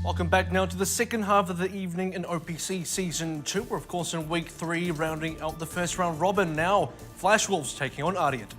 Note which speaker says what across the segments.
Speaker 1: Welcome back now to the second half of the evening in OPC Season 2. We're of course in Week 3, rounding out the first round robin. Now, Flash Wolves taking on Ardeont.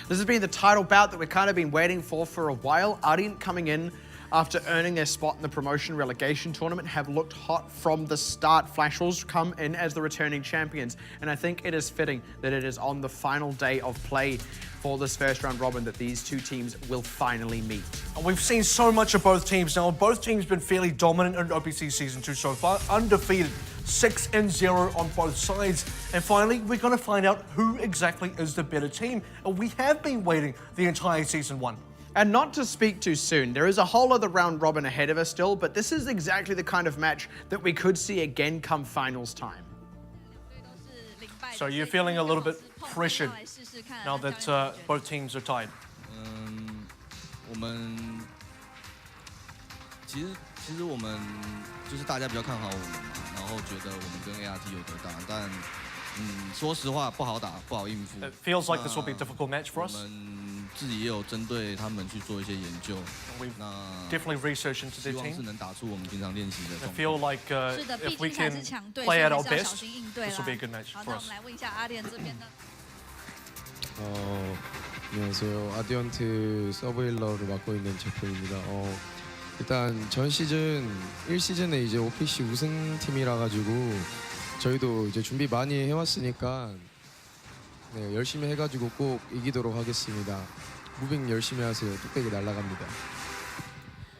Speaker 2: This has been the title bout that we've kind of been waiting for a while. Ardeont coming in after earning their spot in the promotion relegation tournament have looked hot from the start. Flash Wolves come in as the returning champions, and I think it is fitting that it is on the final day of play for this first round robin that these two teams will finally meet.
Speaker 1: And we've seen so much of both teams now. Both teams been fairly dominant in OPC Season 2 so far, undefeated, 6-0 on both sides. And finally, we're going to find out who exactly is the better team. And we have been waiting the entire Season 1.
Speaker 2: And not to speak too soon, there is a whole other round robin ahead of us still, but this is exactly the kind of match that we could see again come finals time.
Speaker 1: So you're feeling a little bit pressured now that both teams are tied.
Speaker 3: 其实我们就是大家比较看好我们嘛，然后觉得我们跟 ART 有得打，但说实话不好打，不好应付。
Speaker 1: It feels like this will be a difficult match for us.
Speaker 3: 我们自己也有针对他们去做一些研究。
Speaker 1: We've definitely researched into their
Speaker 3: 希望
Speaker 1: team.
Speaker 3: 是能打出我们平常练习的
Speaker 1: I
Speaker 3: 状态。
Speaker 1: feel like if we can play at our best, this will be a good match
Speaker 4: 好，
Speaker 1: for
Speaker 4: 那我
Speaker 1: us.
Speaker 4: 们来问一下阿联这边呢？
Speaker 5: 안녕하세요. 아디언트 서브힐러를 맡고 있는 제프입니다. 일단 전 시즌 1시즌에 이제 OPC 우승팀이라 가지고 저희도 이제 준비 많이 해왔으니까 네, 열심히 해가지고 꼭 이기도록 하겠습니다. 무빙 열심히 하세요. 뚝배기 날아갑니다.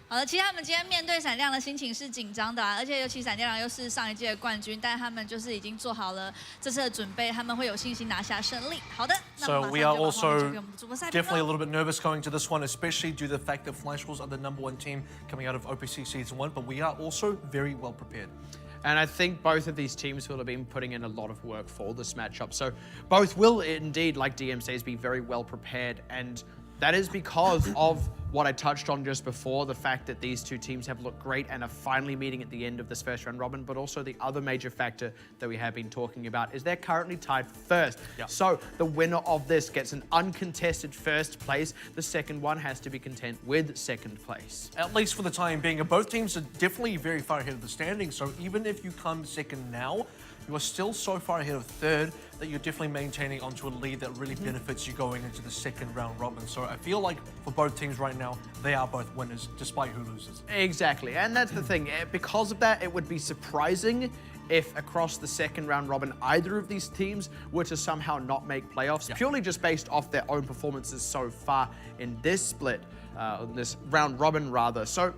Speaker 4: 好的，其实他们今天面对闪亮的心情是紧张的而且尤其闪电狼又是上一届的冠军，但他们就是已经做好了这次的准备，他们会有信心拿下胜利。好的，那
Speaker 1: So
Speaker 4: 么马
Speaker 1: we
Speaker 4: 上
Speaker 1: are
Speaker 4: 就把画面交
Speaker 1: also
Speaker 4: 给我们的主播赛评
Speaker 1: definitely a
Speaker 4: 喽。
Speaker 1: little bit nervous going to this one, especially due to the fact that Flash Wolves are the #1 team coming out of OPC Season 1, but we are also very well prepared.
Speaker 2: And I think both of these teams will have been putting in a lot of work for this matchup. So both will indeed, like DM says, be very well prepared. And that is because of what I touched on just before, the fact that these two teams have looked great and are finally meeting at the end of this first round robin, but also the other major factor that we have been talking about is they're currently tied for first.
Speaker 1: Yep.
Speaker 2: So the winner of this gets an uncontested first place. The second one has to be content with second place.
Speaker 1: At least for the time being, and both teams are definitely very far ahead of the standings, so even if you come second now, you are still so far ahead of third that you're definitely maintaining onto a lead that really benefits you going into the second round robin. So I feel like for both teams right now, they are both winners, despite who loses.
Speaker 2: Exactly, and that's the thing. Because of that, it would be surprising if across the second round robin, either of these teams were to somehow not make playoffs, purely just based off their own performances so far in this split, this round robin rather. So,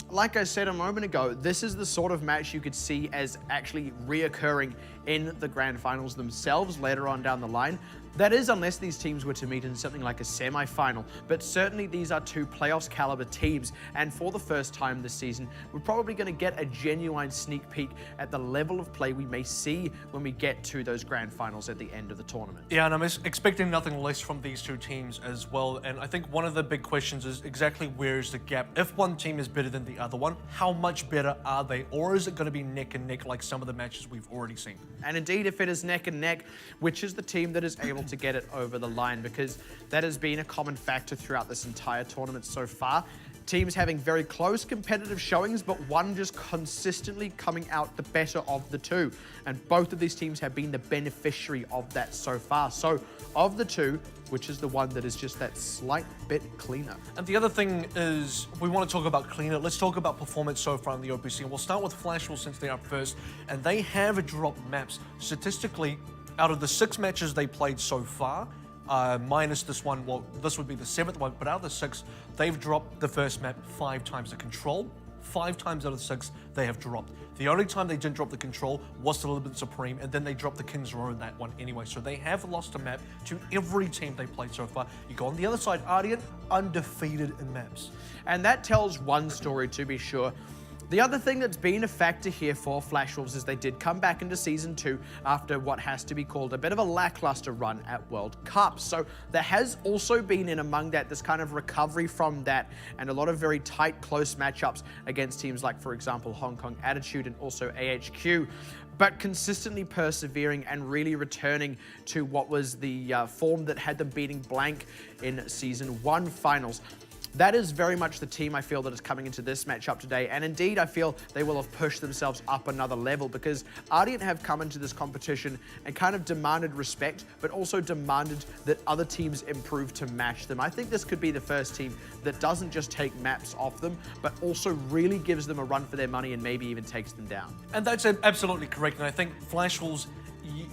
Speaker 2: like I said a moment ago, this is the sort of match you could see as actually reoccurring in the grand finals themselves later on down the line. That is, unless these teams were to meet in something like a semi-final. But certainly these are two playoffs caliber teams, and for the first time this season, we're probably going to get a genuine sneak peek at the level of play we may see when we get to those grand finals at the end of the tournament.
Speaker 1: Yeah, and I'm expecting nothing less from these two teams as well. And I think one of the big questions is exactly where is the gap? If one team is better than the other one, how much better are they? Or is it going to be neck and neck like some of the matches we've already seen?
Speaker 2: And indeed, if it is neck and neck, which is the team that is able to get it over the line? Because that has been a common factor throughout this entire tournament so far. Teams having very close competitive showings, but one just consistently coming out the better of the two. And both of these teams have been the beneficiary of that so far. So of the two, which is the one that is just that slight bit cleaner?
Speaker 1: And the other thing is, we want to talk about cleaner. Let's talk about performance so far in the OPC. And we'll start with Flash Wolves since they're up first. And they have dropped maps. Statistically, out of the 6 matches they played so far, minus this one, well, this would be the 7th one, but out of the 6, they've dropped the first map 5 times. The control, 5 times out of the 6, they have dropped. The only time they didn't drop the control was the Liberty Supreme, and then they dropped the King's Row in that one anyway. So they have lost a map to every team they played so far. You go on the other side, Ardeont, undefeated in maps.
Speaker 2: And that tells one story, to be sure. The other thing that's been a factor here for Flash Wolves is they did come back into Season 2 after what has to be called a bit of a lackluster run at World Cups. So there has also been in among that this kind of recovery from that and a lot of very tight, close matchups against teams like, for example, Hong Kong Attitude and also AHQ. But consistently persevering and really returning to what was the form that had them beating blank in Season 1 finals. that is very much the team I feel that is coming into this matchup today. And indeed, I feel they will have pushed themselves up another level because Ardeont have come into this competition and kind of demanded respect, but also demanded that other teams improve to match them. I think this could be the first team that doesn't just take maps off them, but also really gives them a run for their money and maybe even takes them down.
Speaker 1: And that's absolutely correct. And I think Flash Wolves,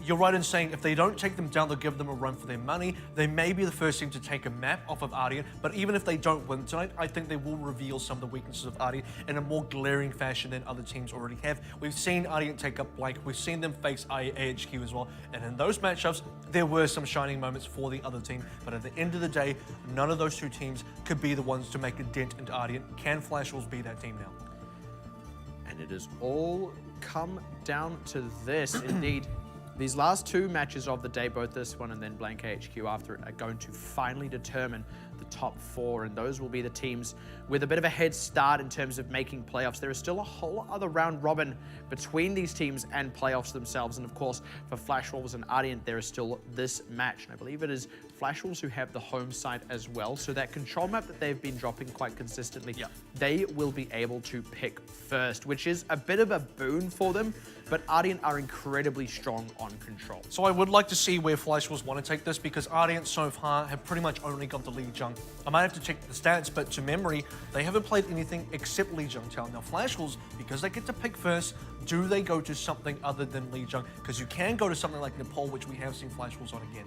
Speaker 1: you're right in saying if they don't take them down, they'll give them a run for their money. They may be the first team to take a map off of Ardeont, but even if they don't win tonight, I think they will reveal some of the weaknesses of Ardeont in a more glaring fashion than other teams already have. We've seen Ardeont take up Blank, we've seen them face AHQ as well, and in those matchups, there were some shining moments for the other team, but at the end of the day, none of those two teams could be the ones to make a dent into Ardeont. Can Flash Wolves be that team now?
Speaker 2: And it has all come down to this, indeed. These last two matches of the day, both this one and then Blank HQ after it, are going to finally determine the top four, and those will be the teams with a bit of a head start in terms of making playoffs. There is still a whole other round robin between these teams and playoffs themselves, and of course, for Flash Wolves and Ardeont, there is still this match, and I believe it is Flash Wolves who have the home side as well, so that control map that they've been dropping quite consistently, they will be able to pick first, which is a bit of a boon for them, but Ardeont are incredibly strong on control.
Speaker 1: So I would like to see where Flash Wolves want to take this because Ardeont so far have pretty much only gone to Lijiang. I might have to check the stats, but to memory, they haven't played anything except Lijiang Town. Now Flash Wolves, because they get to pick first, do they go to something other than Lijiang? Because you can go to something like Nepal, which we have seen Flash Wolves on again.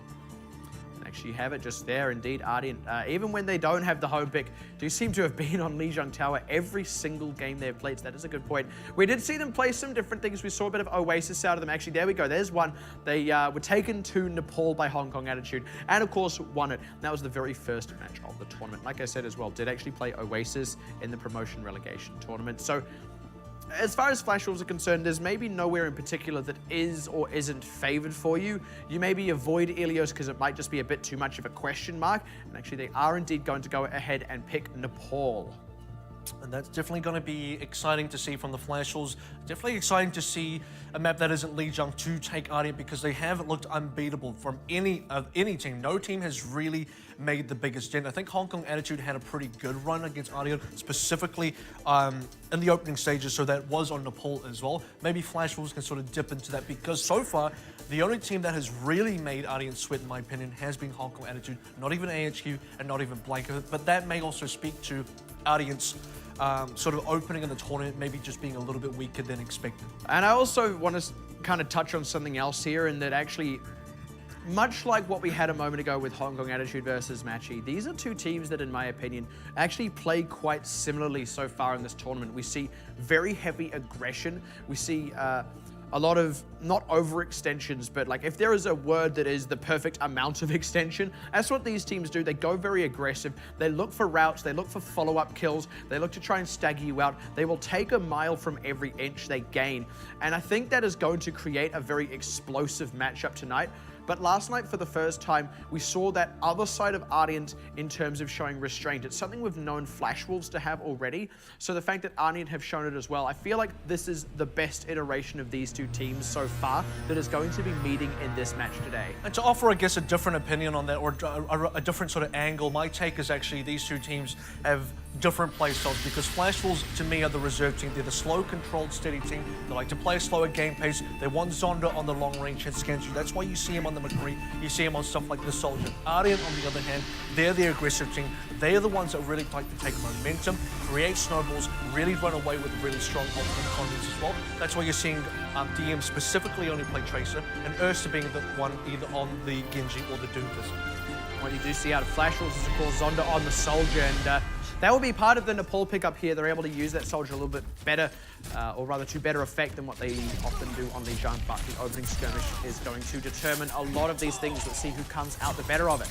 Speaker 2: Actually, you have it just there, indeed. Ardeont, even when they don't have the home pick, do seem to have been on Lijiang Tower every single game they've played. So that is a good point. We did see them play some different things. We saw a bit of Oasis out of them. Actually, there we go. There's one. They were taken to Nepal by Hong Kong Attitude, and of course, won it. And that was the very first match of the tournament. Like I said as well, did actually play Oasis in the promotion relegation tournament. So as far as Flash Wolves are concerned, there's maybe nowhere in particular that is or isn't favored for you. You maybe avoid Ilios because it might just be a bit too much of a question mark. And actually, they are indeed going to go ahead and pick Nepal.
Speaker 1: And that's definitely going to be exciting to see from the Flash Wolves. Definitely exciting to see a map that isn't Lijiang to take Ardeont because they have looked unbeatable from any team. No team has really made the biggest dent. I think Hong Kong Attitude had a pretty good run against Ardeont, specifically in the opening stages, so that was on Nepal as well. Maybe Flash Wolves can sort of dip into that because so far, the only team that has really made Ardeont sweat, in my opinion, has been Hong Kong Attitude, not even AHQ and not even Blanca, but that may also speak to Ardeont's sort of opening in the tournament, maybe just being a little bit weaker than expected.
Speaker 2: And I also want to kind of touch on something else here, in that actually, much like what we had a moment ago with Hong Kong Attitude versus Matchy, these are two teams that, in my opinion, actually play quite similarly so far in this tournament. We see very heavy aggression. We see a lot of, not overextensions, but like if there is a word that is the perfect amount of extension, that's what these teams do. They go very aggressive. They look for routes. They look for follow-up kills. They look to try and stagger you out. They will take a mile from every inch they gain. And I think that is going to create a very explosive matchup tonight. But last night, for the first time, we saw that other side of Ardeont in terms of showing restraint. It's something we've known Flash Wolves to have already. So the fact that Ardeont have shown it as well, I feel like this is the best iteration of these two teams so far that is going to be meeting in this match today.
Speaker 1: And to offer, I guess, a different opinion on that, or a different sort of angle, my take is actually these two teams have different play styles because Flash Wolves, to me, are the reserve team. They're the slow, controlled, steady team. They like to play a slower game pace. They want Zonda on the long range and scans you. That's why you see him on the McCree. You see him on stuff like the Soldier. Ardeont, on the other hand, they're the aggressive team. They're the ones that really like to take momentum, create snowballs, really run away with really strong ultimate economies as well. That's why you're seeing DM specifically only play Tracer, and Ursa being the one either on the Genji or the Doomfist.
Speaker 2: What you do see out of Flash Wolves is, of course, Zonda on the Soldier, and that will be part of the Nepal pickup here. They're able to use that Soldier a little bit better, or rather to better effect than what they often do on Lijiang, but the opening skirmish is going to determine a lot of these things. Let's see who comes out the better of it.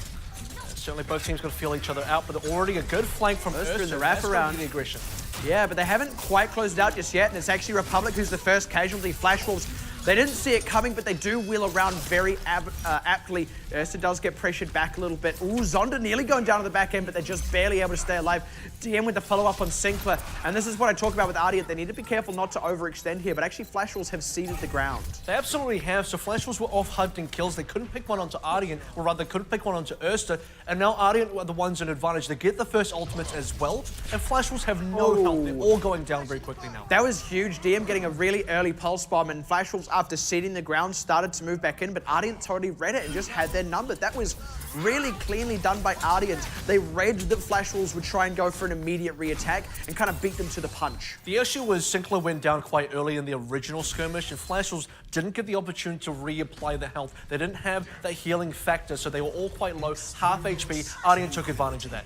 Speaker 1: Certainly both teams got to feel each other out, but already a good flank from Ursa
Speaker 2: in the wraparound.
Speaker 1: The aggression.
Speaker 2: Yeah, but they haven't quite closed out just yet, and it's actually Republic who's the first casualty. Flash Wolves They didn't see it coming, but they do wheel around very aptly. Ursa does get pressured back a little bit. Ooh, Zonda nearly going down to the back end, but they're just barely able to stay alive. DM with the follow-up on Sinclair. And this is what I talk about with Ardeont. They need to be careful not to overextend here, but actually Flash Wolves have ceded the ground.
Speaker 1: They absolutely have. So Flash Wolves were off hunting kills. They couldn't pick one onto Ardeont, or rather, they couldn't pick one onto Ursa. And now Ardeont were the ones in advantage. They get the first ultimates as well. And Flash Wolves have no help. They're all going down very quickly now.
Speaker 2: That was huge. DM getting a really early pulse bomb, and Flash Wolves, after ceding the ground, started to move back in, but Ardeont totally read it and just had their number. That was really cleanly done by Ardeont. They read that Flash Wolves would try and go for an immediate re-attack and kind of beat them to the punch.
Speaker 1: The issue was Sinclair went down quite early in the original skirmish, and Flash Wolves didn't get the opportunity to reapply the health. They didn't have that healing factor, so they were all quite low, half HP. Ardeont took advantage of that.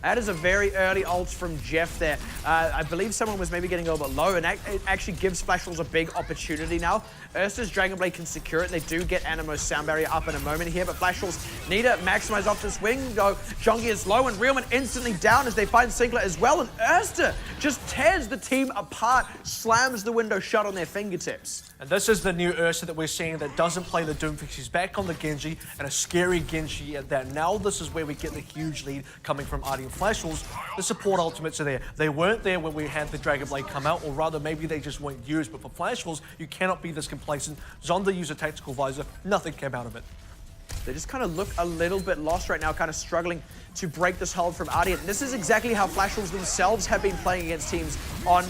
Speaker 2: That is a very early ult from Jeff there. I believe someone was maybe getting a little bit low, and it actually gives Flash Wolves a big opportunity now. Ursa's Dragon Blade can secure it. They do get Animo's Sound Barrier up in a moment here, but Flash Wolves need to maximize off this wing. Go, Jongi is low, and Realman instantly down as they find Sinclair as well, and Ursa just tears the team apart, slams the window shut on their fingertips.
Speaker 1: And this is the new Ursa that we're seeing that doesn't play the Doomfix. She's back on the Genji, and a scary Genji at that. Now this is where we get the huge lead coming from Ardeont. Flash Wolves, the support ultimates are there. They weren't there when we had the Dragon Blade come out, or rather maybe they just weren't used. But for Flash Wolves, you cannot be this complacent. Zonda used a tactical visor. Nothing came out of it.
Speaker 2: They just kind of look a little bit lost right now, kind of struggling to break this hold from Ardeont. And this is exactly how Flash Wolves themselves have been playing against teams on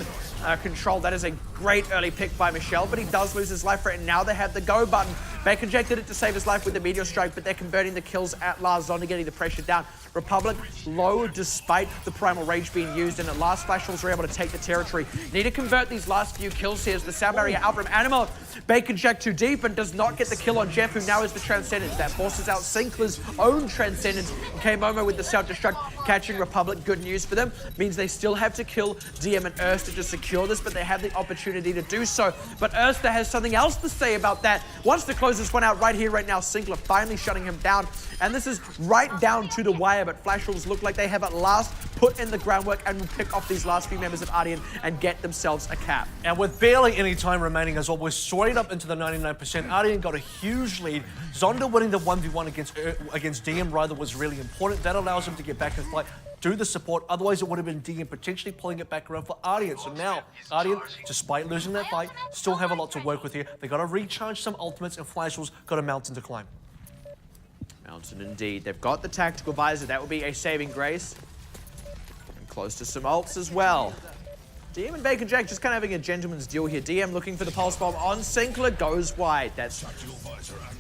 Speaker 2: control. That is a great early pick by Michelle, but he does lose his life for it, and now they have the go button. Bacon Jack did it to save his life with the Meteor Strike, but they're converting the kills at last. Zonda getting the pressure down. Republic low despite the Primal Rage being used, and at last Flash Wolves were able to take the territory. Need to convert these last few kills here as the Sound Barrier out from Animo. Bacon Jack too deep and does not get the kill on Jeff, who now is the Transcendence. That forces out Sinclair's own Transcendence. K-Momo with the Self-Destruct catching Republic. Good news for them. Means they still have to kill DM and Ursa to secure this, but they have the opportunity to do so. But Ursa has something else to say about that. Wants to close this one out right here, right now. Sinclair finally shutting him down. And this is right down to the wire, but Flash Wolves look like they have at last put in the groundwork and will pick off these last few members of Ardeont and get themselves a cap.
Speaker 1: And with barely any time remaining as well, we're straight up into the 99%. Ardeont got a huge lead. Zonda winning the 1v1 against DM rather was really important. That allows him to get back in fight, do the support. Otherwise, it would have been DM potentially pulling it back around for Ardeont. So now, Ardeont, despite losing that fight, still have a lot to work with here. They got to recharge some ultimates, and Flash Wolves got a mountain to climb.
Speaker 2: Mountain indeed. They've got the tactical visor. That will be a saving grace. And close to some ults as well. DM and Bacon Jack just kind of having a gentleman's duel here. DM looking for the pulse bomb on Sinclair, goes wide. That's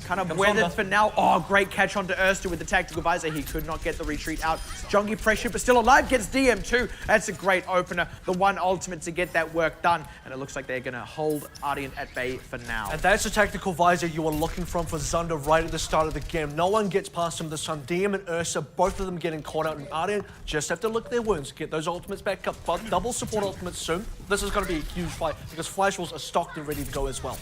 Speaker 2: kind of weathered for now. Oh, great catch onto Ursa with the tactical visor. He could not get the retreat out. Jongi pressure, but still alive, gets DM too. That's a great opener. The one ultimate to get that work done. And it looks like they're going to hold Ardeont at bay for now.
Speaker 1: And that's the tactical visor you were looking from for Zonda right at the start of the game. No one gets past him this time. DM and Ursa, both of them getting caught out, and Ardeont just have to lick their wounds, get those ultimates back up. But double support ultimates soon. This is going to be a huge fight because Flash Wolves are stocked and ready to go as well.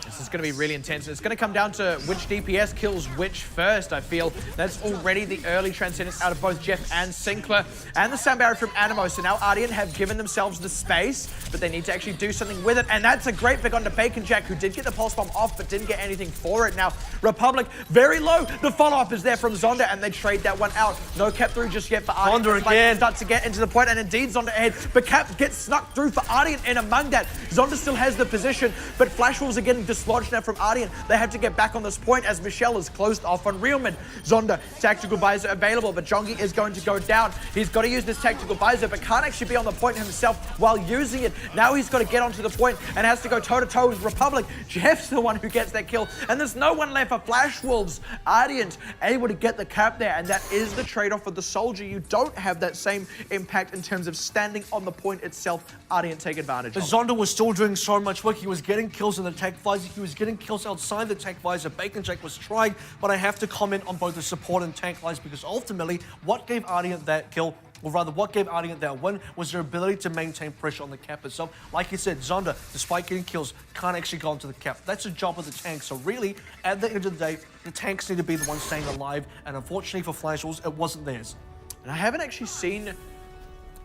Speaker 2: This is going to be really intense. It's going to come down to which DPS kills which first, I feel. That's already the early Transcendence out of both Jeff and Sinclair. And the Sound Barrier from Animo. So now Ardeont have given themselves the space, but they need to actually do something with it. And that's a great pick onto Bacon Jack, who did get the Pulse Bomb off, but didn't get anything for it. Now, Republic, very low. The follow-up is there from Zonda, and they trade that one out. No cap through just yet for Ardeont.
Speaker 1: Zonda again.
Speaker 2: Starts to get into the point, and indeed Zonda ahead. But cap gets snuck through for Ardeont, and among that, Zonda still has the position, but Flash Wolves are getting dislodged now from Ardeont. They have to get back on this point as Michelle is closed off on Realman. Zonda, tactical visor available, but Jongi is going to go down. He's got to use this tactical visor, but can't actually be on the point himself while using it. Now he's got to get onto the point and has to go toe-to-toe with Republic. Jeff's the one who gets that kill, and there's no one left for Flash Wolves. Ardeont able to get the cap there, and that is the trade-off for the Soldier. You don't have that same impact in terms of standing on the point itself. Ardeont take advantage of it.
Speaker 1: Zonda was still doing so much work. He was getting kills in the tech visor. He was getting kills outside the tech visor. Bacon Jack was trying, but I have to comment on both the support and tank lines because ultimately, what gave Ardeont that kill, or rather, what gave Ardeont that win, was their ability to maintain pressure on the cap itself. Like you said, Zonda, despite getting kills, can't actually go onto the cap. That's the job of the tank. So really, at the end of the day, the tanks need to be the ones staying alive, and unfortunately for Flash Wolves, it wasn't theirs.
Speaker 2: And I haven't actually seen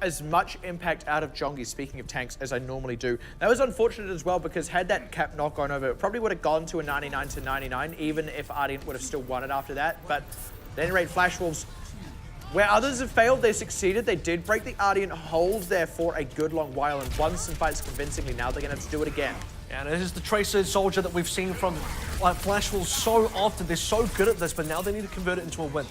Speaker 2: as much impact out of Jongi, speaking of tanks, as I normally do. That was unfortunate as well, because had that cap not gone over, it probably would have gone to a 99-99, even if Ardeont would have still won it after that. But at any rate, Flash Wolves, where others have failed, they succeeded. They did break the Ardeont hold there for a good long while and won some fights convincingly. Now they're going to have to do it again.
Speaker 1: And it is the Tracer Soldier that we've seen from Flash Wolves so often. They're so good at this, but now they need to convert it into a win.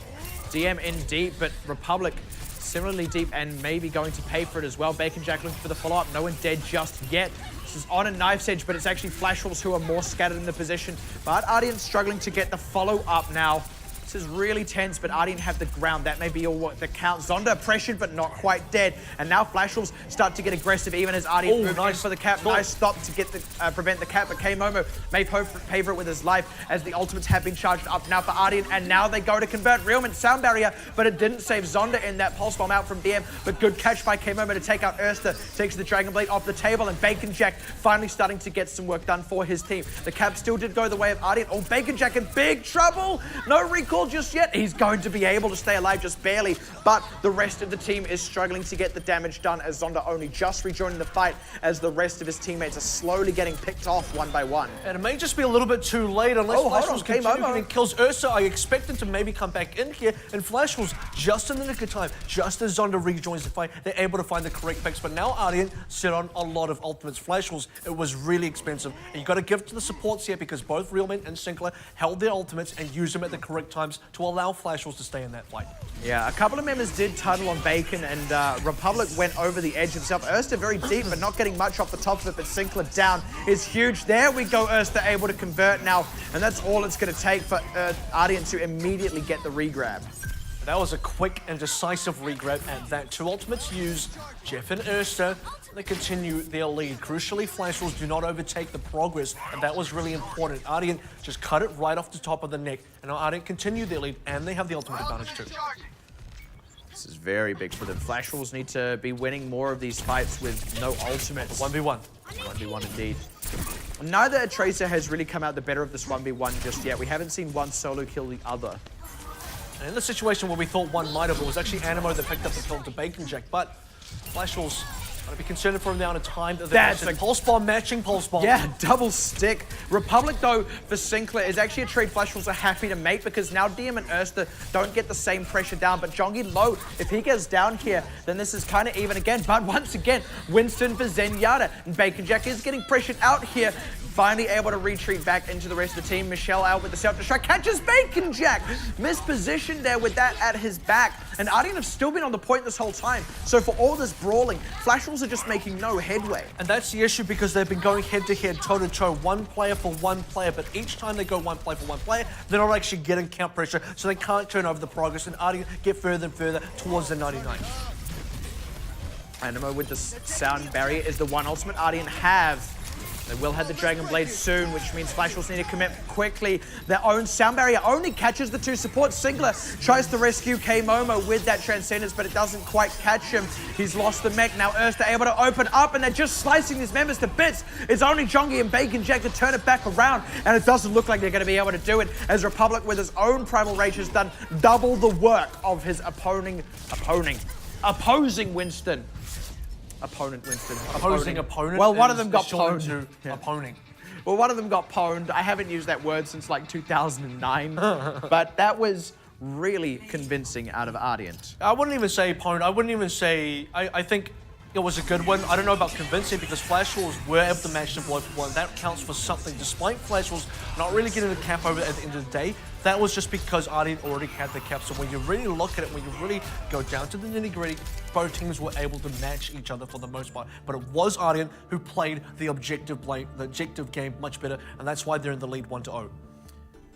Speaker 2: DM in deep, but Republic similarly deep and maybe going to pay for it as well. Bacon Jack looking for the follow-up. No one dead just yet. This is on a knife's edge, but it's actually Flash Wolves who are more scattered in the position. But Ardeont struggling to get the follow-up now. This is really tense, but Ardeont have the ground. That may be all what the count. Zonda pressured, but not quite dead. And now Flash Wolves start to get aggressive, even as Ardeont moves in for the cap. Nice stop to get the prevent the cap, but K-Momo may pay for it with his life, as the ultimates have been charged up now for Ardeont, and now they go to convert. Realman sound barrier, but it didn't save Zonda in that pulse bomb out from DM, but good catch by K-Momo to take out Erster. Takes the Dragon Blade off the table, and Bacon Jack finally starting to get some work done for his team. The cap still did go the way of Ardeont. Oh, Bacon Jack in big trouble. No recall just yet. He's going to be able to stay alive just barely, but the rest of the team is struggling to get the damage done, as Zonda only just rejoining the fight, as the rest of his teammates are slowly getting picked off one by one.
Speaker 1: And it may just be a little bit too late unless Flash Wolves continue getting kills. Ursa, I expect him to maybe come back in here, and Flash Wolves, just in the nick of time, just as Zonda rejoins the fight, they're able to find the correct picks. But now Ardeont sit on a lot of ultimates. Flash Wolves, it was really expensive. And you got to give it to the supports here, because both Realman and Sinclair held their ultimates and used them at the correct times to allow Flash Wolves to stay in that fight.
Speaker 2: Yeah, a couple of members did tunnel on Bacon, and Republic went over the edge himself. Erster very deep, but not getting much off the top of it, but Sinclair down is huge. There we go, Erster able to convert now, and that's all it's going to take for Ardeont to immediately get the regrab.
Speaker 1: That was a quick and decisive regrab, and that two ultimates used. Jeff and Erster, they continue their lead. Crucially, Flash Wolves do not overtake the progress, and that was really important. Ardeont just cut it right off the top of the neck, and now Ardeont continue their lead, and they have the ultimate advantage too.
Speaker 2: This is very big for them. Flash Wolves need to be winning more of these fights with no ultimates.
Speaker 1: 1v1.
Speaker 2: 1v1 indeed. Neither Tracer has really come out the better of this 1v1 just yet. We haven't seen one solo kill the other.
Speaker 1: And in the situation where we thought one might have, it was actually Animo that picked up the kill to Bacon Jack, but Flash Wolves gotta be concerned for the amount of time that
Speaker 2: That's
Speaker 1: a pulse bomb matching pulse bomb.
Speaker 2: Yeah, double stick. Republic, though, for Sinclair is actually a trade Flash Wolves are happy to make, because now DM and Erster don't get the same pressure down, but Jongi low, if he gets down here, then this is kind of even again. But once again, Winston for Zenyatta, and Bacon Jack is getting pressured out here. Finally able to retreat back into the rest of the team. Michelle out with the self-destruct, catches Bacon Jack. Mispositioned there with that at his back. And Ardeont have still been on the point this whole time. So for all this brawling, Flash Wolves are just making no headway.
Speaker 1: And that's the issue, because they've been going head-to-head, toe-to-toe, one player for one player, but each time they go one player for one player, they're not actually getting count pressure, so they can't turn over the progress, and Ardeont get further and further towards the 99.
Speaker 2: Animo with the sound barrier is the one ultimate Ardeont have. They will have the Dragon Blade soon, which means Flash Wolves need to commit quickly. Their own sound barrier only catches the two supports. Sinclair tries to rescue K-Momo with that Transcendence, but it doesn't quite catch him. He's lost the mech. Now Erster able to open up, and they're just slicing these members to bits. It's only Jongi and Bacon Jack to turn it back around, and it doesn't look like they're going to be able to do it, as Republic with his own Primal Rage has done double the work of his opposing Winston. Opponent Winston.
Speaker 1: Opposing opponent.
Speaker 2: Well, one of them got pwned.
Speaker 1: Opponing.
Speaker 2: Well, one of them got pwned. I haven't used that word since like 2009, but that was really convincing out of Ardeont.
Speaker 1: I wouldn't even say pwned. I wouldn't even say. I think it was a good one. I don't know about convincing, because Flash Wolves were able to match them 1-for-1. That counts for something. Despite Flash Wolves not really getting the cap over at the end of the day, that was just because Ardeont already had the cap. So when you really look at it, when you really go down to the nitty-gritty, both teams were able to match each other for the most part. But it was Ardeont who played the objective game much better, and that's why they're in the lead 1-0.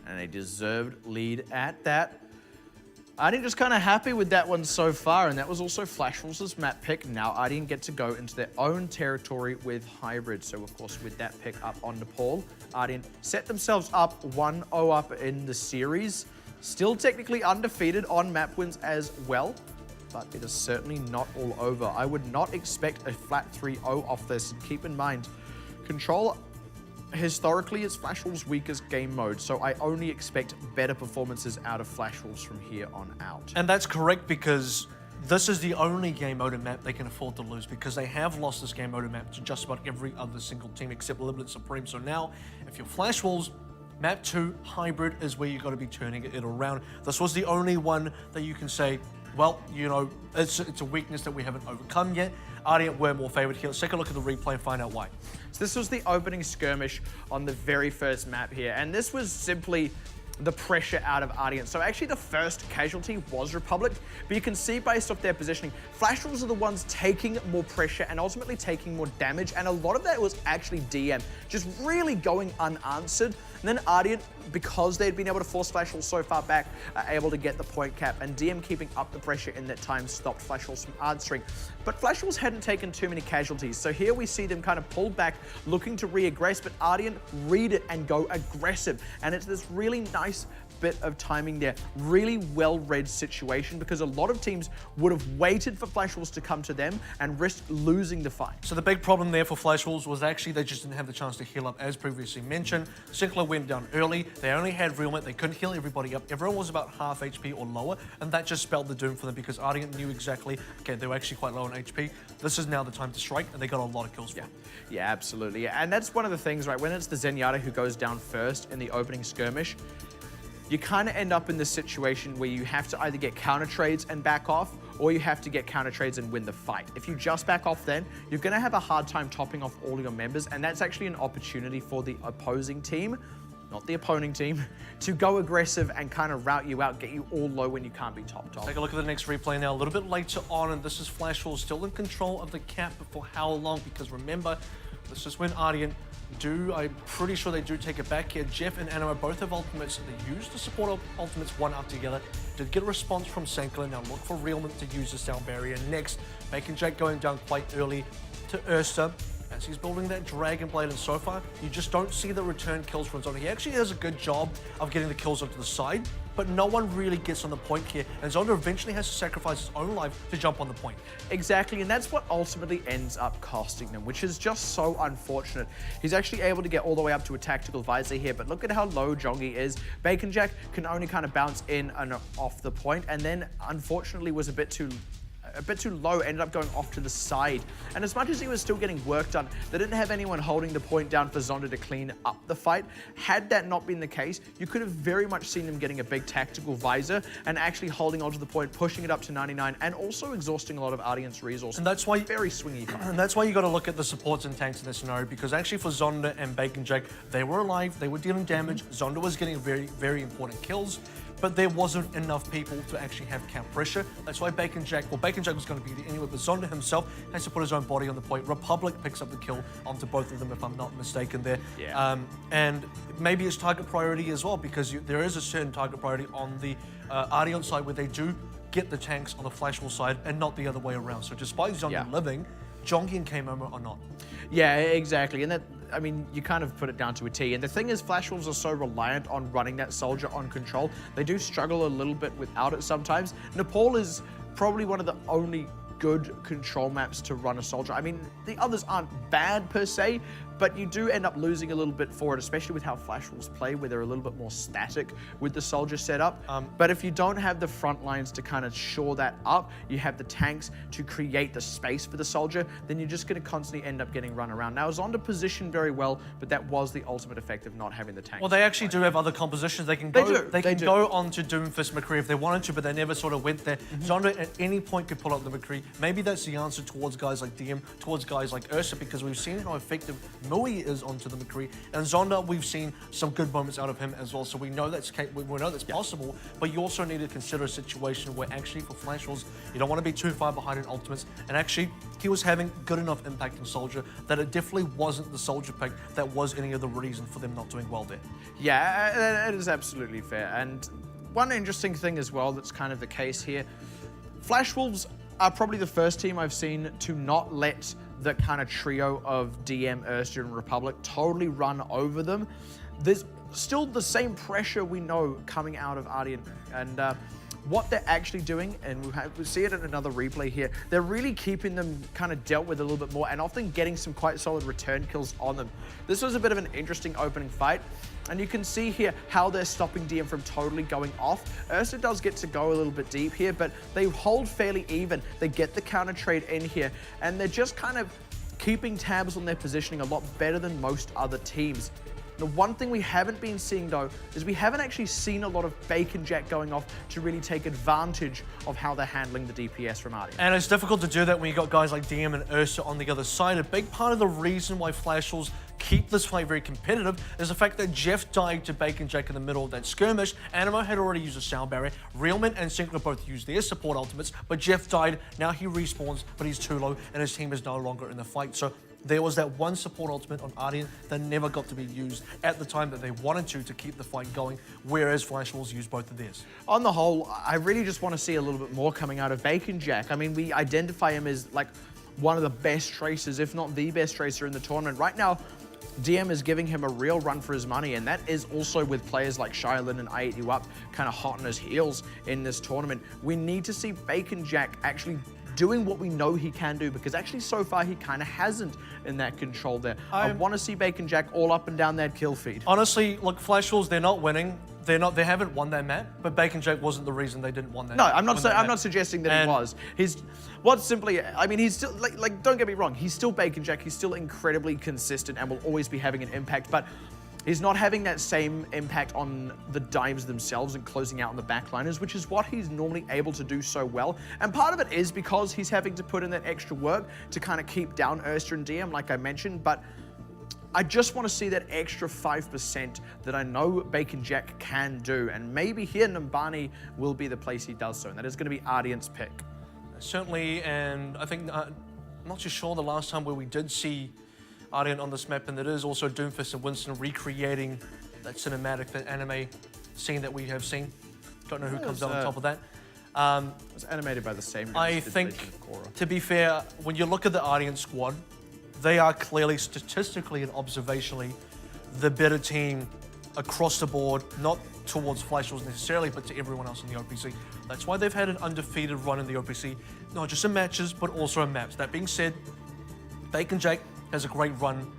Speaker 2: And a deserved lead at that. Ardeont just kind of happy with that one so far, and that was also Flash Wolves' map pick. Now Ardeont get to go into their own territory with Hybrid. So of course with that pick up on Nepal, Ardeont set themselves up 1-0 up in the series. Still technically undefeated on map wins as well, but it is certainly not all over. I would not expect a flat 3-0 off this. Keep in mind, Control historically is Flash Wolves' weakest game mode, so I only expect better performances out of Flash Wolves from here on out.
Speaker 1: And that's correct, because this is the only game mode map they can afford to lose because they have lost this game mode map to just about every other single team except Limited Supreme. So now, if you're Flash Wolves, Map 2 Hybrid is where you've got to be turning it around. This was the only one that you can say, well, you know, it's a weakness that we haven't overcome yet. Ardeont were more favored here. Let's take a look at the replay and find out why.
Speaker 2: So this was the opening skirmish on the very first map here, and this was simply the pressure out of Ardeont. So actually the first casualty was Republic, but you can see based off their positioning, Flash Wolves are the ones taking more pressure and ultimately taking more damage, and a lot of that was actually DM, just really going unanswered. And then Ardeont, because they'd been able to force Flash Wolves so far back, are able to get the point cap, and DM keeping up the pressure in that time stopped Flash Wolves from answering. But Flash Wolves hadn't taken too many casualties, so here we see them kind of pull back, looking to re-aggress, but Ardeont read it and go aggressive. And it's this really nice bit of timing there. Really well-read situation, because a lot of teams would have waited for Flash Wolves to come to them and risked losing the fight.
Speaker 1: So the big problem there for Flash Wolves was actually they just didn't have the chance to heal up, as previously mentioned. Sinclair went down early. They only had Realment. They couldn't heal everybody up. Everyone was about half HP or lower, and that just spelled the doom for them because Ardeont knew exactly, okay, they were actually quite low on HP. This is now the time to strike, and they got a lot of kills for it.
Speaker 2: Yeah, absolutely. And that's one of the things, right? When it's the Zenyatta who goes down first in the opening skirmish, you kind of end up in this situation where you have to either get counter trades and back off, or you have to get counter trades and win the fight. If you just back off then, you're going to have a hard time topping off all your members, and that's actually an opportunity for the opposing team, not the opponent team, to go aggressive and kind of route you out, get you all low when you can't be topped off.
Speaker 1: Take a look at the next replay now, a little bit later on, and this is Flash Wolves still in control of the cap, but for how long? Because remember, this is when Ardeont I'm pretty sure they do take it back here. Jeff and Anima both have ultimates. They use the support ultimates one up together. Did get a response from Sankler. Now look for Realment to use the sound barrier. Next, Bacon Jack going down quite early to Ursa as he's building that Dragon Blade, and so far, you just don't see the return kills from Zonda. He actually does a good job of getting the kills onto the side, but no one really gets on the point here, and Zonda eventually has to sacrifice his own life to jump on the point.
Speaker 2: Exactly, and that's what ultimately ends up costing them, which is just so unfortunate. He's actually able to get all the way up to a tactical visor here, but look at how low Jongi is. Bacon Jack can only kind of bounce in and off the point, and then unfortunately was a bit too low, ended up going off to the side. And as much as he was still getting work done, they didn't have anyone holding the point down for Zonda to clean up the fight. Had that not been the case, you could have very much seen him getting a big tactical visor and actually holding onto the point, pushing it up to 99, and also exhausting a lot of Ardeont's resources.
Speaker 1: And that's why
Speaker 2: very swingy fight.
Speaker 1: And that's why you got to look at the supports and tanks in this scenario, because actually for Zonda and Bacon Jack, they were alive, they were dealing damage. Zonda was getting very, very important kills, but there wasn't enough people to actually have camp pressure. That's why Bacon Jack was going to be there anyway, but Zonda himself has to put his own body on the point. Republic picks up the kill onto both of them, if I'm not mistaken there.
Speaker 2: Yeah.
Speaker 1: And maybe it's target priority as well, because there is a certain target priority on the Ardeont side where they do get the tanks on the Flash Wolf side and not the other way around. So despite Zonda living, Jongi and K-Momo are not.
Speaker 2: Yeah, exactly. And that, I mean, you kind of put it down to a T. And the thing is, Flash Wolves are so reliant on running that soldier on control. They do struggle a little bit without it sometimes. Nepal is probably one of the only good control maps to run a soldier. I mean, the others aren't bad per se, but you do end up losing a little bit for it, especially with how Flash Wolves play, where they're a little bit more static with the soldier setup. But if you don't have the front lines to kind of shore that up, you have the tanks to create the space for the soldier, then you're just going to constantly end up getting run around. Now, Zonda positioned very well, but that was the ultimate effect of not having the tanks.
Speaker 1: Well, they actually do have other compositions. They can go, they can go on to Doomfist McCree if they wanted to, but they never sort of went there. Zonda at any point could pull up the McCree. Maybe that's the answer towards guys like DM, towards guys like Ursa, because we've seen how effective Mui is onto the McCree, and Zonda, we've seen some good moments out of him as well, so we know that's possible, but you also need to consider a situation where actually for Flash Wolves, you don't want to be too far behind in ultimates, and actually he was having good enough impact on Soldier that it definitely wasn't the Soldier pick that was any of the reason for them not doing well there.
Speaker 2: Yeah, it is absolutely fair. And one interesting thing as well that's kind of the case here, Flash Wolves are probably the first team I've seen to not let the kind of trio of DM, Ursa, and Republic totally run over them. There's still the same pressure we know coming out of Ardeont, and what they're actually doing, and we see it in another replay here, they're really keeping them kind of dealt with a little bit more and often getting some quite solid return kills on them. This was a bit of an interesting opening fight, and you can see here how they're stopping DM from totally going off. Ursa does get to go a little bit deep here, but they hold fairly even. They get the counter trade in here, and they're just kind of keeping tabs on their positioning a lot better than most other teams. The one thing we haven't been seeing though is we haven't actually seen a lot of Bacon Jack going off to really take advantage of how they're handling the DPS from Ardeont.
Speaker 1: And it's difficult to do that when you got guys like DM and Ursa on the other side. A big part of the reason why Flash Wolves keep this fight very competitive is the fact that Jeff died to Bacon Jack in the middle of that skirmish. Animo had already used a sound barrier. Realman and Sinclair both used their support ultimates, but Jeff died. Now he respawns, but he's too low, and his team is no longer in the fight. So there was that one support ultimate on Ardeont that never got to be used at the time that they wanted to keep the fight going, whereas Flash Wolves used both of theirs.
Speaker 2: On the whole, I really just want to see a little bit more coming out of Bacon Jack. I mean, we identify him as like one of the best tracers, if not the best tracer in the tournament. Right now, DM is giving him a real run for his money, and that is also with players like Shylin and I8U Up kind of hot on his heels in this tournament. We need to see Bacon Jack actually doing what we know he can do, because actually so far he kind of hasn't in that control there. I want to see Bacon Jack all up and down that kill feed.
Speaker 1: Honestly, look, Flash Wolves, they're not winning. They haven't won that map, but Bacon Jack wasn't the reason they didn't win that.
Speaker 2: No, I'm not suggesting that he was. He's still like don't get me wrong, he's still Bacon Jack. He's still incredibly consistent and will always be having an impact, but he's not having that same impact on the dives themselves and closing out on the backliners, which is what he's normally able to do so well. And part of it is because he's having to put in that extra work to kind of keep down Ursa and DM, like I mentioned, but I just want to see that extra 5% that I know Bacon Jack can do, and maybe here Numbani will be the place he does so, and that is going to be Ardeont's pick.
Speaker 1: Certainly, and I think, I'm not too sure the last time where we did see Ardeont on this map, and it is also Doomfist and Winston recreating that cinematic, that anime scene that we have seen. Don't know who comes out on top of that.
Speaker 2: It was animated by the same guys.
Speaker 1: I think, to be fair, when you look at the Ardeont squad, they are clearly, statistically and observationally, the better team across the board, not towards Flash Wolves necessarily, but to everyone else in the OPC. That's why they've had an undefeated run in the OPC, not just in matches, but also in maps. That being said, Bacon Jack has a great run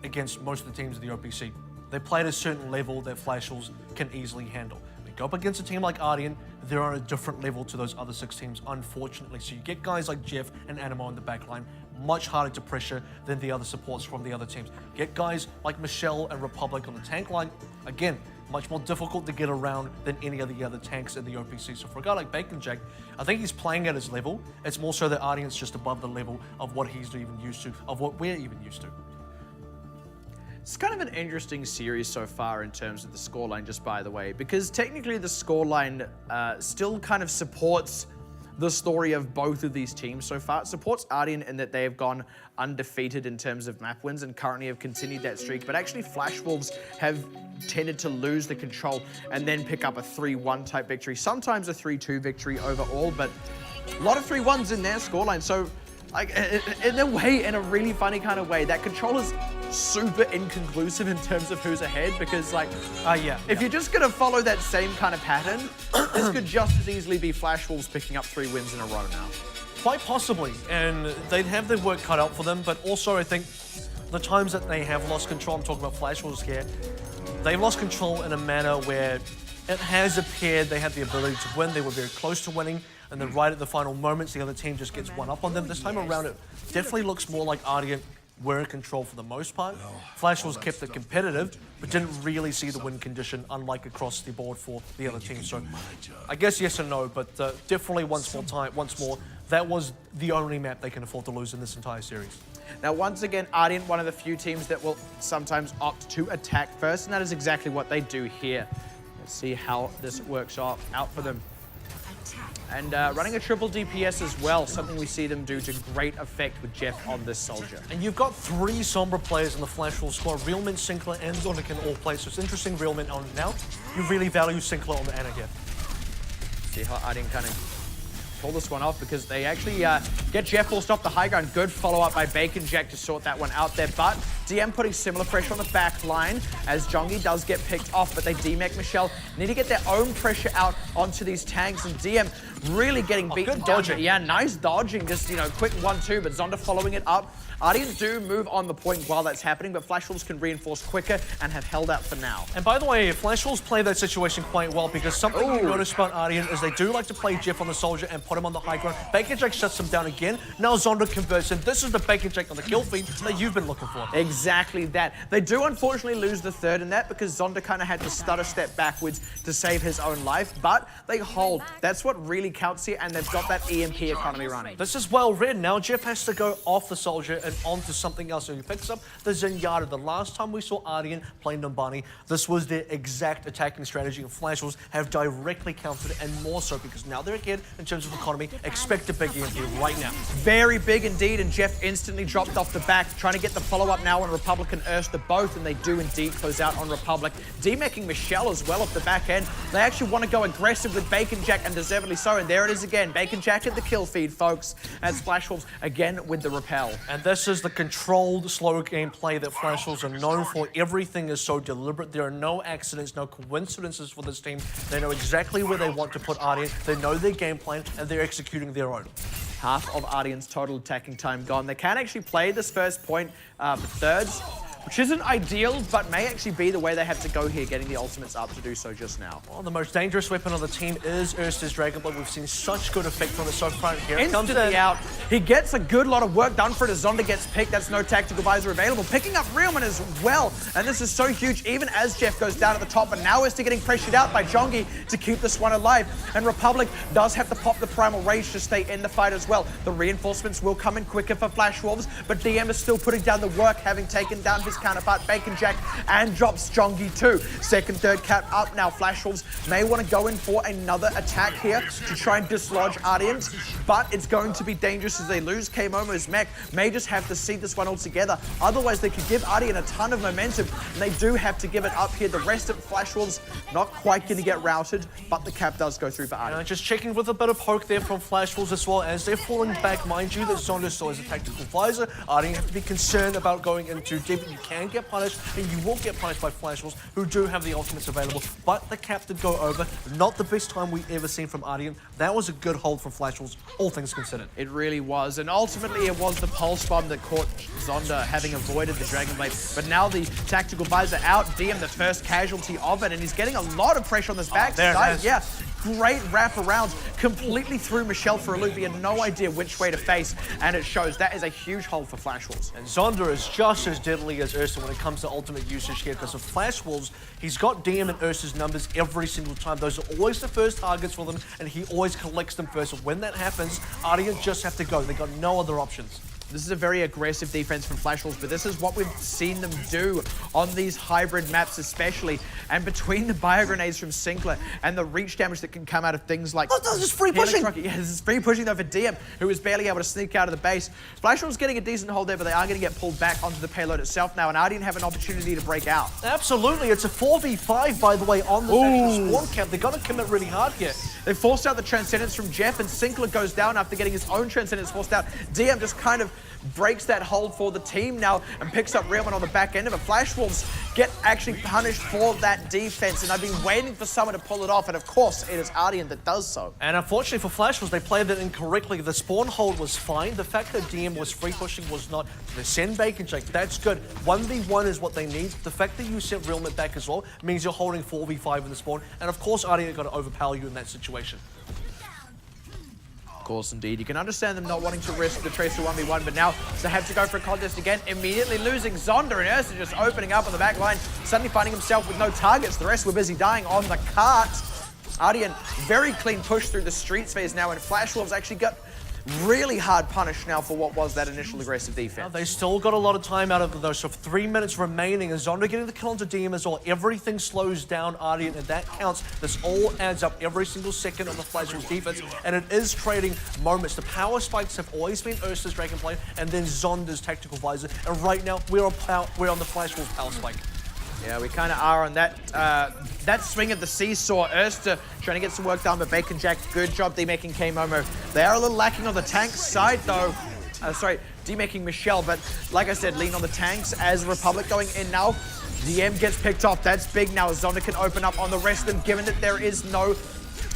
Speaker 1: against most of the teams in the OPC. They play at a certain level that Flash Wolves can easily handle. They go up against a team like Ardeont, they're on a different level to those other 6 teams, unfortunately. So you get guys like Jeff and Animo in the backline, much harder to pressure than the other supports from the other teams. Get guys like Michelle and Republic on the tank line, again, much more difficult to get around than any of the other tanks in the OPC. So for a guy like Bacon Jack, I think he's playing at his level. It's more so that Ardeont's just above the level of what he's even used to, of what we're even used to.
Speaker 2: It's kind of an interesting series so far in terms of the scoreline, just by the way, because technically the scoreline still kind of supports the story of both of these teams so far. It supports Ardeont in that they have gone undefeated in terms of map wins and currently have continued that streak, but actually Flash Wolves have tended to lose the control and then pick up a 3-1 type victory, sometimes a 3-2 victory overall, but a lot of 3-1s in their scoreline. So like, in a way, in a really funny kind of way, that control is super inconclusive in terms of who's ahead, because like, if you're just gonna follow that same kind of pattern, this could just as easily be Flash Wolves picking up 3 wins in a row now.
Speaker 1: Quite possibly, and they'd have their work cut out for them, but also I think the times that they have lost control, I'm talking about Flash Wolves here, they've lost control in a manner where it has appeared they had the ability to win, they were very close to winning, and then right at the final moments, the other team just gets one up on them. This time around, it definitely looks more like Ardeont were in control for the most part. Flash Wolves kept it competitive, but didn't really see the win condition, unlike across the board for the other team. So I guess yes and no, but definitely once more, that was the only map they can afford to lose in this entire series.
Speaker 2: Now, once again, Ardeont, one of the few teams that will sometimes opt to attack first, and that is exactly what they do here. Let's see how this works out for them. And running a triple DPS as well, something we see them do to great effect with Jeff on this soldier.
Speaker 1: And you've got 3 Sombra players in the Flash Wolves squad. Realman, Sinclair, and Zona can all play, so it's interesting Realman on now. You really value Sinclair on the Ana here.
Speaker 2: See how Ardeont kind of pull this one off, because they actually Get Jeff forced off the high ground. Good follow-up by Bacon Jack to sort that one out there. But DM putting similar pressure on the back line as Jongi does get picked off, but they DMAC Michelle. Need to get their own pressure out onto these tanks, and DM really getting beaten
Speaker 1: good
Speaker 2: down.
Speaker 1: dodging.
Speaker 2: Yeah, nice dodging. Just, quick 1-2, but Zonda following it up. Ardeont do move on the point while that's happening, but Flash Wolves can reinforce quicker and have held out for now.
Speaker 1: And by the way, Flash Wolves play that situation quite well because something you notice about Ardeont is they do like to play Jeff on the soldier and put him on the high ground. Bacon Jack shuts him down again. Now Zonda converts, and this is the Bacon Jack on the kill feed that you've been looking for.
Speaker 2: Exactly that. They do unfortunately lose the third in that because Zonda kind of had to stutter step backwards to save his own life, but they hold. That's what really counts here, and they've got that EMP economy running.
Speaker 1: This is well read. Now Jeff has to go off the soldier and onto something else. So he picks up the Zenyatta. The last time we saw Ardeont play Numbani, this was their exact attacking strategy, and Flash Wolves have directly countered it, and more so because now they're ahead in terms of economy. Expect a big EMP right now.
Speaker 2: Very big indeed, and Jeff instantly dropped off the back, trying to get the follow-up now on Republic and Ursta both, and they do indeed close out on Republic. DMACing Michelle as well off the back end. They actually want to go aggressive with Bacon Jack, and deservedly so, and there it is again. Bacon Jack at the kill feed, folks, as Flash Wolves again with the repel.
Speaker 1: And this is the controlled, slow gameplay that Flash Wolves are known for. Everything is so deliberate. There are no accidents, no coincidences for this team. They know exactly where they want to put Ardeont. They know their game plan, and they're executing their own.
Speaker 2: Half of Ardeont's total attacking time gone. They can actually play this first point for thirds, which isn't ideal, but may actually be the way they have to go here, getting the ultimates up to do so just now.
Speaker 1: Well, the most dangerous weapon on the team is Ursta's Dragonblade. We've seen such good effect from it so far. Here it comes
Speaker 2: Instantly
Speaker 1: in.
Speaker 2: out. He gets a good lot of work done for it as Zonda gets picked. That's no tactical visor available. Picking up Realman as well. And this is so huge, even as Jeff goes down at the top. But now Ursta getting pressured out by Jongi to keep this one alive. And Republic does have to pop the Primal Rage to stay in the fight as well. The reinforcements will come in quicker for Flash Wolves, but DM is still putting down the work, having taken down his counterpart, Bacon Jack, and drops Jongi too. Second, third cap up now. Flash Wolves may want to go in for another attack here to try and dislodge Ardeont, but it's going to be dangerous as they lose K-Momo's mech. May just have to see this one altogether. Otherwise, they could give Ardeont a ton of momentum, and they do have to give it up here. The rest of Flash Wolves not quite going to get routed, but the cap does go through for Ardeont.
Speaker 1: Just checking with a bit of poke there from Flash Wolves as well as they're falling back. Mind you, that Zonda still has a tactical visor. Ardeont have to be concerned about going in too deep. You can get punished, and you will get punished by Flash Wolves, who do have the ultimates available. But the cap did go over. Not the best time we've ever seen from Ardeont. That was a good hold from Flash Wolves, all things considered.
Speaker 2: It really was, and ultimately it was the pulse bomb that caught Zonda, having avoided the Dragon Blade. But now the tactical visor out, DM the first casualty of it, and he's getting a lot of pressure on this backside. Yeah, great wraparound, completely threw Michelle for a loop. He had no idea which way to face, and it shows. That is a huge hold for Flash Wolves.
Speaker 1: And Zonda is just as deadly as Ursa when it comes to ultimate usage here, because with Flash Wolves, he's got DM and Ursa's numbers every single time. Those are always the first targets for them, and he always collects them first. So when that happens, Ardeont just have to go. They got no other options.
Speaker 2: This is a very aggressive defense from Flash Wolves, but this is what we've seen them do on these hybrid maps especially. And between the bio grenades from Sinclair and the reach damage that can come out of things like...
Speaker 1: Oh, this is free pushing!
Speaker 2: Yeah, this is free pushing though for DM, who was barely able to sneak out of the base. Flash Wolves getting a decent hold there, but they are going to get pulled back onto the payload itself now, and Ardeont have an opportunity to break out.
Speaker 1: Absolutely, it's a 4v5, by the way, on the actual spawn camp. They've got to commit really hard here.
Speaker 2: They forced out the Transcendence from Jeff, and Sinclair goes down after getting his own Transcendence forced out. DM just kind of breaks that hold for the team now and picks up Realman on the back end of it. Flash Wolves get actually punished for that defense, and I've been waiting for someone to pull it off, and of course it is Ardeont that does so.
Speaker 1: And unfortunately for Flash Wolves, they played that incorrectly. The spawn hold was fine. The fact that DM was free pushing was not. They send Bacon Jack, that's good. 1v1 is what they need. The fact that you sent Realman back as well means you're holding 4v5 in the spawn, and of course Ardeont got to overpower you in that situation.
Speaker 2: Of course, indeed. You can understand them not wanting to risk the Tracer 1v1, but now they have to go for a contest again, immediately losing Zonda, and Ursa just opening up on the back line, suddenly finding himself with no targets. The rest were busy dying on the cart. Ardeont, very clean push through the streets phase now, and Flash Wolves actually got really hard punish now for what was that initial aggressive defense.
Speaker 1: They still got a lot of time out of it though, so 3 minutes remaining, and Zonda getting the kill onto DM as well. Everything slows down Ardeont, and that counts. This all adds up every single second of the Flash Wolves defense, and it is trading moments. The power spikes have always been Ursa's Dragonblade, and then Zonda's tactical visor, and right now we're on the Flash Wolves power spike.
Speaker 2: Yeah, we kind of are on that swing of the seesaw. Erster trying to get some work done, but Bacon Jack, good job D-making K-Momo. They are a little lacking on the tank side, though. Sorry, D-making Michelle, but like I said, lean on the tanks as Republic going in now. DM gets picked off. That's big now. Zonda can open up on the rest of them, given that there is no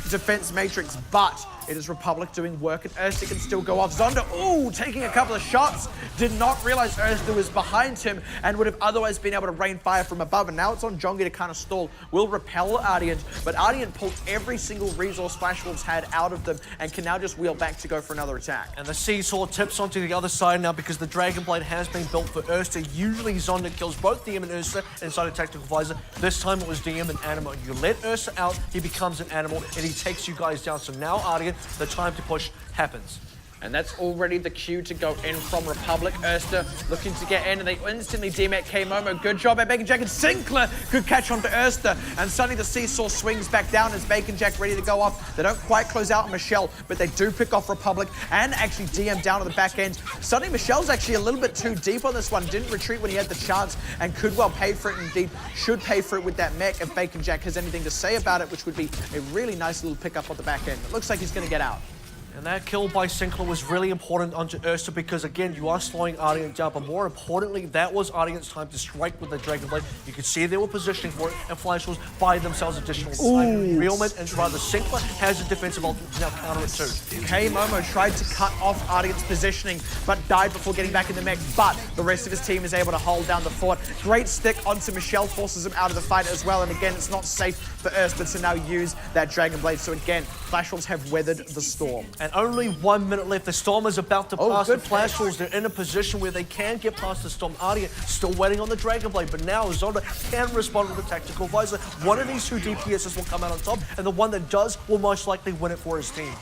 Speaker 2: defense matrix, but it is Republic doing work, and Erster can still go off. Zonda, ooh, taking a couple of shots. Did not realize Erster was behind him and would have otherwise been able to rain fire from above. And now it's on Jongi to kind of stall. Will repel Ardeont, but Ardeont pulled every single resource Flash Wolves had out of them and can now just wheel back to go for another attack.
Speaker 1: And the seesaw tips onto the other side now because the Dragon Blade has been built for Erster. Usually Zonda kills both DM and Erster inside a tactical visor. This time it was DM and Animo. You let Erster out, he becomes an animal, and he takes you guys down. So now Ardeont, the time to push happens.
Speaker 2: And that's already the cue to go in from Republic. Erster looking to get in, and they instantly demet K-Momo. Good job at Bacon Jack, and Sinclair could catch onto Erster. And suddenly the seesaw swings back down as Bacon Jack ready to go off. They don't quite close out Michelle, but they do pick off Republic and actually DM down to the back end. Suddenly Michelle's actually a little bit too deep on this one. Didn't retreat when he had the chance and could well pay for it. Indeed, should pay for it with that mech if Bacon Jack has anything to say about it, which would be a really nice little pickup on the back end. It looks like he's going to get out.
Speaker 1: And that kill by Sinclair was really important onto Erster because, again, you are slowing Ardeont down, but more importantly, that was Ardeont's time to strike with the Dragon Blade. You could see they were positioning for it, and Flash Wolves buy themselves additional time. Realment, and rather Sinclair has a defensive ultimate to now counter it too.
Speaker 2: K-Momo tried to cut off Ardeont's positioning, but died before getting back in the mech, but the rest of his team is able to hold down the fort. Great stick onto Michelle, forces him out of the fight as well, and again, it's not safe for Erster to now use that Dragon Blade. So again, Flash Wolves have weathered the storm.
Speaker 1: And only 1 minute left. The storm is about to pass. The
Speaker 2: good
Speaker 1: Flash Wolves, they're in a position where they can get past the storm. Ardeont still waiting on the Dragon Blade, but now Zonda can respond with a tactical visor. One of these two DPSs will come out on top, and the one that does will most likely win it for his team.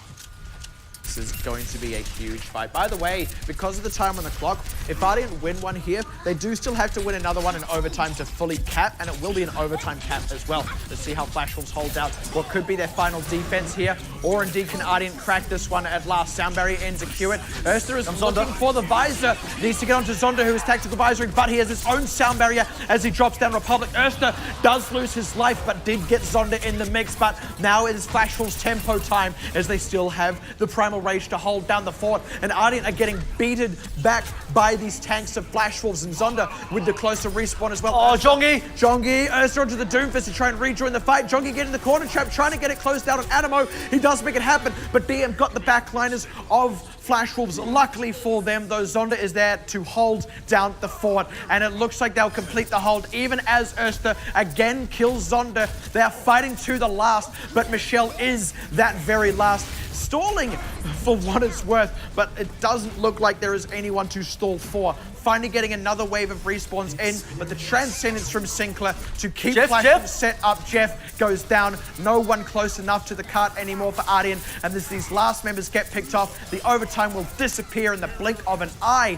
Speaker 2: This is going to be a huge fight. By the way, because of the time on the clock, if Ardeont win one here, they do still have to win another one in overtime to fully cap, and it will be an overtime cap as well. Let's see how Flash Wolves hold out what could be their final defense here, or indeed can Ardeont crack this one at last. Sound barrier ends a Q it. Erster is looking for the visor. Needs to get onto Zonda, who is tactical visoring, but he has his own sound barrier as he drops down Republic. Erster does lose his life, but did get Zonda in the mix. But now it is Flash Wolves tempo time as they still have the primal rage to hold down the fort, and Ardeont are getting beaten back by these tanks of Flash Wolves, and Zonda with the closer respawn as well.
Speaker 1: Oh, Jongi!
Speaker 2: Erster onto the Doomfist to try and rejoin the fight. Jongi getting the corner trap, trying to get it closed out on Animo. He does make it happen, but DM got the backliners of Flash Wolves. Luckily for them, though, Zonda is there to hold down the fort, and it looks like they'll complete the hold, even as Erster again kills Zonda. They are fighting to the last, but Michelle is that very last. Stalling for what it's worth, but it doesn't look like there is anyone to stall for. Finally getting another wave of respawns in, but the transcendence from Sinclair to keep Flash set up. Jeff goes down. No one close enough to the cart anymore for Ardeont, and as these last members get picked off, the overtime will disappear in the blink of an eye.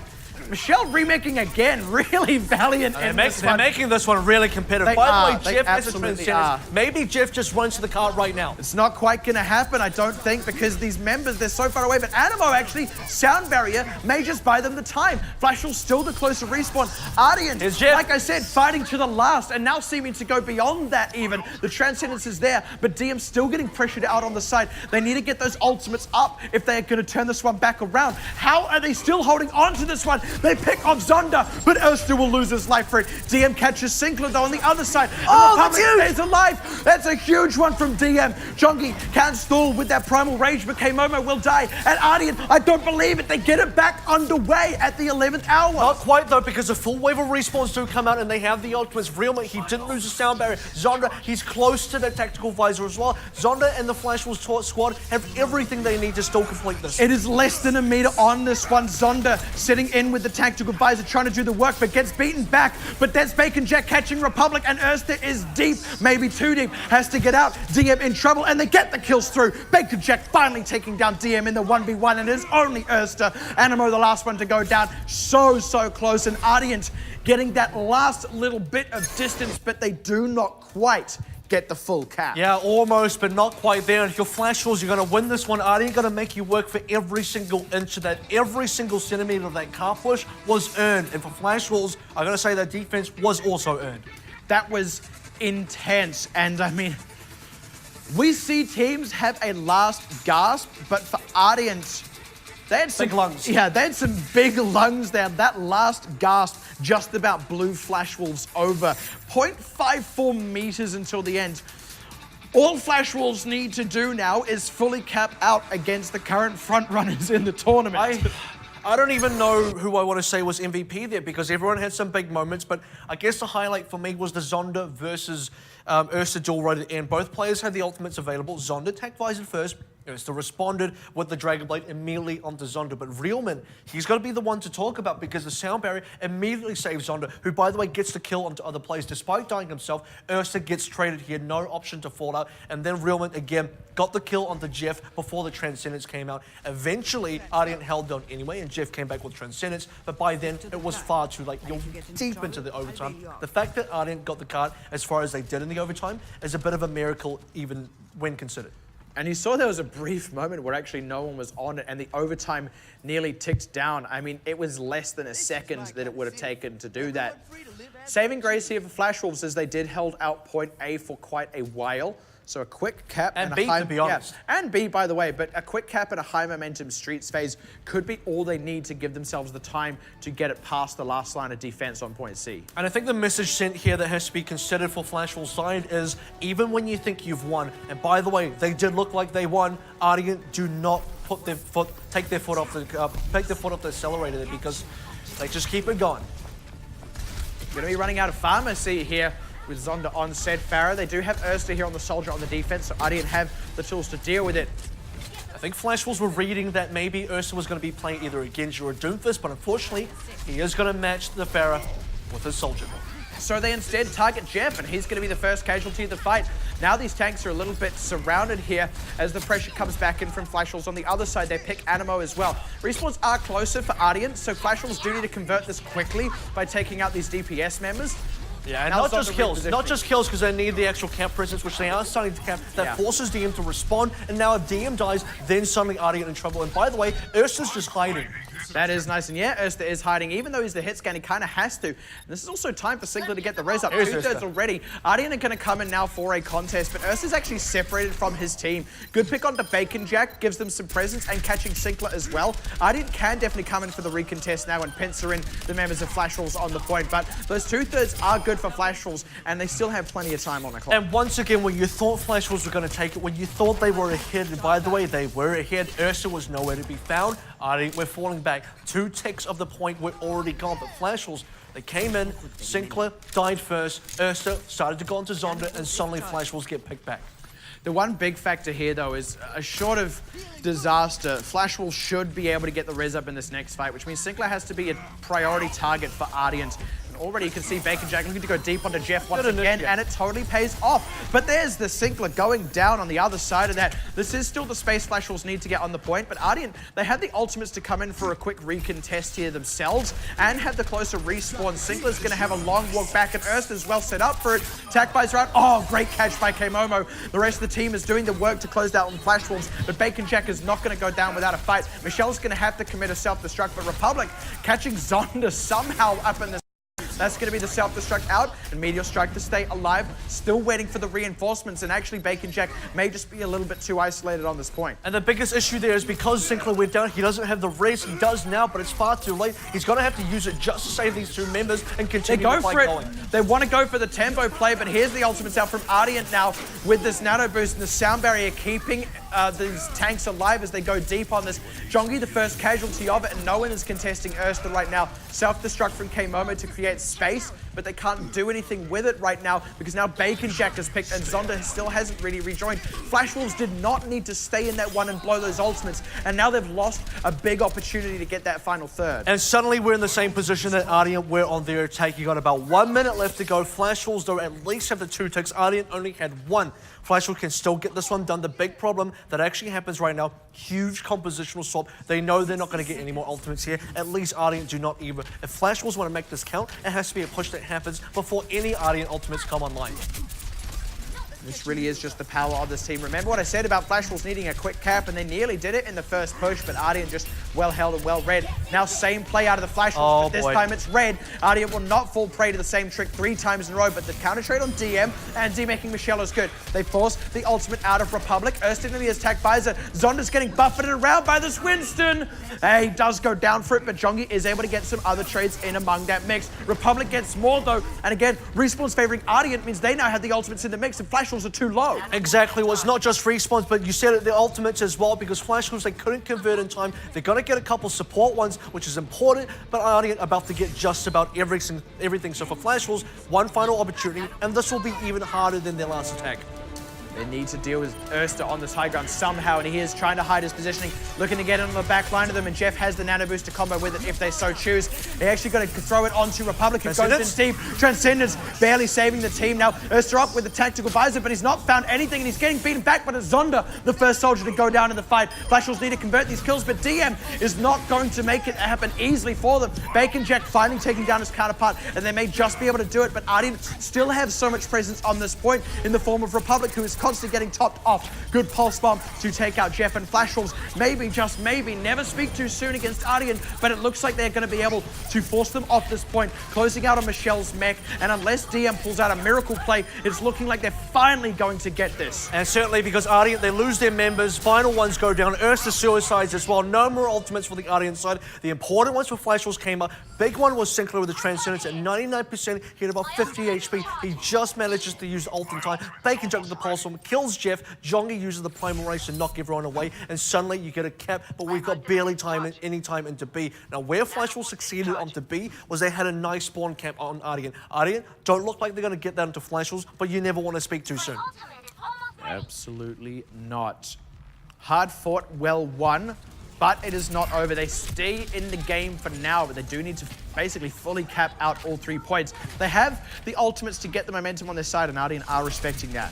Speaker 2: Michelle remaking again, really valiant in this one.
Speaker 1: They're making this one really competitive. By the way, Jeff has a transcendence.
Speaker 2: Are.
Speaker 1: Maybe Jeff just runs to the cart right now.
Speaker 2: It's not quite going to happen, I don't think, because these members, they're so far away. But Animo, actually, sound barrier may just buy them the time. Flash will still the closer respawn. Ardeont, like I said, fighting to the last, and now seeming to go beyond that even. The transcendence is there, but DM still getting pressured out on the side. They need to get those ultimates up if they are going to turn this one back around. How are they still holding on to this one? They pick off Zonda, but Erster will lose his life for it. DM catches Sinclair, though, on the other side.
Speaker 1: Oh, that's huge!
Speaker 2: Stays alive. That's a huge one from DM. Jongi can't stall with that primal rage, but K-Momo will die. And Ardeont, I don't believe it. They get it back underway at the 11th hour.
Speaker 1: Not quite, though, because a full wave of respawns do come out, and they have the ultimates. Realment, he didn't lose the sound barrier. Zonda, he's close to the tactical visor as well. Zonda and the Flash Wolves squad have everything they need to still complete this.
Speaker 2: It is less than a meter on this one. Zonda sitting in with the tactical visor, trying to do the work, but gets beaten back. But there's Bacon Jack catching Republic, and Erster is deep, maybe too deep. Has to get out. DM in trouble, and they get the kills through. Bacon Jack finally taking down DM in the 1v1, and it is only Erster. Animo, the last one to go down. So close, and Ardeont getting that last little bit of distance, but they do not quite get the full cap.
Speaker 1: Yeah, almost, but not quite there. And if you're Flash Wolves, you're going to win this one. Ardeont going to make you work for every single inch of that. Every single centimeter of that car push was earned. And for Flash Wolves, I'm going to say that defense was also earned.
Speaker 2: That was intense. And I mean, we see teams have a last gasp, but for Ardeont, they had some
Speaker 1: big lungs.
Speaker 2: Yeah, they had some big lungs there. That last gasp just about blew Flash Wolves over. 0.54 meters until the end. All Flash Wolves need to do now is fully cap out against the current front runners in the tournament.
Speaker 1: I don't even know who I want to say was MVP there because everyone had some big moments, but I guess the highlight for me was the Zonda versus Ursa duel right at the end. Both players had the ultimates available. Zonda tech visored first. Ursa responded with the Dragon Blade immediately onto Zonda, but Realman, he's got to be the one to talk about because the sound barrier immediately saves Zonda, who, by the way, gets the kill onto other players. Despite dying himself, Ursa gets traded. He had no option to fall out, and then Realman, again, got the kill onto Jeff before the Transcendence came out. Eventually, Ardeont held down anyway, and Jeff came back with Transcendence, but by then, it was far too late. You're deep into the overtime. The fact that Ardeont got the card as far as they did in the overtime is a bit of a miracle, even when considered.
Speaker 2: And you saw there was a brief moment where actually no one was on it and the overtime nearly ticked down. I mean, it was less than a second that it would have taken to do that. Saving grace here for Flash Wolves as they did hold out point A for quite a while. So a quick cap and
Speaker 1: B,
Speaker 2: a high,
Speaker 1: to be honest.
Speaker 2: Yeah, and B, by the way, but a quick cap and a high momentum streets phase could be all they need to give themselves the time to get it past the last line of defense on point C.
Speaker 1: And I think the message sent here that has to be considered for Flash Wolves' side is even when you think you've won, and by the way, they did look like they won, Ardeont do not take their foot off the accelerator there because they just keep it going.
Speaker 2: Gonna be running out of pharmacy here with Zonda on said Farah. They do have Ursa here on the Soldier on the defense, so Ardeont have the tools to deal with it.
Speaker 1: I think Flash Wolves were reading that maybe Ursa was going to be playing either a Genji or a Doomfist, but unfortunately, he is going to match the Farah with his Soldier.
Speaker 2: So they instead target Jeff, and he's going to be the first casualty of the fight. Now these tanks are a little bit surrounded here as the pressure comes back in from Flash Wolves. On the other side, they pick Animo as well. Respawns are closer for Ardeont, so Flash Wolves do need to convert this quickly by taking out these DPS members.
Speaker 1: Yeah, and not just kills because they need the actual camp presence, which they are starting to camp. That forces DM to respond, and now if DM dies, then suddenly Ardeont in trouble. And by the way, Ursa's just hiding.
Speaker 2: That is nice, and yeah, Ursa is hiding. Even though he's the hit scan, he kind of has to. And this is also time for Sigler to get the res up. Two-thirds already. Ardeont are going to come in now for a contest, but Ursa's actually separated from his team. Good pick onto Bacon Jack, gives them some presence, and catching Sigler as well. Ardeont can definitely come in for the recontest now and pincer in the members of Flash Wolves on the point, but those two-thirds are good for Flash Wolves, and they still have plenty of time on the clock.
Speaker 1: And once again, when you thought Flash Wolves were going to take it, when you thought they were ahead, and by the way, they were ahead, Ursa was nowhere to be found. Ardeont were falling back. 2 ticks of the point were already gone, but Flash Wolves, they came in, Sinclair died first, Ursa started to go into Zonda, and suddenly Flash Wolves get picked back.
Speaker 2: The one big factor here, though, is short of disaster, Flash Wolves should be able to get the res up in this next fight, which means Sinclair has to be a priority target for Ardeont. Already you can see Bacon Jack looking to go deep onto Jeff once again, and it totally pays off. But there's the Sinclair going down on the other side of that. This is still the space Flash Wolves need to get on the point, but Ardeont, they had the ultimates to come in for a quick recontest here themselves and have the closer respawn. Sinclair's going to have a long walk back, and Ursa's well set up for it. Attack buys around. Oh, great catch by K-Momo. The rest of the team is doing the work to close out on Flash Wolves, but Bacon Jack is not going to go down without a fight. Michelle's going to have to commit a self-destruct, but Republic catching Zonda somehow up in the... That's going to be the self-destruct out, and Meteor Strike to stay alive, still waiting for the reinforcements, and actually Bacon Jack may just be a little bit too isolated on this point.
Speaker 1: And the biggest issue there is because Sinclair went down, he doesn't have the res, he does now, but it's far too late. He's going to have to use it just to save these 2 members and continue the fight going.
Speaker 2: They want to go for the tempo play, but here's the ultimates out from Ardeont now with this nano boost and the sound barrier keeping these tanks alive as they go deep on this. Jongi, the first casualty of it, and no one is contesting Ursa right now. Self-destruct from K-Momo to create space, but they can't do anything with it right now because now Bacon Jack is picked and Zonda still hasn't really rejoined. Flash Wolves did not need to stay in that one and blow those ultimates, and now they've lost a big opportunity to get that final third.
Speaker 1: And suddenly we're in the same position that Ardeont were on their attack. You got about 1 minute left to go. Flash Wolves, though, at least have the 2 ticks. Ardeont only had 1. Flash Wolves can still get this one done. The big problem that actually happens right now, huge compositional swap. They know they're not going to get any more ultimates here. At least Ardeont do not either. If Flash Wolves want to make this count, it has to be a push that happens before any Ardeont ultimates come online.
Speaker 2: This really is just the power of this team. Remember what I said about Flash Wolves needing a quick cap, and they nearly did it in the first push, but Ardeont just well held and well read. Now same play out of the Flash Wolves, but this time it's red. Ardeont will not fall prey to the same trick 3 times in a row, but the counter trade on DM and demaking Michelle is good. They force the ultimate out of Republic. Ersten in the attack visor. Zonda's getting buffeted around by this Winston. He does go down for it, but Jongi is able to get some other trades in among that mix. Republic gets more though, and again, Respawn's favoring Ardeont means they now have the ultimates in the mix, and Flash Wolves are too low.
Speaker 1: Exactly. Well, it's not just respawns, but you said it, the ultimates as well, because Flash Wolves, they couldn't convert in time. They're going to get a couple support ones, which is important, but Ardeont about to get just about everything. So for Flash Wolves, one final opportunity, and this will be even harder than their last attack.
Speaker 2: They need to deal with Erster on this high ground somehow, and he is trying to hide his positioning, looking to get on the back line of them, and Jeff has the nano boost to combo with it if they so choose. They actually got to throw it onto Republic, who goes in deep. Transcendence barely saving the team. Now Erster up with the tactical visor, but he's not found anything, and he's getting beaten back, but it's Zonda, the first soldier to go down in the fight. Flash Wolves need to convert these kills, but DM is not going to make it happen easily for them. Bacon Jack finally taking down his counterpart, and they may just be able to do it, but Ardeont still have so much presence on this point in the form of Republic, who is constantly getting topped off. Good pulse bomb to take out Jeff, and Flash Wolves maybe, just maybe, never speak too soon against Ardeont, but it looks like they're going to be able to force them off this point, closing out on Michelle's mech, and unless DM pulls out a miracle play, it's looking like they're finally going to get this.
Speaker 1: And certainly because Ardeont, they lose their members, final ones go down, Erster suicides as well, no more ultimates for the Ardeont side. The important ones for Flash Wolves came up. Big one was Sinclair with the Transcendence at 99%, he had about 50 HP, he just manages to use ult in time. Bacon Jack with the pulse bomb, kills Jeff, Jongi uses the primal race to knock everyone away, and suddenly you get a cap, but we've got barely any time into B. Now where Flash Wolves succeeded onto B was they had a nice spawn cap on Ardeont. Ardeont don't look like they're going to get that into Flash Wolves, but you never want to speak too soon.
Speaker 2: Absolutely not. Hard fought, well won, but it is not over. They stay in the game for now, but they do need to basically fully cap out all 3 points. They have the ultimates to get the momentum on their side, and Ardeont are respecting that.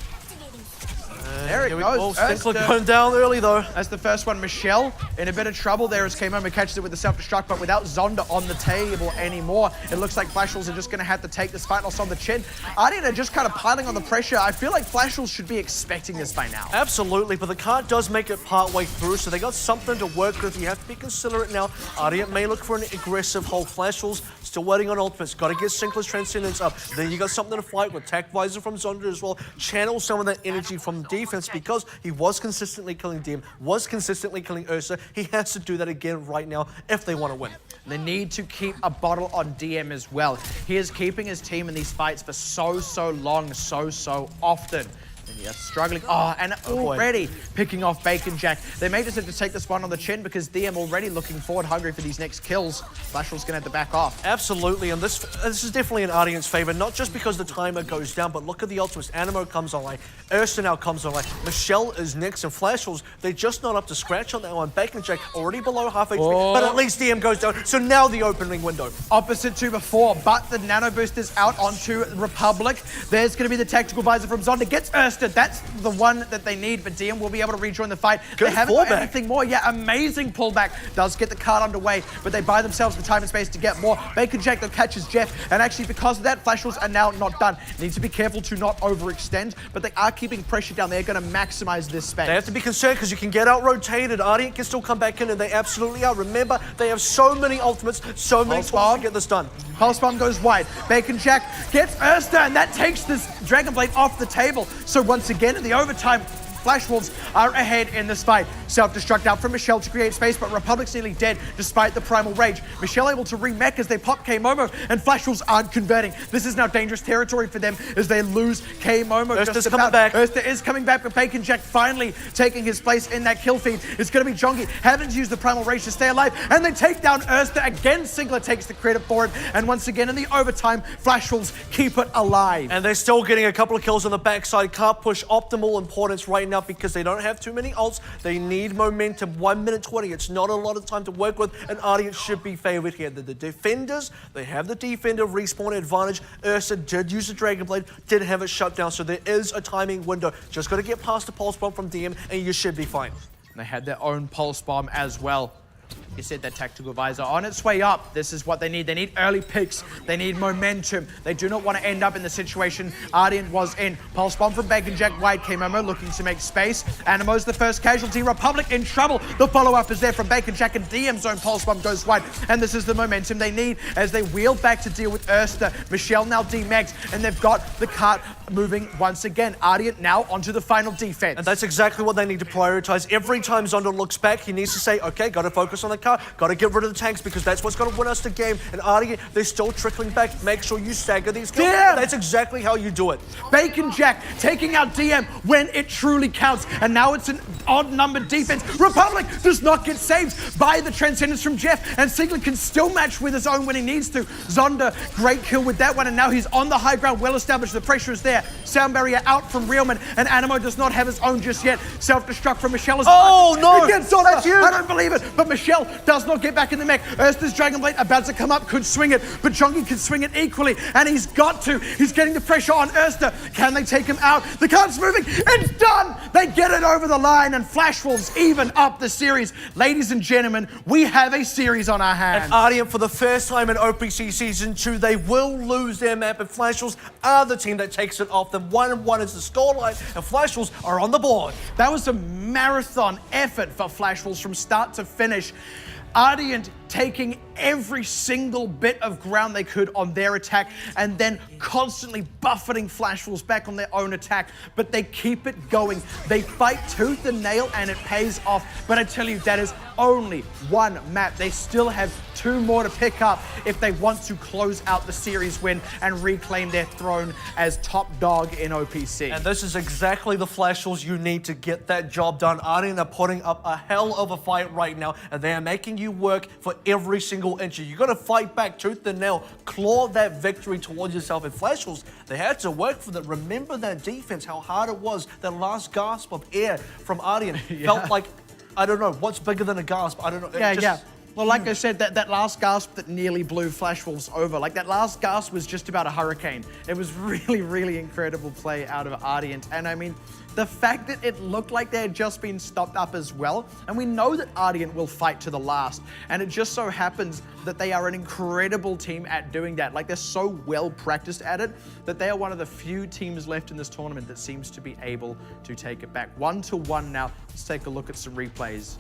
Speaker 2: There it goes.
Speaker 1: Sinclair going down early though.
Speaker 2: That's the first one. Michelle in a bit of trouble there as K-Momo catches it with the self-destruct, but without Zonda on the table anymore, it looks like Flash Wolves are just going to have to take this fight loss on the chin. Ardeont are just kind of piling on the pressure. I feel like Flash Wolves should be expecting this by now.
Speaker 1: Absolutely, but the card does make it part way through, so they got something to work with. You have to be considerate now. Ardeont may look for an aggressive hold. Flash Wolves still waiting on ultimates. Got to get Sinclair's Transcendence up. Then you got something to fight with. Tac Visor from Zonda as well. Channel some of that energy from defense because he was consistently killing DM, was consistently killing Ursa. He has to do that again right now if they want to win.
Speaker 2: They need to keep a bottle on DM as well. He is keeping his team in these fights for so long, so often. And yes, struggling. Oh, and already picking off Bacon Jack. They may just have to take this one on the chin because DM already looking forward, hungry for these next kills. Flash Wolves gonna have to back off.
Speaker 1: Absolutely, and this is definitely in Ardeont's favor, not just because the timer goes down, but look at the ultimates. Animo comes online, Ursa now comes online, Michelle is next, and Flash Wolves, they're just not up to scratch on that one. Bacon Jack already below half HP, but at least DM goes down, so now the opening window.
Speaker 2: Opposite to before, but the nano boost is out onto Republic. There's gonna be the tactical visor from Zonda, gets Ursa. That's the one that they need, but DM will be able to rejoin the fight.
Speaker 1: Good
Speaker 2: they haven't got
Speaker 1: fallback.
Speaker 2: anything more. Yeah, amazing pullback. Does get the card underway, but they buy themselves the time and space to get more. Bacon Jack though catches Jeff, and actually because of that, Flash Wolves are now not done. Need to be careful to not overextend, but they are keeping pressure down. They're going to maximize this space.
Speaker 1: They have to be concerned because you can get out-rotated. Ardeont can still come back in, and they absolutely are. Remember, they have so many ultimates, so many tools to get this done.
Speaker 2: Pulse Bomb goes wide. Bacon Jack gets Ursa, and that takes this Dragon Blade off the table. So once again, in the overtime, Flash Wolves are ahead in this fight. Self-destruct out from Michelle to create space, but Republic's nearly dead despite the primal rage. Michelle able to remech as they pop K-Momo, and Flash Wolves aren't converting. This is now dangerous territory for them as they lose K-Momo.
Speaker 1: Ursta's coming back.
Speaker 2: Ursta is coming back, but Bacon Jack finally taking his place in that kill feed. It's going to be Jongi having to use the primal rage to stay alive, and they take down Ursta again. Singler takes the credit for it, and once again in the overtime, Flash Wolves keep it alive.
Speaker 1: And they're still getting a couple of kills on the backside. Can't push optimal importance right now because they don't have too many ults. They need momentum. 1 minute 20. It's not a lot of time to work with, and Ardeont should be favored here. The defenders, they have the defender respawn advantage. Ursa did use the Dragon Blade, did have it shut down, so there is a timing window. Just got to get past the pulse bomb from DM, and you should be fine.
Speaker 2: They had their own pulse bomb as well. You said that tactical visor on its way up. This is what they need. They need early picks. They need momentum. They do not want to end up in the situation Ardeont was in. Pulse bomb from Bacon Jack wide. K-Momo looking to make space. Animo's the first casualty. Republic in trouble. The follow-up is there from Bacon Jack and DM zone. Pulse bomb goes wide. And this is the momentum they need as they wheel back to deal with Erster. Michelle now D-Max. And they've got the cart moving once again. Ardeont now onto the final defense.
Speaker 1: And that's exactly what they need to prioritize. Every time Zonda looks back, he needs to say, okay, got to focus on the car, got to get rid of the tanks because that's what's going to win us the game. And Ardeont, they're still trickling back. Make sure you stagger these kills.
Speaker 2: Damn!
Speaker 1: That's exactly how you do it.
Speaker 2: Bacon Jack taking out DM when it truly counts. And now it's an odd numbered defense. Republic does not get saved by the Transcendence from Jeff. And Sigler can still match with his own when he needs to. Zonda, great kill with that one. And now he's on the high ground, well established. The pressure is there. Sound barrier out from Realman. And Animo does not have his own just yet. Self-destruct from Michelle as
Speaker 1: Oh, no!
Speaker 2: Against Zonda.
Speaker 1: That's huge.
Speaker 2: I don't believe it. But Michelle does not get back in the mech. Erster's Dragon Blade about to come up. Could swing it. But Jongi can swing it equally. And he's got to. He's getting the pressure on Erster. Can they take him out? The cart's moving. It's done. They get it over the line. And Flash Wolves even up the series. Ladies and gentlemen, we have a series on our hands.
Speaker 1: And Ardeont, for the first time in OPC Season 2, they will lose their map, and Flash Wolves are the team that takes it off them. 1-1 is the scoreline, and Flash Wolves are on the board.
Speaker 2: That was a marathon effort for Flash Wolves from start to finish. Ardeont taking every single bit of ground they could on their attack and then constantly buffeting Flash Wolves back on their own attack. But they keep it going. They fight tooth and nail and it pays off. But I tell you, that is only one map. They still have 2 more to pick up if they want to close out the series win and reclaim their throne as top dog in OPC.
Speaker 1: And this is exactly the Flash Wolves you need to get that job done. Ardeont are putting up a hell of a fight right now, and they are making you work for every single inch. You got to fight back tooth and nail, claw that victory towards yourself. And Flash Wolves, they had to work for that. Remember that defense, how hard it was. That last gasp of air from Ardeont felt like, I don't know, what's bigger than a gasp? I don't know.
Speaker 2: Yeah. Well, like I said, that last gasp that nearly blew Flash Wolves over, like that last gasp was just about a hurricane. It was really, really incredible play out of Ardeont. And I mean, the fact that it looked like they had just been stopped up as well, and we know that Ardeont will fight to the last, and it just so happens that they are an incredible team at doing that. Like, they're so well practiced at it that they are one of the few teams left in this tournament that seems to be able to take it back. 1-1 now. Let's take a look at some replays.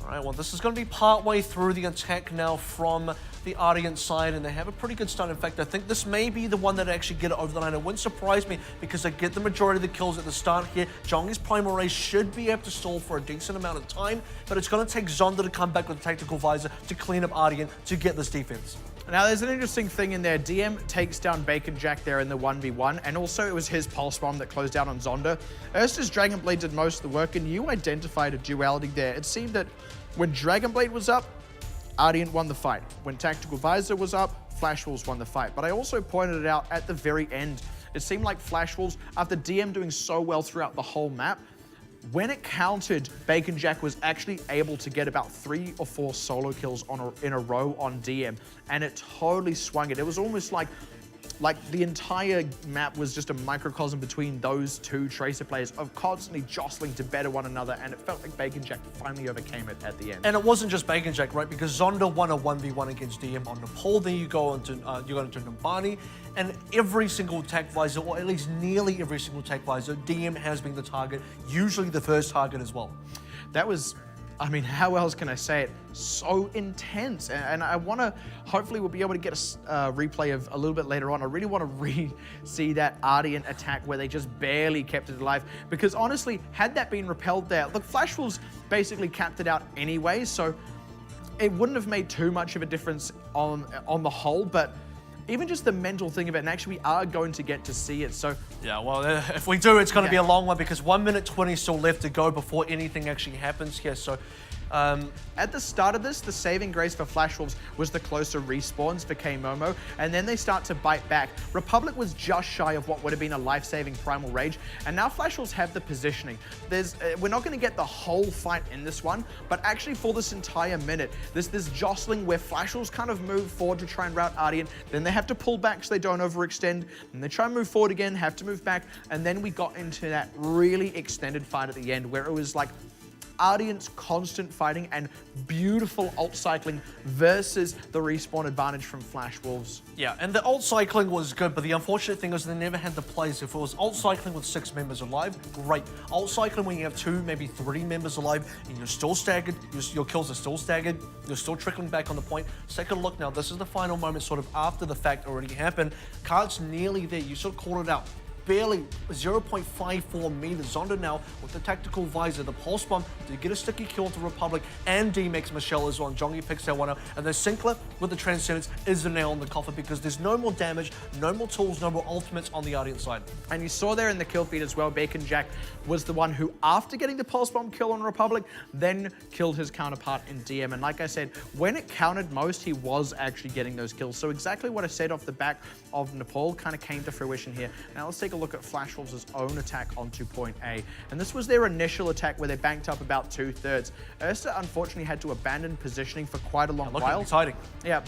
Speaker 1: All right, well, this is going to be partway through the attack now from the Ardeont side, and they have a pretty good start. In fact, I think this may be the one that actually get it over the line. It wouldn't surprise me because they get the majority of the kills at the start here. Jongi's Primal Ray should be able to stall for a decent amount of time, but it's going to take Zonda to come back with a tactical visor to clean up Ardeont to get this defense.
Speaker 2: Now, there's an interesting thing in there. DM takes down Bacon Jack there in the 1v1, and also it was his Pulse Bomb that closed down on Zonda. Erster's Dragon Blade did most of the work, and you identified a duality there. It seemed that when Dragon Blade was up, Ardeont won the fight. When Tactical Visor was up, Flash Wolves won the fight. But I also pointed it out at the very end. It seemed like Flash Wolves, after DM doing so well throughout the whole map, when it countered, Bacon Jack was actually able to get about 3 or 4 solo kills in a row on DM, and it totally swung it. It was almost like the entire map was just a microcosm between those 2 Tracer players of constantly jostling to better one another, and it felt like Bacon Jack finally overcame it at the end.
Speaker 1: And it wasn't just Bacon Jack, right? Because Zonda won a 1v1 against DM on Nepal. Then you go into Numbani, and every single attack visor, or at least nearly every single attack visor, DM has been the target, usually the first target as well.
Speaker 2: That was, I mean, how else can I say it? So intense. And I want to, hopefully we'll be able to get a replay of a little bit later on. I really want to see that Ardeont attack where they just barely kept it alive. Because honestly, had that been repelled there, look, Flash Wolves basically capped it out anyway, so it wouldn't have made too much of a difference on the whole, but even just the mental thing of it, and actually we are going to get to see it, so.
Speaker 1: Yeah, well, if we do, it's going to be a long one because 1 minute 20 still left to go before anything actually happens here, so.
Speaker 2: At the start of this, the saving grace for Flash Wolves was the closer respawns for K-Momo, and then they start to bite back. Republic was just shy of what would have been a life-saving Primal Rage, and now Flash Wolves have the positioning. We're not going to get the whole fight in this one, but actually for this entire minute, there's this jostling where Flash Wolves kind of move forward to try and rout Ardeont, then they have to pull back so they don't overextend, and they try and move forward again, have to move back, and then we got into that really extended fight at the end where it was like Ardeont's constant fighting and beautiful ult cycling versus the respawn advantage from Flash Wolves.
Speaker 1: Yeah, and the ult cycling was good, but the unfortunate thing is they never had the plays. If it was ult cycling with 6 members alive, great. Ult cycling when you have 2, maybe 3 members alive, and you're still staggered, your kills are still staggered, you're still trickling back on the point. Take a look now, this is the final moment sort of after the fact already happened. Cart's nearly there, you sort of called it out. Barely 0.54 meters. Zonda now with the tactical visor, the pulse bomb to get a sticky kill to Republic, and D-Max Michelle is on. Jongi picks that one up, and then Sinclair with the Transcendence is the nail in the coffin because there's no more damage, no more tools, no more ultimates on the Ardeont side.
Speaker 2: And you saw there in the kill feed as well, Bacon Jack was the one who, after getting the pulse bomb kill on Republic, then killed his counterpart in DM. And like I said, when it counted most, he was actually getting those kills. So exactly what I said off the back of Nepal kind of came to fruition here. Now let's take a look at Flash Wolves' own attack onto point A. And this was their initial attack where they banked up about 2/3. Ursa unfortunately had to abandon positioning for quite a long while.
Speaker 1: He's hiding.
Speaker 2: Yeah.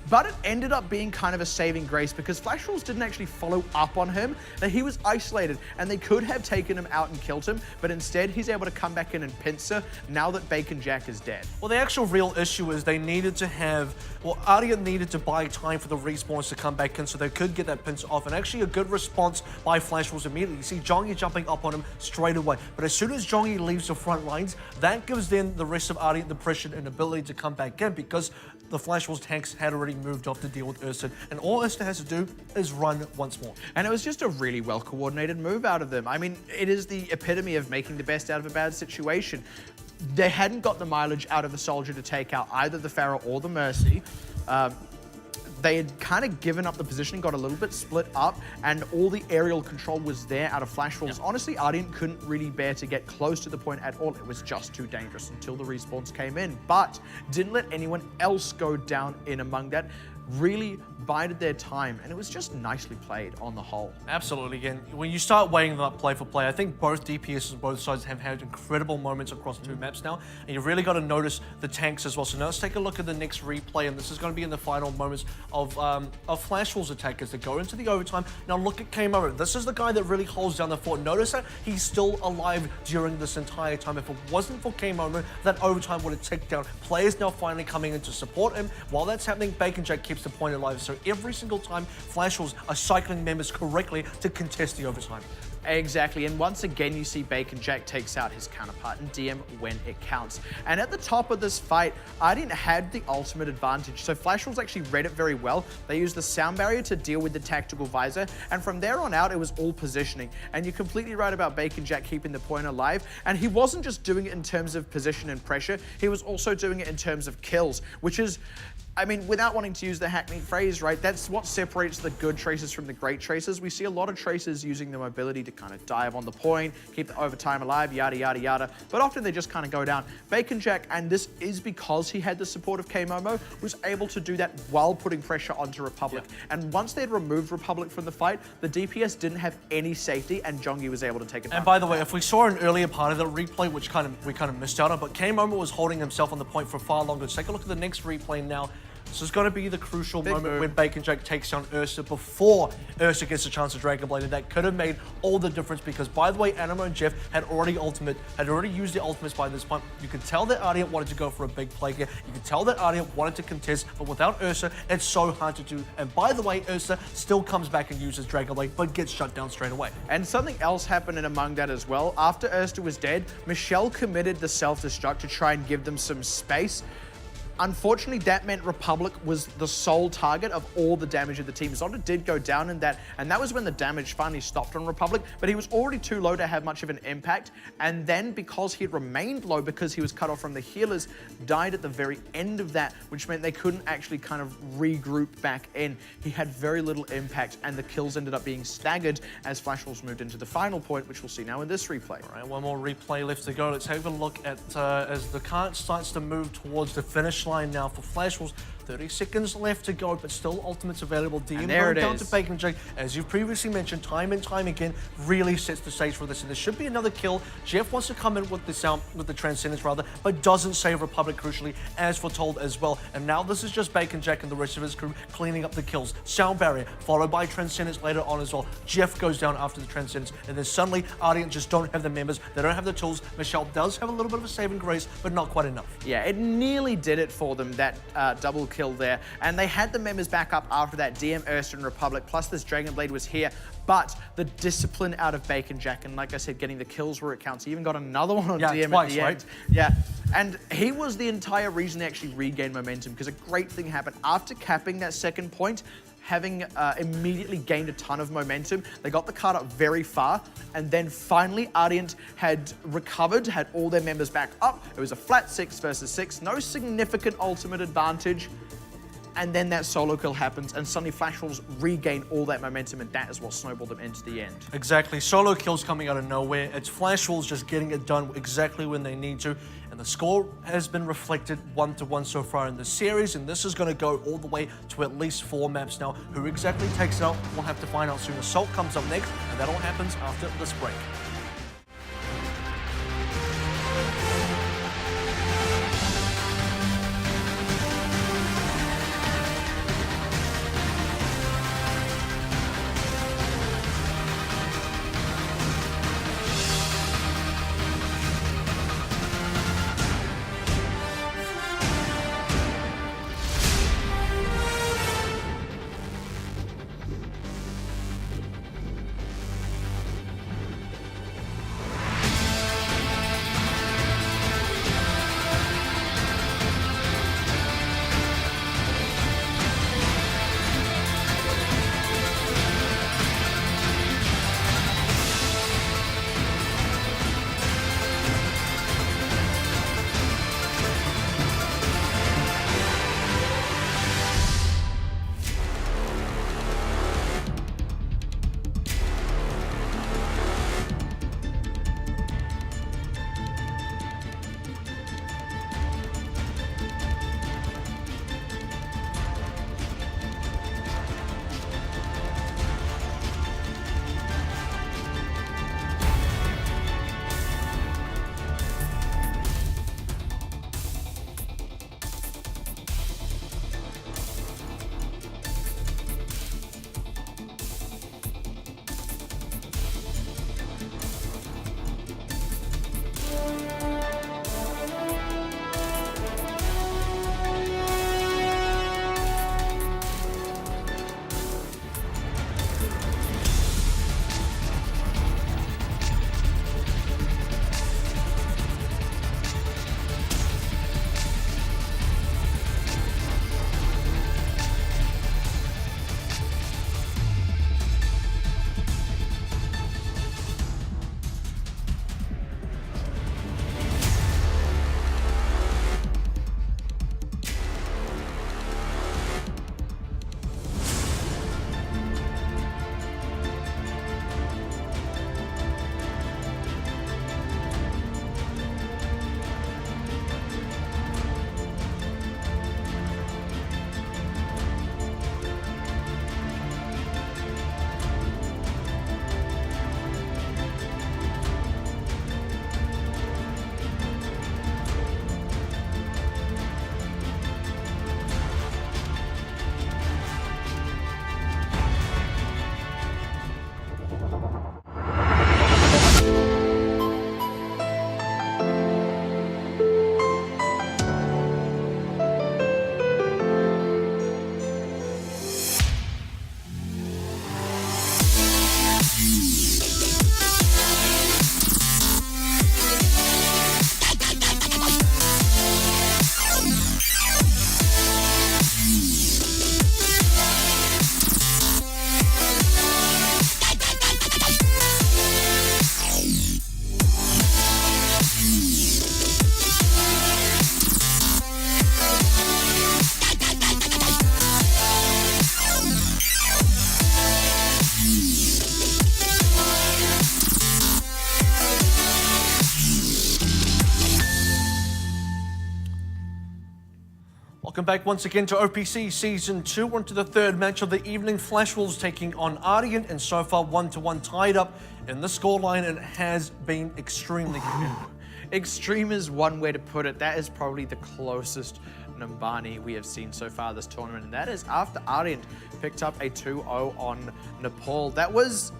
Speaker 2: But it ended up being kind of a saving grace because Flash Wolves didn't actually follow up on him. That he was isolated and they could have taken him out and killed him, but instead he's able to come back in and pincer now that Bacon Jack is dead.
Speaker 1: Well, the actual real issue is they needed to have, well, Ardeont needed to buy time for the respawns to come back in so they could get that pincer off, and actually a good response by Flash Wolves immediately. You see Jongi jumping up on him straight away, but as soon as Jongi leaves the front lines, that gives then the rest of Ardeont the pressure and ability to come back in because the Flash Wolves tanks had already moved off to deal with Ursa, and all Ursa has to do is run once more.
Speaker 2: And it was just a really well-coordinated move out of them. I mean, it is the epitome of making the best out of a bad situation. They hadn't got the mileage out of the Soldier to take out either the Pharaoh or the Mercy. They had kind of given up the positioning, got a little bit split up, and all the aerial control was there out of Flash Wolves. Honestly, Ardeont couldn't really bear to get close to the point at all. It was just too dangerous until the respawns came in, but didn't let anyone else go down in among that. Really bided their time, and it was just nicely played on the whole.
Speaker 1: Absolutely. Again, when you start weighing them up play for play, I think both DPSs on both sides have had incredible moments across 2 maps now, and you've really got to notice the tanks as well. So now let's take a look at the next replay, and this is going to be in the final moments of Flash Wolves attack as they go into the overtime. Now look at K-Mo. This is the guy that really holds down the fort. Notice that he's still alive during this entire time. If it wasn't for K-Mo, that overtime would have ticked down. Players now finally coming in to support him. While that's happening, Bacon Jack keeps the point alive. So every single time, Flash Wolves are cycling members correctly to contest the overtime.
Speaker 2: Exactly, and once again you see Bacon Jack takes out his counterpart in DM when it counts. And at the top of this fight, Ardeont had the ultimate advantage. So Flash Wolves actually read it very well. They used the sound barrier to deal with the tactical visor, and from there on out it was all positioning. And you're completely right about Bacon Jack keeping the point alive, and he wasn't just doing it in terms of position and pressure, he was also doing it in terms of kills, which is, I mean, without wanting to use the hackneyed phrase, right, that's what separates the good tracers from the great tracers. We see a lot of tracers using their mobility to kind of dive on the point, keep the overtime alive, yada, yada, yada. But often they just kind of go down. Bacon Jack, and this is because he had the support of K-Momo, was able to do that while putting pressure onto Republic. Yeah. And once they'd removed Republic from the fight, the DPS didn't have any safety, and Jongi was able to take it.
Speaker 1: And by the way, if we saw an earlier part of the replay, which we kind of missed out on, but K-Momo was holding himself on the point for far longer. Let's take a look at the next replay now. This is going to be the crucial moment when Bacon Jack takes down Ursa before Ursa gets a chance to Dragon Blade, and that could have made all the difference because, by the way, Animo and Jeff had already used the ultimates by this point. You could tell that Ardeont wanted to go for a big play here. You could tell that Ardeont wanted to contest, but without Ursa, it's so hard to do. And by the way, Ursa still comes back and uses Dragon Blade, but gets shut down straight away.
Speaker 2: And something else happened in among that as well. After Ursa was dead, Michelle committed the self-destruct to try and give them some space. Unfortunately, that meant Republic was the sole target of all the damage of the team. Zonda did go down in that, and that was when the damage finally stopped on Republic, but he was already too low to have much of an impact. And then because he had remained low because he was cut off from the healers, died at the very end of that, which meant they couldn't actually kind of regroup back in. He had very little impact, and the kills ended up being staggered as Flash Wolves moved into the final point, which we'll see now in this replay.
Speaker 1: All right, one more replay left to go. Let's have a look at as the cart starts to move towards the finish line now for Flash Wolves. 30 seconds left to go, but still ultimates available. DM
Speaker 2: there
Speaker 1: going
Speaker 2: it
Speaker 1: down
Speaker 2: is.
Speaker 1: to Bacon Jake, as you've previously mentioned, time and time again, really sets the stage for this. And there should be another kill. Jeff wants to come in with the Transcendence rather, but doesn't save Republic crucially, as foretold as well. And now this is just Bacon Jack and the rest of his crew cleaning up the kills. Sound Barrier, followed by Transcendence later on as well. Jeff goes down after the Transcendence, and then suddenly Ardeont just don't have the members. They don't have the tools. Michelle does have a little bit of a saving grace, but not quite enough.
Speaker 2: Yeah, it nearly did it for them, that double kill there. And they had the members back up after that. DM, Ursa, and Republic, plus this Dragon Blade was here. But the discipline out of Bacon Jack, and like I said, getting the kills where it counts. He even got another one on DM
Speaker 1: twice,
Speaker 2: at the
Speaker 1: right?
Speaker 2: end. Yeah, and he was the entire reason they actually regained momentum, because a great thing happened. After capping that second point, having immediately gained a ton of momentum, they got the card up very far, and then finally Ardeont had recovered, had all their members back up. It was a flat 6 versus 6, no significant ultimate advantage. And then that solo kill happens, and suddenly Flash Wolves regain all that momentum, and that is what snowballed them into the end.
Speaker 1: Exactly. Solo kills coming out of nowhere. It's Flash Wolves just getting it done exactly when they need to. And the score has been reflected 1-1 so far in the series, and this is going to go all the way to at least 4 maps now. Who exactly takes it out, we'll have to find out soon. Assault comes up next, and that all happens after this break. Welcome back once again to OPC Season 2. We're into the third match of the evening. Flash Wolves taking on Ardeont, and so far 1-1 tied up in the scoreline, and it has been extremely good.
Speaker 2: Extreme is one way to put it. That is probably the closest Numbani we have seen so far this tournament, and that is after Ardeont picked up a 2-0 on Nepal. That was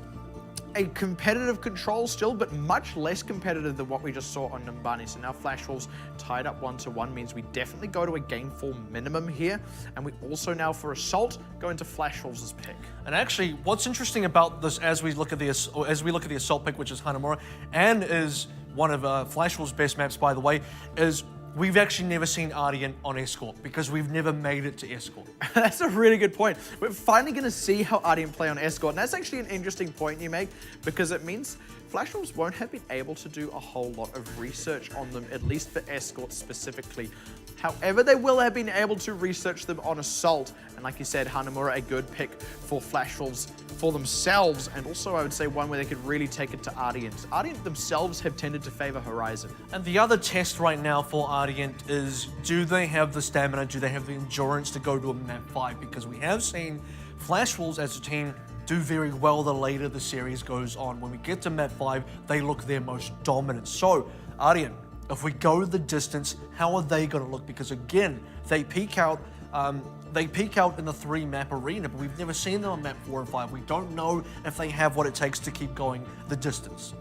Speaker 2: a competitive control still, but much less competitive than what we just saw on Numbani. So now Flash Wolves tied up 1-1 means we definitely go to a game 4 minimum here, and we also now for Assault go into Flash Wolves' pick.
Speaker 1: And actually, what's interesting about this as we look at the Assault pick, which is Hanamura, and is one of Flash Wolves' best maps, by the way, is we've actually never seen Ardeont on Escort because we've never made it to Escort.
Speaker 2: That's a really good point. We're finally going to see how Ardeont play on Escort, and that's actually an interesting point you make because it means Flash Wolves won't have been able to do a whole lot of research on them, at least for Escort specifically. However, they will have been able to research them on Assault, and like you said, Hanamura, a good pick for Flash Wolves for themselves, and also I would say one where they could really take it to Ardeont. Ardeont themselves have tended to favor Horizon.
Speaker 1: And the other test right now for Ardeont is, do they have the stamina, do they have the endurance to go to a map 5? Because we have seen Flash Wolves as a team do very well the later the series goes on. When we get to map 5, they look their most dominant. So, Ardeont, if we go the distance, how are they going to look? Because again, they peak out in the 3-map arena, but we've never seen them on map 4 and 5. We don't know if they have what it takes to keep going the distance.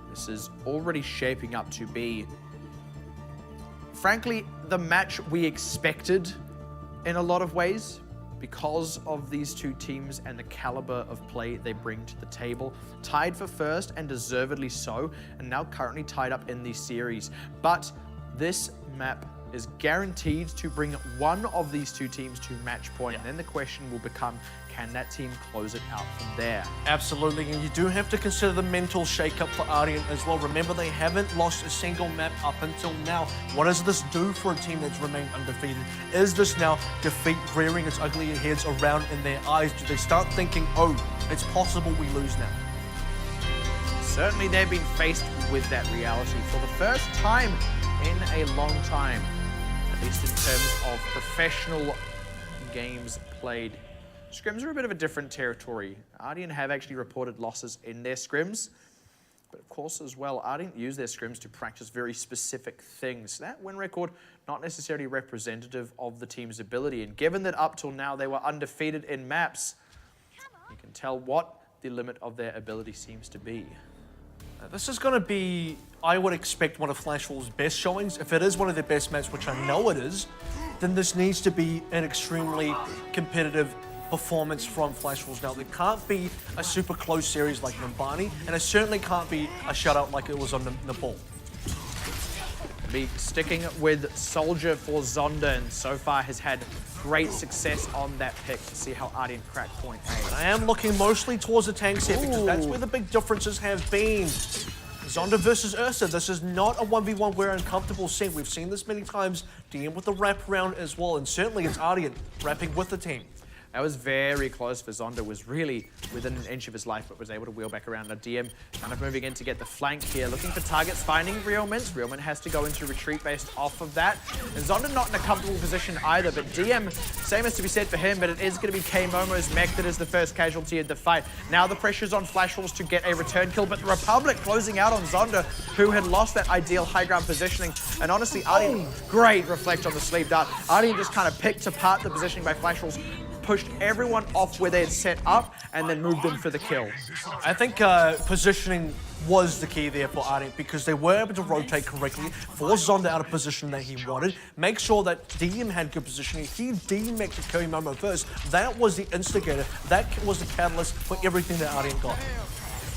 Speaker 2: This is already shaping up to be, frankly, the match we expected in a lot of ways because of these two teams and the caliber of play they bring to the table. Tied for first, and deservedly so, and now currently tied up in the series. But this map is guaranteed to bring one of these two teams to match point, and then the question will become, can that team close it out from there?
Speaker 1: Absolutely, and you do have to consider the mental shake-up for Ardeont as well. Remember, they haven't lost a single map up until now. What does this do for a team that's remained undefeated? Is this now defeat rearing its ugly heads around in their eyes? Do they start thinking, oh, it's possible we lose now?
Speaker 2: Certainly they've been faced with that reality for the first time in a long time, at least in terms of professional games played. Scrims are a bit of a different territory. Ardeont have actually reported losses in their scrims, but of course as well, Ardeont use their scrims to practice very specific things. That win record, not necessarily representative of the team's ability, and given that up till now they were undefeated in maps, you can tell what the limit of their ability seems to be.
Speaker 1: This is going to be, I would expect, one of Flash Wolves' best showings. If it is one of their best maps, which I know it is, then this needs to be an extremely competitive performance from Flash Wolves. Now, there can't be a super close series like Numbani, and it certainly can't be a shutout like it was on Nepal.
Speaker 2: Be sticking with Soldier for Zonda, and so far has had great success on that pick to see how Ardeont crack point A.
Speaker 1: And I am looking mostly towards the tanks here because that's where the big differences have been. Zonda versus Ursa, this is not a 1v1 we're uncomfortable seeing. We've seen this many times, DM with the wraparound as well, and certainly it's Ardeont wrapping with the team.
Speaker 2: That was very close for Zonda, was really within an inch of his life, but was able to wheel back around. Now DM kind of moving in to get the flank here, looking for targets, finding Realmint. Realmint has to go into retreat based off of that. And Zonda not in a comfortable position either, but DM, same as to be said for him, but it is going to be K-Momo's mech that is the first casualty of the fight. Now the pressure's on Flash Wolves to get a return kill, but the Republic closing out on Zonda, who had lost that ideal high ground positioning. And honestly, Ardeont, great reflect on the sleeve dart. Ardeont just kind of picked apart the positioning by Flash Wolves, pushed everyone off where they had set up, and then moved them for the kill.
Speaker 1: I think positioning was the key there for Ardeont because they were able to rotate correctly, force Zonda out of position that he wanted, make sure that DM had good positioning. He demeched Koimomo first. That was the instigator. That was the catalyst for everything that Ardeont got.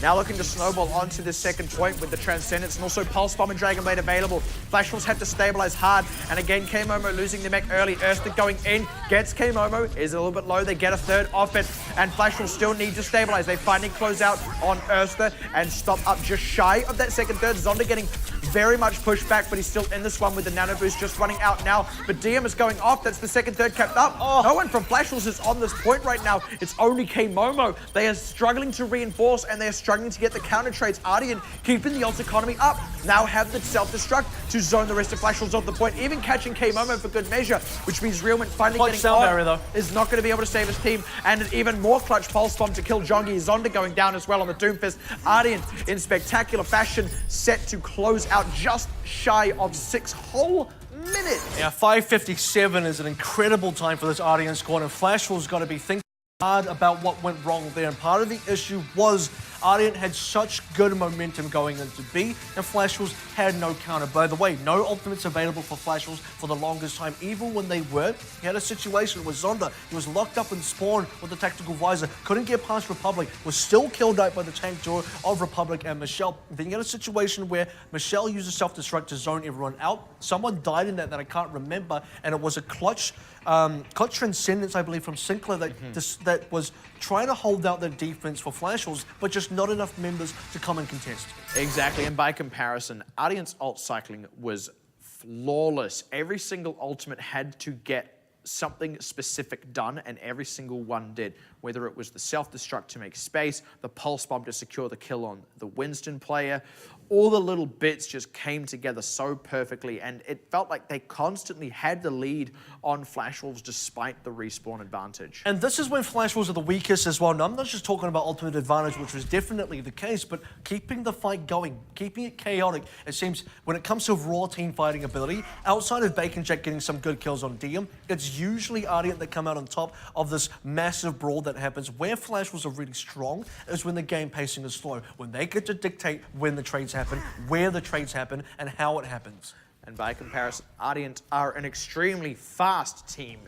Speaker 2: Now looking to snowball onto the second point with the Transcendence and also Pulse Bomb and Dragon Blade available. Flash Wolves had to stabilize hard, and again K-Momo losing the mech early. Erster going in, gets K-Momo, is a little bit low, they get a third off it, and Flash Wolves still need to stabilize. They finally close out on Erster and stop up just shy of that second third. Zonda getting very much pushed back, but he's still in this one with the nano boost just running out now. But DM is going off. That's the second, third kept up. No one from Flash Wolves is on this point right now. It's only K-Momo. They are struggling to reinforce and they're struggling to get the counter trades. Ardeont keeping the ult economy up. Now have the self-destruct to zone the rest of Flash Wolves off the point, even catching K-Momo for good measure, which means Realman finally getting on is not going to be able to save his team. And an even more clutch pulse bomb to kill Jongi. Zonda going down as well on the Doomfist. Ardeont in spectacular fashion set to close out just shy of 6 whole minutes.
Speaker 1: Yeah, 5:57 is an incredible time for this Ardeont squad, and Flash Wolves got to be thinking hard about what went wrong there. And part of the issue was Ardeont had such good momentum going into B, and Flash Wolves had no counter. By the way, no ultimates available for Flash Wolves for the longest time. Even when they were, he had a situation with Zonda. He was locked up in spawn with the tactical visor, couldn't get past Republic, was still killed out by the tank duo of Republic and Michelle. Then you had a situation where Michelle used a self-destruct to zone everyone out. Someone died in that I can't remember, and it was a clutch Transcendence, I believe, from Sinclair that was trying to hold out their defense for Flash Wolves, but just not enough members to come and contest.
Speaker 2: Exactly, and by comparison, Ardeont's ult cycling was flawless. Every single ultimate had to get something specific done, and every single one did. Whether it was the self-destruct to make space, the pulse bomb to secure the kill on the Winston player, all the little bits just came together so perfectly, and it felt like they constantly had the lead on Flash Wolves despite the respawn advantage.
Speaker 1: And this is when Flash Wolves are the weakest as well. Now, I'm not just talking about ultimate advantage, which was definitely the case, but keeping the fight going, keeping it chaotic. It seems when it comes to raw team fighting ability, outside of Bacon Jack getting some good kills on DM, it's usually Ardeont that come out on top of this massive brawl that happens. Where Flash Wolves are really strong is when the game pacing is slow, when they get to dictate when the trades happen, where the trades happen, and how it happens.
Speaker 2: And by comparison, Ardeont are an extremely fast team.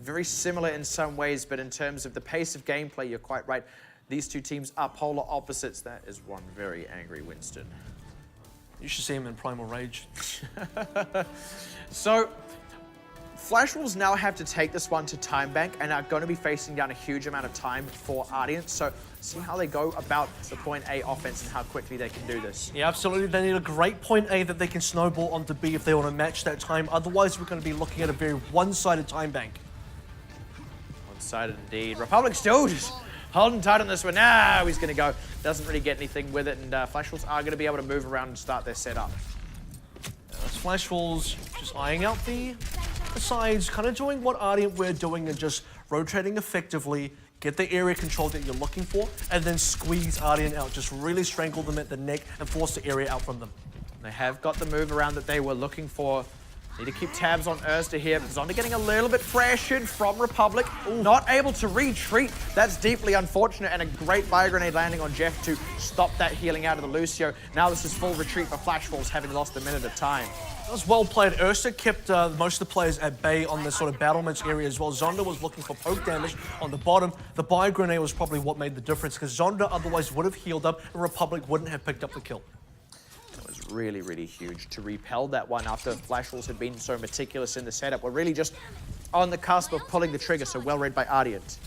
Speaker 2: Very similar in some ways, but in terms of the pace of gameplay, you're quite right. These two teams are polar opposites. That is one very angry Winston.
Speaker 1: You should see him in Primal Rage.
Speaker 2: So, Flash Wolves now have to take this one to Time Bank and are going to be facing down a huge amount of time for Ardeont. So, see how they go about the point A offense and how quickly they can do this.
Speaker 1: Yeah, absolutely. They need a great point A that they can snowball onto B if they want to match that time. Otherwise, we're going to be looking at a very one-sided time bank.
Speaker 2: One-sided indeed. Republic still just holding tight on this one. Now he's going to go. Doesn't really get anything with it, and Flash Wolves are going to be able to move around and start their setup.
Speaker 1: That's Flash Wolves just eyeing out the sides, kind of doing what Ardeont were doing and just rotating effectively, get the area control that you're looking for, and then squeeze Ardeont out. Just really strangle them at the neck and force the area out from them.
Speaker 2: They have got the move around that they were looking for. Need to keep tabs on Ursta here. Zonda getting a little bit pressured from Republic. Not able to retreat. That's deeply unfortunate, and a great fire grenade landing on Jeff to stop that healing out of the Lucio. Now this is full retreat for Flash Wolves, having lost a minute of time.
Speaker 1: That was well played. Ursa kept most of the players at bay on this sort of battlements area as well. Zonda was looking for poke damage on the bottom. The bio grenade was probably what made the difference, because Zonda otherwise would have healed up and Republic wouldn't have picked up the kill.
Speaker 2: It was really, really huge to repel that one after Flash Wolves had been so meticulous in the setup. We're really just on the cusp of pulling the trigger, so well read by Ardeont.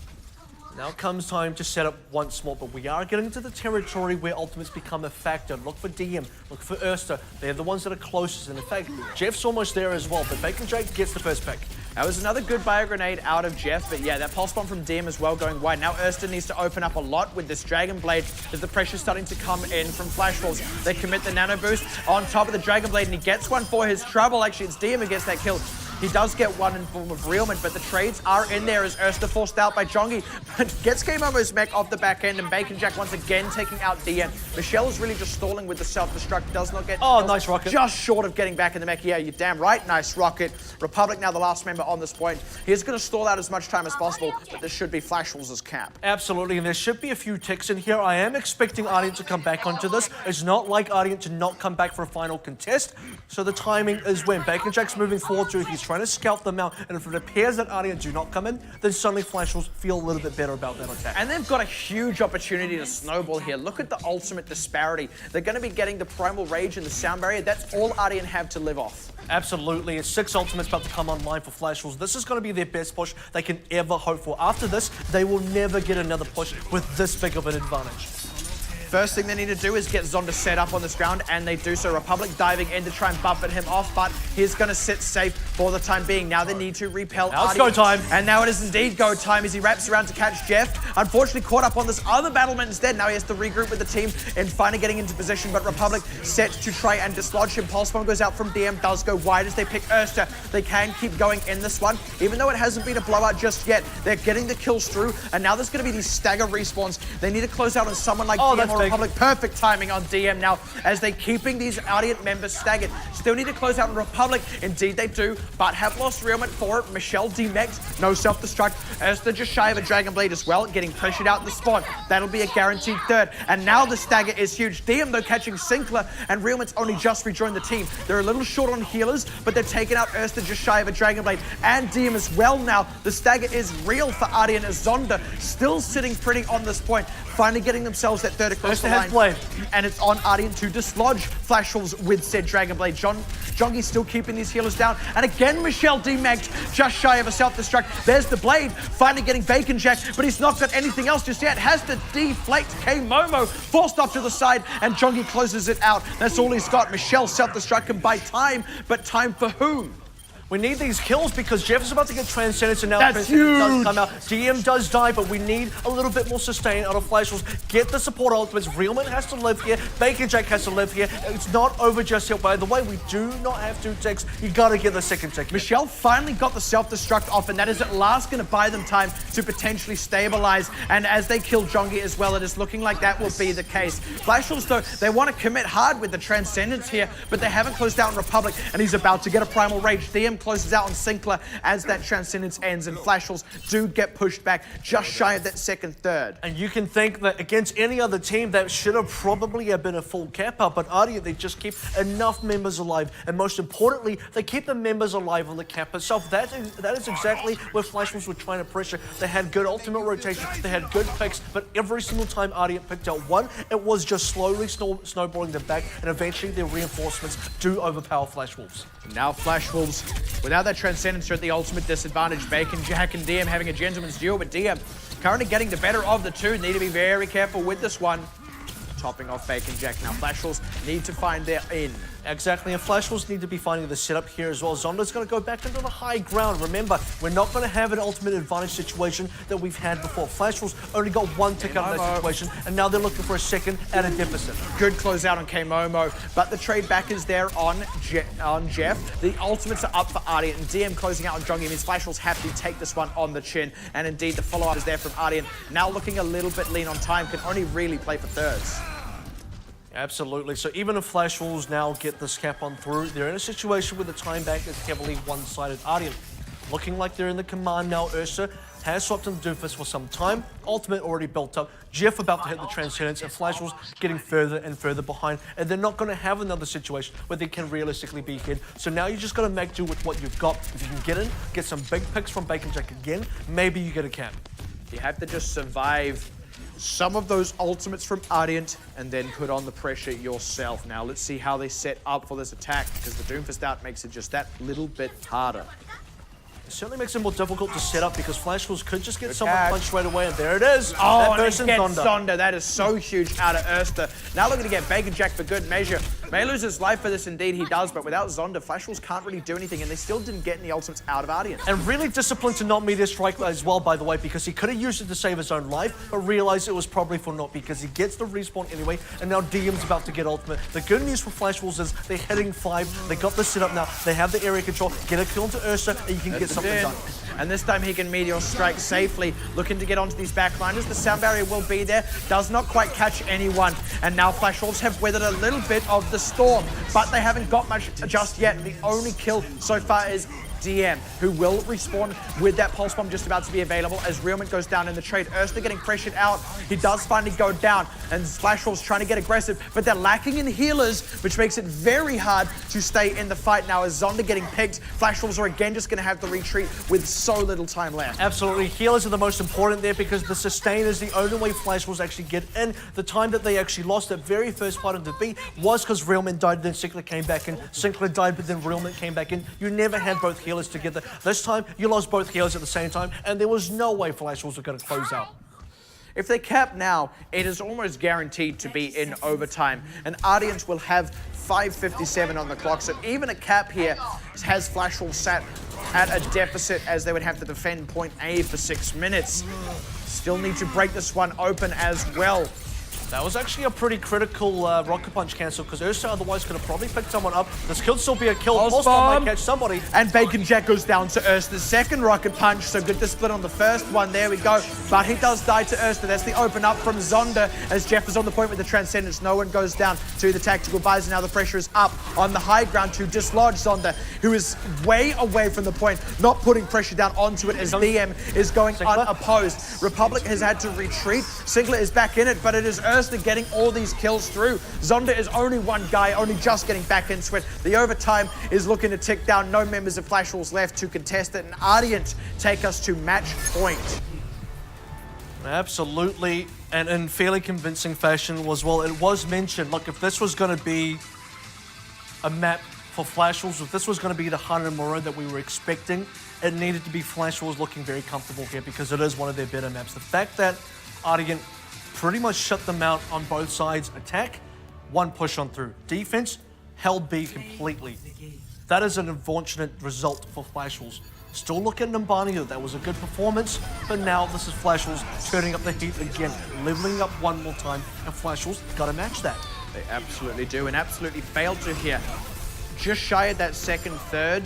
Speaker 1: Now comes time to set up once more, but we are getting to the territory where ultimates become a factor. Look for DM, look for Ursta. They're the ones that are closest, and in fact, Jeff's almost there as well, but Bacon Jake gets the first pick.
Speaker 2: That was another good bio grenade out of Jeff, but yeah, that pulse bomb from DM as well going wide. Now Ursta needs to open up a lot with this Dragon Blade as the pressure's starting to come in from Flash Wolves. They commit the nano boost on top of the Dragon Blade, and he gets one for his trouble. Actually, it's DM who gets that kill. He does get one in form of Realman, but the trades are in there as Ursta forced out by Jongi, but gets K-Momo's mech off the back end, and Bacon Jack once again taking out DM. Michelle is really just stalling with the self-destruct, does not get...
Speaker 1: Oh, nice rocket.
Speaker 2: Just short of getting back in the mech. Yeah, you're damn right. Nice rocket. Republic now the last member on this point. He's going to stall out as much time as possible, but this should be Flash Wolves' cap.
Speaker 1: Absolutely, and there should be a few ticks in here. I am expecting Ardeont to come back onto this. It's not like Ardeont to not come back for a final contest, so the timing is when Bacon Jack's moving forward to, he's trying to scout them out, and if it appears that Ardeont do not come in, then suddenly Flash Wolves feel a little bit better about that attack.
Speaker 2: And they've got a huge opportunity to snowball here. Look at the ultimate disparity. They're going to be getting the Primal Rage and the Sound Barrier. That's all Ardeont have to live off.
Speaker 1: Absolutely, it's 6 ultimates about to come online for Flash Wolves. This is going to be their best push they can ever hope for. After this, they will never get another push with this big of an advantage.
Speaker 2: First thing they need to do is get Zonda set up on this ground, and they do so. Republic diving in to try and buffet him off, but he's going to sit safe for the time being. Now they need to repel
Speaker 1: Now it's
Speaker 2: Ardeont.
Speaker 1: go time.
Speaker 2: And now it is indeed go time as he wraps around to catch Jeff. Unfortunately caught up on this other battlement instead. Now he has to regroup with the team and finally getting into position, but Republic set to try and dislodge him. Pulse bomb goes out from DM, does go wide as they pick Erster. They can keep going in this one, even though it hasn't been a blowout just yet. They're getting the kills through, and now there's going to be these stagger respawns. They need to close out on someone like DM or Republic. Perfect timing on DM now as they're keeping these Ardeont members staggered. Still need to close out on Republic. Indeed they do, but have lost Realment for it. Michelle demexed, no self-destruct. Erster just shy of a Dragon Blade as well, getting pressured out in the spawn. That'll be a guaranteed third. And now the stagger is huge. DM though catching Sinclair, and Realment's only just rejoined the team. They're a little short on healers, but they're taking out Erster just shy of a Dragon Blade. And DM as well now. The stagger is real for Ardeont as Zonda still sitting pretty on this point. Finally getting themselves that third across the line. And it's on Ardeont to dislodge Flash Wolves with said Dragon Blade. Jongi's still keeping these healers down. And again, Michelle demagged just shy of a self-destruct. There's the Blade, finally getting Bacon Jack, but he's not got anything else just yet. Has to deflate K-Momo, forced off to the side, and Jongi closes it out. That's all he's got. Michelle self-destruct can buy time, but time for who?
Speaker 1: We need these kills because Jeff is about to get Transcendence, and now
Speaker 2: That's
Speaker 1: Transcendence does
Speaker 2: huge.
Speaker 1: come out. DM does die, but we need a little bit more sustain out of Flash Wolves. Get the support ultimates. Realman has to live here. Bacon Jack has to live here. It's not over just yet. By the way, we do not have 2 ticks. You gotta get the second tick.
Speaker 2: Michelle finally got the self-destruct off, and that is at last going to buy them time to potentially stabilize. And as they kill Jongi as well, it is looking like that will be the case. Flash Wolves, though, they want to commit hard with the Transcendence here, but they haven't closed out on Republic, and he's about to get a Primal Rage. DM closes out on Sinclair as that Transcendence ends, and Flash Wolves do get pushed back just shy of that second third.
Speaker 1: And you can think that against any other team, that should have probably been a full cap out, but Ardeont, they just keep enough members alive, and most importantly, they keep the members alive on the cap itself. That is exactly where Flash Wolves were trying to pressure. They had good ultimate rotation, they had good picks, but every single time Ardeont picked out one, it was just slowly snowballing them back, and eventually their reinforcements do overpower Flash Wolves.
Speaker 2: Now Flash Wolves, without that Transcendence, are at the ultimate disadvantage. Bacon Jack and DM having a gentleman's duel, but DM currently getting the better of the two. Need to be very careful with this one. Topping off Bacon Jack. Now Flash Wolves need to find their in.
Speaker 1: Exactly, and Flash Wolves need to be finding the setup here as well. Zonda's going to go back into the high ground. Remember, we're not going to have an ultimate advantage situation that we've had before. Flash Wolves only got 1 tick out of that situation, and now they're looking for a second at a deficit.
Speaker 2: Good closeout on K-Momo, but the trade back is there on Jeff. The ultimates are up for Ardeont, and DM closing out on Jongi means Flash Wolves have to take this one on the chin, and indeed the follow-up is there from Ardeont. Now looking a little bit lean on time, can only really play for thirds.
Speaker 1: Absolutely. So even if Flash Wolves now get this cap on through, they're in a situation where the time back is heavily one-sided. Ardeont looking like they're in the command now. Ursa has swapped in the Doomfist for some time. Ultimate already built up. Jeff about to hit the Transcendence, and Flash Wolves getting further and further behind. And they're not going to have another situation where they can realistically be hit. So now you just got to make do with what you've got. If you can get in, get some big picks from Bacon Jack again, maybe you get a cap.
Speaker 2: You have to just survive some of those ultimates from Ardeont and then put on the pressure yourself. Now let's see how they set up for this attack, because the Doomfist out makes it just that little bit harder.
Speaker 1: It certainly makes it more difficult to set up because Flash Wolves could just get someone punched right away, and there it is.
Speaker 2: Oh,
Speaker 1: that person,
Speaker 2: and Zonda. That is so huge out of Erster. Now looking to get Bacon Jack for good measure. May lose his life for this, indeed he does, but without Zonda, Flash Wolves can't really do anything, and they still didn't get any ultimates out of Ardeont.
Speaker 1: And really disciplined to not meet his strike as well, by the way, because he could have used it to save his own life, but realized it was probably for naught because he gets the respawn anyway, and now DM's about to get ultimate. The good news for Flash Wolves is they're hitting 5, they got the setup now, they have the area control, get a kill into Ursa, and you can get something done.
Speaker 2: And this time he can Meteor strike safely, looking to get onto these backliners. The sound barrier will be there, does not quite catch anyone. And now Flash Wolves have weathered a little bit of the storm, but they haven't got much just yet. The only kill so far is DM, who will respawn with that pulse bomb just about to be available as Realment goes down in the trade. Erster getting pressured out. He does finally go down, and Flash Wolves trying to get aggressive, but they're lacking in healers, which makes it very hard to stay in the fight now as Zonda getting picked. Flash Wolves are again just going to have to retreat with so little time left.
Speaker 1: Absolutely. Healers are the most important there because the sustain is the only way Flash Wolves actually get in. The time that they actually lost that very first part of the B was because Realment died, then Sinclair came back in. Sinclair died, but then Realment came back in. You never had both healers together. This time, you lost both healers at the same time, and there was no way Flash Wolves were going to close out.
Speaker 2: If they cap now, it is almost guaranteed to be in overtime. And Ardeont will have 5:57 on the clock, so even a cap here has Flash Wolves sat at a deficit as they would have to defend point A for 6 minutes. Still need to break this one open as well.
Speaker 1: That was actually a pretty critical rocket punch cancel because Ursa otherwise could have probably picked someone up. This could still be a kill. Osman might catch somebody.
Speaker 2: And Bacon Jack goes down to Ursta's second rocket punch, so good to split on the first one. There we go. But he does die to Ursta. That's the open up from Zonda as Jeff is on the point with the Transcendence. No one goes down to the tactical visor. Now the pressure is up on the high ground to dislodge Zonda, who is way away from the point, not putting pressure down onto it as BM is going unopposed. Republic has had to retreat. Singler is back in it, but it is Ursta getting all these kills through. Zonda is only one guy, only just getting back into it. The overtime is looking to tick down. No members of Flash Wolves left to contest it, and Ardeont take us to match point.
Speaker 1: Absolutely, and in fairly convincing fashion as well. It was mentioned, look, if this was going to be a map for Flash Wolves, if this was going to be the Hanamura that we were expecting, it needed to be Flash Wolves looking very comfortable here because it is one of their better maps. The fact that Ardeont pretty much shut them out on both sides. Attack, one push on through. Defense, held B completely. That is an unfortunate result for Flash Wolves. Still look at Numbani, that was a good performance, but now this is Flash Wolves turning up the heat again, leveling up one more time, and Flash Wolves got to match that.
Speaker 2: They absolutely do, and absolutely failed to here. Just shy of that second third,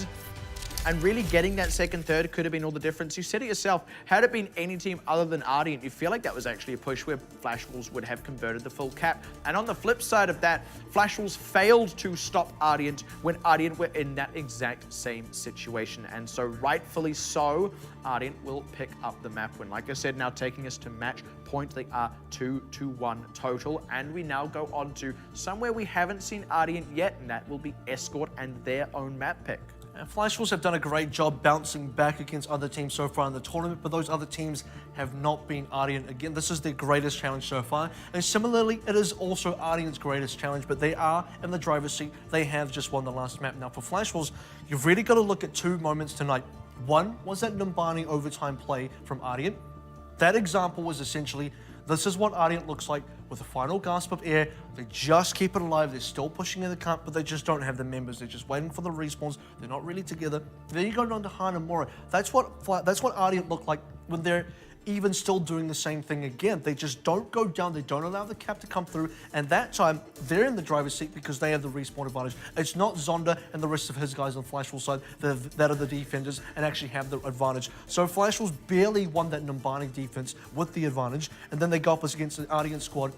Speaker 2: and really getting that second third could have been all the difference. You said it yourself, had it been any team other than Ardeont, you feel like that was actually a push where Flash Wolves would have converted the full cap. And on the flip side of that, Flash Wolves failed to stop Ardeont when Ardeont were in that exact same situation. And so rightfully so, Ardeont will pick up the map win. Like I said, now taking us to match point. They are 2-1 total. And we now go on to somewhere we haven't seen Ardeont yet, and that will be Escort and their own map pick.
Speaker 1: And Flash Wolves have done a great job bouncing back against other teams so far in the tournament, but those other teams have not been Ardeont. Again, this is their greatest challenge so far. And similarly, it is also Ardeont's greatest challenge, but they are in the driver's seat. They have just won the last map. Now for Flash Wolves, you've really got to look at two moments tonight. One was that Numbani overtime play from Ardeont. That example was essentially, this is what Ardeont looks like with a final gasp of air. They just keep it alive. They're still pushing in the cup, but they just don't have the members. They're just waiting for the respawns. They're not really together. Then you go down to Hanamura. That's what Ardeont look like when they're even still doing the same thing again. They just don't go down. They don't allow the cap to come through. And that time, they're in the driver's seat because they have the respawn advantage. It's not Zonda and the rest of his guys on Flash Wolves side that are the defenders and actually have the advantage. So Flash Wolves barely won that Numbani defense with the advantage. And then they go up against an Ardeont squad,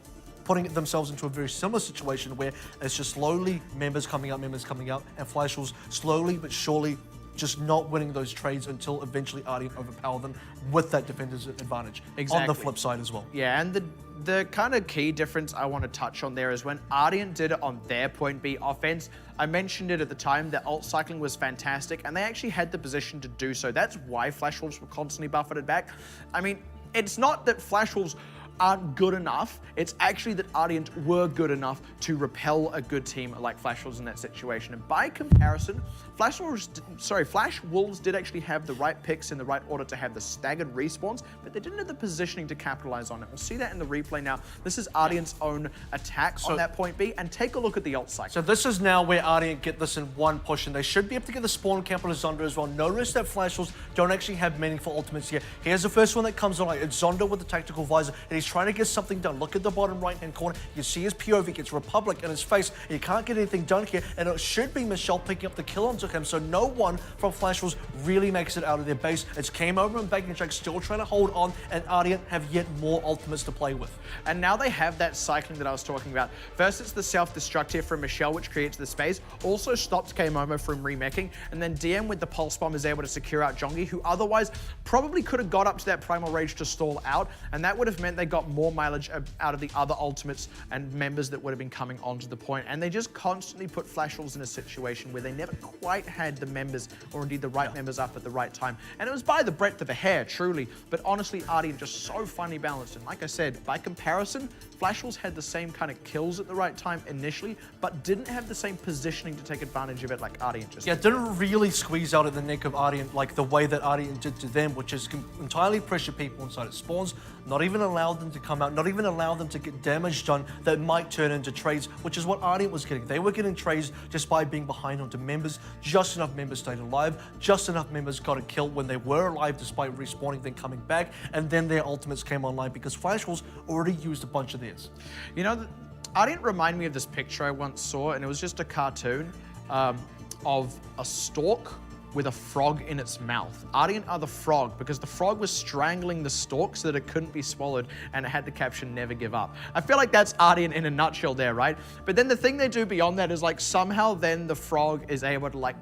Speaker 1: putting themselves into a very similar situation where it's just slowly members coming out, and Flash Wolves slowly but surely just not winning those trades until eventually Ardeont overpower them with that defender's advantage.
Speaker 2: Exactly.
Speaker 1: On the flip side as well.
Speaker 2: Yeah, and the kind of key difference I want to touch on there is when Ardeont did it on their point B offense. I mentioned it at the time, that ult cycling was fantastic, and they actually had the position to do so. That's why Flash Wolves were constantly buffeted back. I mean, it's not that Flash Wolves aren't good enough, it's actually that Ardeont were good enough to repel a good team like Flash Wolves in that situation. And by comparison, Flash Wolves did actually have the right picks in the right order to have the staggered respawns, but they didn't have the positioning to capitalize on it. We'll see that in the replay now. This is Ardeont's own attack on that point B, and take a look at the ult cycle.
Speaker 1: So this is now where Ardeont get this in one push, and they should be able to get the spawn camp on Zonda as well. Notice that Flash Wolves don't actually have meaningful ultimates here. Here's the first one that comes on. It's Zonda with the tactical visor, and he's trying to get something done. Look at the bottom right-hand corner. You see his POV gets Republic in his face. He can't get anything done here, and it should be Michelle picking up the kill onto him. So no one from Flash Wolves really makes it out of their base. It's Game Over and Bacon Jack still trying to hold on, and Ardeont have yet more ultimates to play with.
Speaker 2: And now they have that cycling that I was talking about. First, it's the self-destruct here from Michelle, which creates the space. Also stops K-Momo from remeching. And then DM with the Pulse Bomb is able to secure out Jongi, who otherwise probably could have got up to that Primal Rage to stall out. And that would have meant they got more mileage out of the other ultimates and members that would have been coming onto the point. And they just constantly put Flash Wolves in a situation where they never quite had the members, or indeed the right members, up at the right time. And it was by the breadth of a hair, truly. But honestly, Ardeont just so finely balanced. And like I said, by comparison, Flash Wolves had the same kind of kills at the right time initially, but didn't have the same positioning to take advantage of it like Ardeont just did.
Speaker 1: Didn't really squeeze out at the neck of Ardeont like the way that Ardeont did to them, which is entirely pressure people inside its spawns, not even allow them to come out, not even allow them to get damage done that might turn into trades, which is what Ardeont was getting. They were getting trades just by being behind onto members. Just enough members stayed alive, just enough members got a kill when they were alive despite respawning, then coming back, and then their ultimates came online because Flash Wolves already used a bunch of theirs.
Speaker 2: You know, Ardeont remind me of this picture I once saw, and it was just a cartoon of a stork with a frog in its mouth. Ardeont are the frog because the frog was strangling the stork so that it couldn't be swallowed, and it had the caption "Never give up." I feel like that's Ardeont in a nutshell there, right? But then the thing they do beyond that is like somehow then the frog is able to like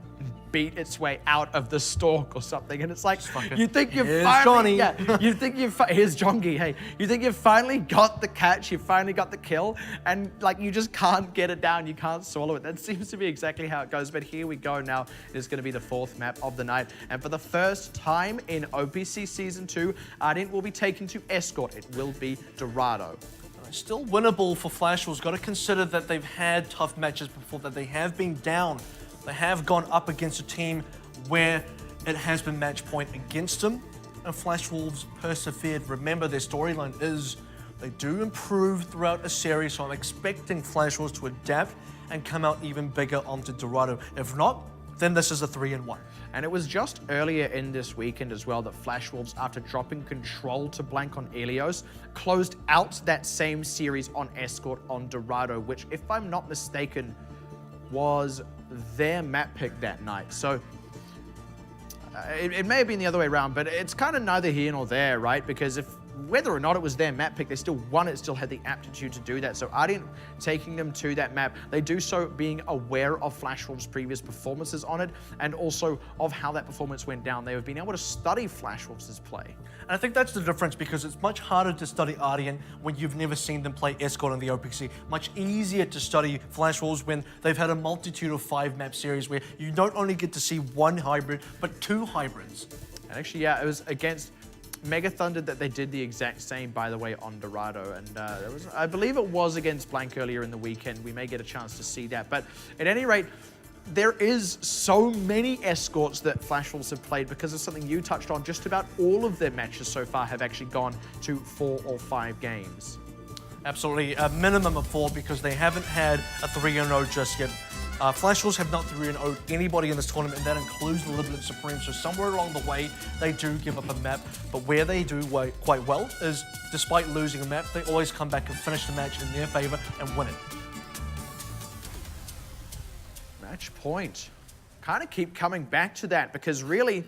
Speaker 2: beat its way out of the stalk or something, and it's like you think you've finally, you think you've here's Jongi, hey, you think you've finally got the catch, you finally got the kill, and like you just can't get it down, you can't swallow it. That seems to be exactly how it goes. But here we go now. It's going to be the 4th map of the night, and for the first time in OPC Season 2, Ardeont will be taken to Escort. It will be Dorado.
Speaker 1: Still winnable for Flash Wolves. Got to consider that they've had tough matches before, that they have been down. They have gone up against a team where it has been match point against them, and Flash Wolves persevered. Remember, their storyline is they do improve throughout a series, so I'm expecting Flash Wolves to adapt and come out even bigger onto Dorado. If not, then this is a 3-1.
Speaker 2: And it was just earlier in this weekend as well that Flash Wolves, after dropping control to blank on Ilios, closed out that same series on Escort on Dorado, which, if I'm not mistaken, was their map pick that night. So it may have been the other way around, but it's kind of neither here nor there, right? Because if whether or not it was their map pick, they still won it, still had the aptitude to do that. So Ardeont taking them to that map, they do so being aware of Flash Wolves' previous performances on it, and also of how that performance went down. They have been able to study Flash Wolves' play.
Speaker 1: And I think that's the difference, because it's much harder to study Ardeont when you've never seen them play Escort in the OPC. Much easier to study Flash Wolves when they've had a multitude of 5-map series where you don't only get to see one hybrid, but 2 hybrids.
Speaker 2: And actually, yeah, it was against Mega Thunder that they did the exact same, by the way, on Dorado. And there was, I believe it was against Blank earlier in the weekend. We may get a chance to see that. But at any rate, there is so many Escorts that Flash Wolves have played because of something you touched on. Just about all of their matches so far have actually gone to 4 or 5 games.
Speaker 1: Absolutely, a minimum of 4, because they haven't had a 3-0 just yet. Flash Wolves have not 3-0'd anybody in this tournament, and that includes the Liberty Supreme. So somewhere along the way, they do give up a map. But where they do quite well is, despite losing a map, they always come back and finish the match in their favor and win it.
Speaker 2: Match point. Kind of keep coming back to that, because really,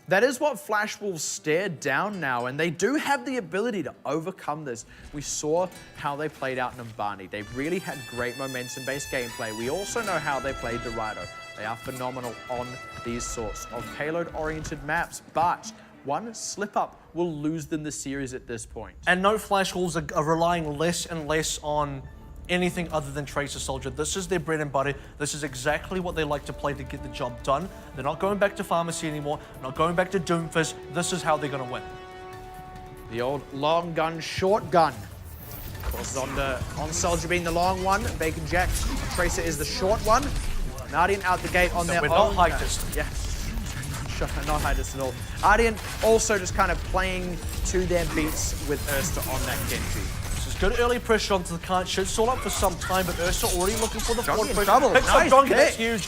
Speaker 2: that is what Flash Wolves stared down now, and they do have the ability to overcome this. We saw how they played out in Mbani. They really had great momentum-based gameplay. We also know how they played Dorado. They are phenomenal on these sorts of payload-oriented maps, but one slip-up will lose them the series at this point.
Speaker 1: And no, Flash Wolves are relying less and less on anything other than Tracer Soldier. This is their bread and butter. This is exactly what they like to play to get the job done. They're not going back to Pharmacy anymore, not going back to Doomfist. This is how they're going to win.
Speaker 2: The old long gun, short gun. Of course, on Soldier being the long one, Bacon Jack, Tracer is the short one. And Ardeont out the gate on their
Speaker 1: we're
Speaker 2: own.
Speaker 1: not high-dist.
Speaker 2: Yeah, not high-dist at all. Ardeont also just kind of playing to their beats with Ursa on that Genji.
Speaker 1: Good early pressure onto the cart. Should stall up for some time, but Ursa already looking for the forward pressure.
Speaker 2: Trouble.
Speaker 1: Picks
Speaker 2: Nice
Speaker 1: up Jongi,
Speaker 2: pick.
Speaker 1: that's huge.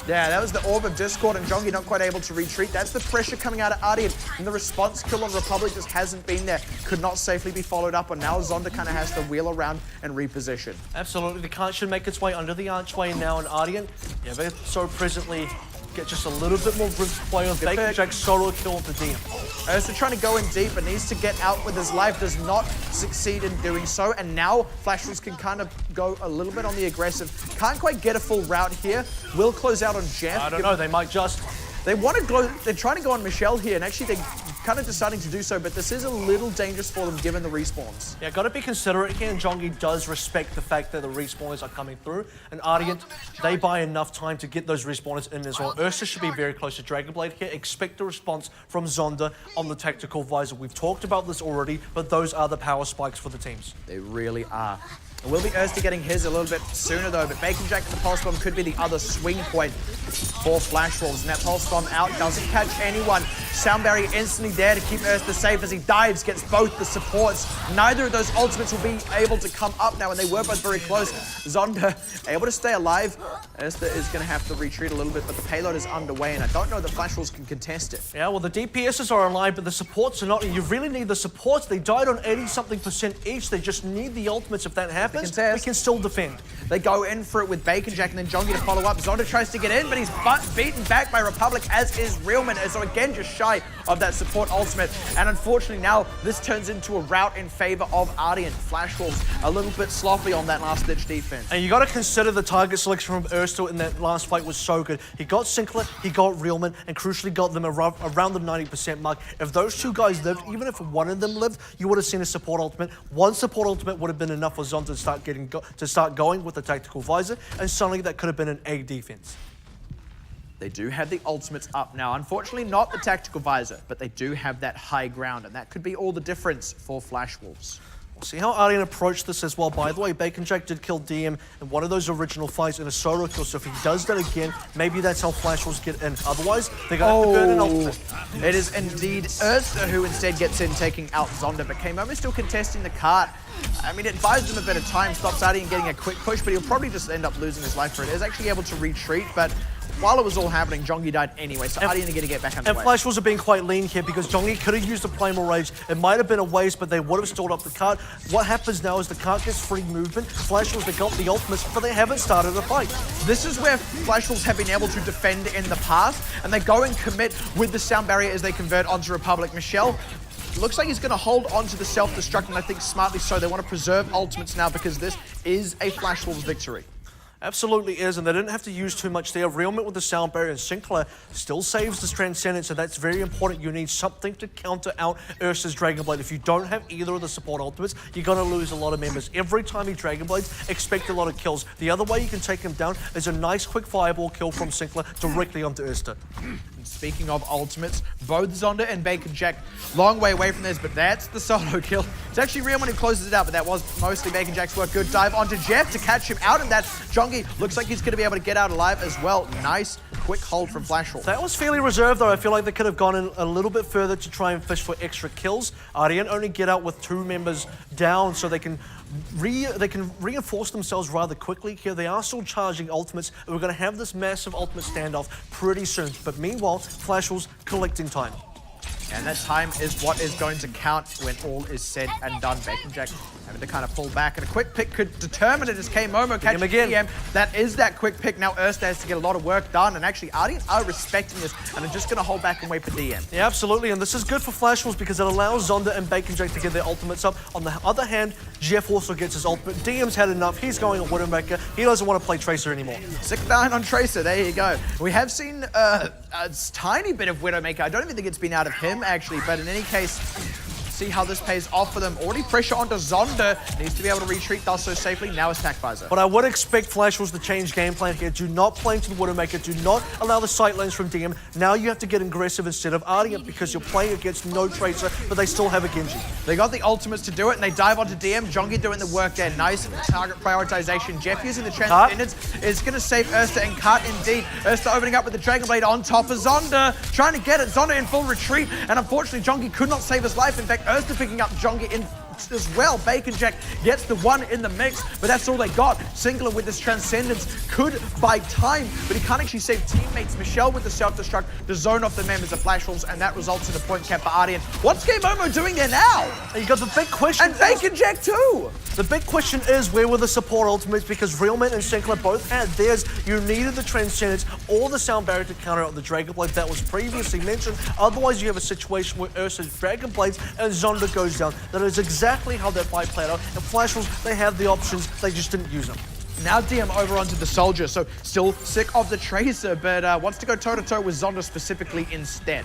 Speaker 2: Yeah, that was the Orb of Discord, and Jongi not quite able to retreat. That's the pressure coming out of Ardeont, and the response kill on Republic just hasn't been there. Could not safely be followed up on. Now Zonda kind of has to wheel around and reposition.
Speaker 1: Absolutely, the cart should make its way under the archway now, and Ardeont, yeah, they so presently get just a little bit more room to play on. Bacon Jack solo kill with the DM.
Speaker 2: Ursa trying to go in deep, but needs to get out with his life. Does not succeed in doing so. And now Flash Wolves can kind of go a little bit on the aggressive. Can't quite get a full route here. Will close out on Jeff.
Speaker 1: I don't know, they might just.
Speaker 2: They want to go, they're trying to go on Michelle here, and actually they're kind of deciding to do so, but this is a little dangerous for them given the respawns.
Speaker 1: Yeah, got to be considerate here, and Jongi does respect the fact that the respawners are coming through, and Ardeont, they buy enough time to get those respawners in as well. Ursa should be very close to Dragonblade here. Expect a response from Zonda on the tactical visor. We've talked about this already, but those are the power spikes for the teams.
Speaker 2: They really are. It will be Ursa getting his a little bit sooner though, but Bacon Jack and the Pulse Bomb could be the other swing point for Flash Wolves. And that Pulse Bomb out doesn't catch anyone. Sound Barrier instantly there to keep Ursta safe as he dives, gets both the supports. Neither of those ultimates will be able to come up now, and they were both very close. Zonda able to stay alive. Ursta is going to have to retreat a little bit, but the payload is underway, and I don't know that Flash Wolves can contest it.
Speaker 1: Yeah, well, the DPSs are alive, but the supports are not. And you really need the supports. They died on 80-something% each. They just need the ultimates. If that happens, we can still defend.
Speaker 2: They go in for it with Bacon Jack and then Jongi to follow up. Zonda tries to get in, but he's beaten back by Republic, as is Realman. So again, just shy of that support ultimate. And unfortunately now, this turns into a rout in favor of Ardeont. Flash Wolves a little bit sloppy on that last-ditch defense.
Speaker 1: And you got to consider the target selection from Ersto in that last fight was so good. He got Sinclair, he got Realman, and crucially got them around the 90% mark. If those two guys lived, even if one of them lived, you would have seen a support ultimate. One support ultimate would have been enough for Zonda to start going with the tactical visor, and suddenly that could have been an A defense.
Speaker 2: They do have the ultimates up now. Unfortunately, not the tactical visor, but they do have that high ground, and that could be all the difference for Flash Wolves.
Speaker 1: We'll see how Ardeont approached this as well. By the way, Bacon Jack did kill DM in one of those original fights in a solo kill, so if he does that again, maybe that's how Flash Wolves get in. Otherwise, they're going to have to burn an ultimate.
Speaker 2: It is indeed Ursta who instead gets in, taking out Zonda, but K-Momo is still contesting the cart. I mean, it buys him a bit of time, stops Ardeont getting a quick push, but he'll probably just end up losing his life for it. Is actually able to retreat, but while it was all happening, Jongi died anyway, so Ardeont going to get back underway.
Speaker 1: And Flash Wolves are being quite lean here because Jongi could have used a Primal Rage. It might have been a waste, but they would have stored up the cart. What happens now is the cart gets free movement. Flash Wolves, they got the ultimates, but they haven't started a fight.
Speaker 2: This is where Flash Wolves have been able to defend in the past, and they go and commit with the sound barrier as they convert onto Republic. Michelle looks like he's going to hold on to the self-destruct, and I think smartly so. They want to preserve ultimates now because this is a Flash Wolves victory.
Speaker 1: Absolutely is, and they didn't have to use too much there. Realment with the sound barrier, and Sinclair still saves this Transcendence, so that's very important. You need something to counter out Ursa's Dragon Blade. If you don't have either of the support ultimates, you're going to lose a lot of members. Every time he Dragon Blades, expect a lot of kills. The other way you can take him down is a nice quick fireball kill from Sinclair directly onto Ursa.
Speaker 2: Speaking of ultimates, both Zonda and Bacon Jack, long way away from this, but that's the solo kill. It's actually Realman who closes it out, but that was mostly Bacon Jack's work. Good dive onto Jeff to catch him out, and that Jongi looks like he's going to be able to get out alive as well. Nice quick hold from Flash Wolves.
Speaker 1: That was fairly reserved, though. I feel like they could have gone in a little bit further to try and fish for extra kills. Ardeont only get out with 2 members down, so they can reinforce themselves rather quickly. Here they are still charging ultimates, and we're going to have this massive ultimate standoff pretty soon. But meanwhile, Flash Wolves collecting time.
Speaker 2: And that time is what is going to count when all is said and done. Bacon Jack having to kind of pull back, and a quick pick could determine it as K-Momo catches
Speaker 1: again.
Speaker 2: DM. That is that quick pick. Now Ursta has to get a lot of work done, and actually Ardeont are respecting this and are just going to hold back and wait for DM.
Speaker 1: Yeah, absolutely, and this is good for Flash Wolves because it allows Zonda and Bacon Jack to get their ultimates up. On the other hand, Jeff also gets his ultimate. DM's had enough. He's going on Widowmaker. He doesn't want to play Tracer anymore.
Speaker 2: 6-9 on Tracer. There you go. We have seen a tiny bit of Widowmaker. I don't even think it's been out of him, actually, but in any case, see how this pays off for them. Already pressure onto Zonda. Needs to be able to retreat, does so safely. Now it's Tac Visor.
Speaker 1: But I would expect Flash Wolves to change game plan here. Do not play into the Widowmaker. Do not allow the sight lanes from DM. Now you have to get aggressive instead of Ardeont because you're playing against no Tracer, but they still have a Genji.
Speaker 2: They got the ultimates to do it, and they dive onto DM. Jongi doing the work there. Nice target prioritization. Jeff using the Transcendence is going to save Ursta, and Cart indeed. Ursta opening up with the Dragon Blade on top of Zonda. Trying to get it. Zonda in full retreat, and unfortunately Jongi could not save his life. In fact, Ursta picking up Jongi in as well. Bacon Jack gets the one in the mix, but that's all they got. Singular with this Transcendence could buy time, but he can't actually save teammates. Michelle with the self-destruct to zone off the members of Flash Wolves, and that results in a point cap for Ardeont. What's K-Momo doing there now?
Speaker 1: You got the big question.
Speaker 2: And Bacon Jack too!
Speaker 1: The big question is, where were the support ultimates? Because Realman and Sinclair both had theirs. You needed the Transcendence or the sound barrier to counter out the Dragon Blade that was previously mentioned. Otherwise, you have a situation where Ursa's Dragon Blades and Zonda goes down. That is exactly how that fight played out. And Flash Wolves, they have the options, they just didn't use them.
Speaker 2: Now DM over onto the Soldier, so still sick of the Tracer, but wants to go toe-to-toe with Zonda specifically instead.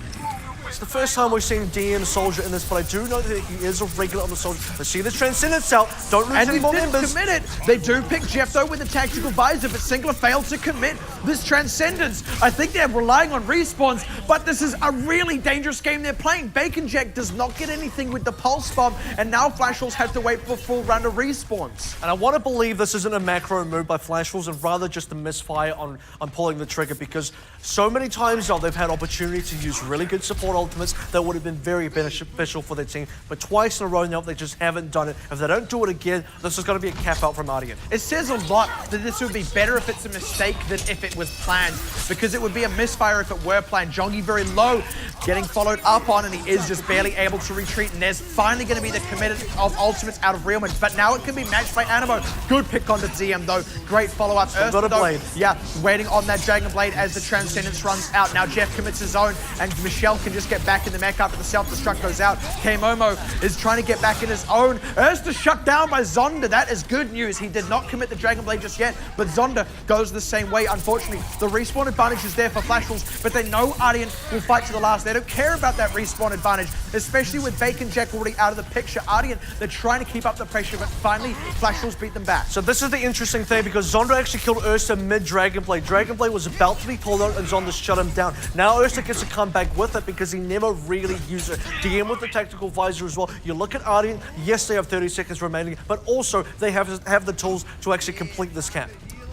Speaker 1: It's the first time we've seen DM Soldier in this, but I do know that he is a regular on the Soldier. Let's see the Transcendence out. Don't lose any more members.
Speaker 2: Commit it. They do pick Jeff though with the tactical visor, but Sinclair failed to commit this Transcendence. I think they're relying on respawns, but this is a really dangerous game they're playing. Bacon Jack does not get anything with the Pulse Bomb, and now Flash Wolves have to wait for a full round of respawns.
Speaker 1: And I want to believe this isn't a macro move by Flash Wolves and rather just a misfire on pulling the trigger, because so many times now they've had opportunity to use really good support ultimates that would have been very beneficial for their team. But twice in a row now, they just haven't done it. If they don't do it again, this is going to be a cap out from Ardeont.
Speaker 2: It says a lot that this would be better if it's a mistake than if it was planned, because it would be a misfire if it were planned. Jongi very low, getting followed up on, and he is just barely able to retreat. And there's finally going to be the committed of ultimates out of Realman, but now it can be matched by Animo. Good pick onto DM though. Great follow-up.
Speaker 1: Got a blade.
Speaker 2: Yeah, waiting on that Dragon Blade as the Transcendence runs out. Now Jeff commits his own, and Michelle can just get back in the mech after the self-destruct goes out. K-Momo is trying to get back in his own. Ursta shut down by Zonda. That is good news. He did not commit the Dragon Blade just yet, but Zonda goes the same way. Unfortunately, the respawn advantage is there for Flash Wolves, but they know Ardeont will fight to the last. They don't care about that respawn advantage, especially with Bacon Jack already out of the picture. Ardeont, they're trying to keep up the pressure, but finally, Flash Wolves beat them back.
Speaker 1: So this is the interesting thing, because Zonda actually killed Ursa mid-Dragon Blade. Dragon Blade was about to be pulled out and Zonda shut him down. Now Ursa gets to come back with it because he never really used it. DM with the tactical visor as well. You look at Ardeont, yes, they have 30 seconds remaining, but also they have the tools to actually complete this cap.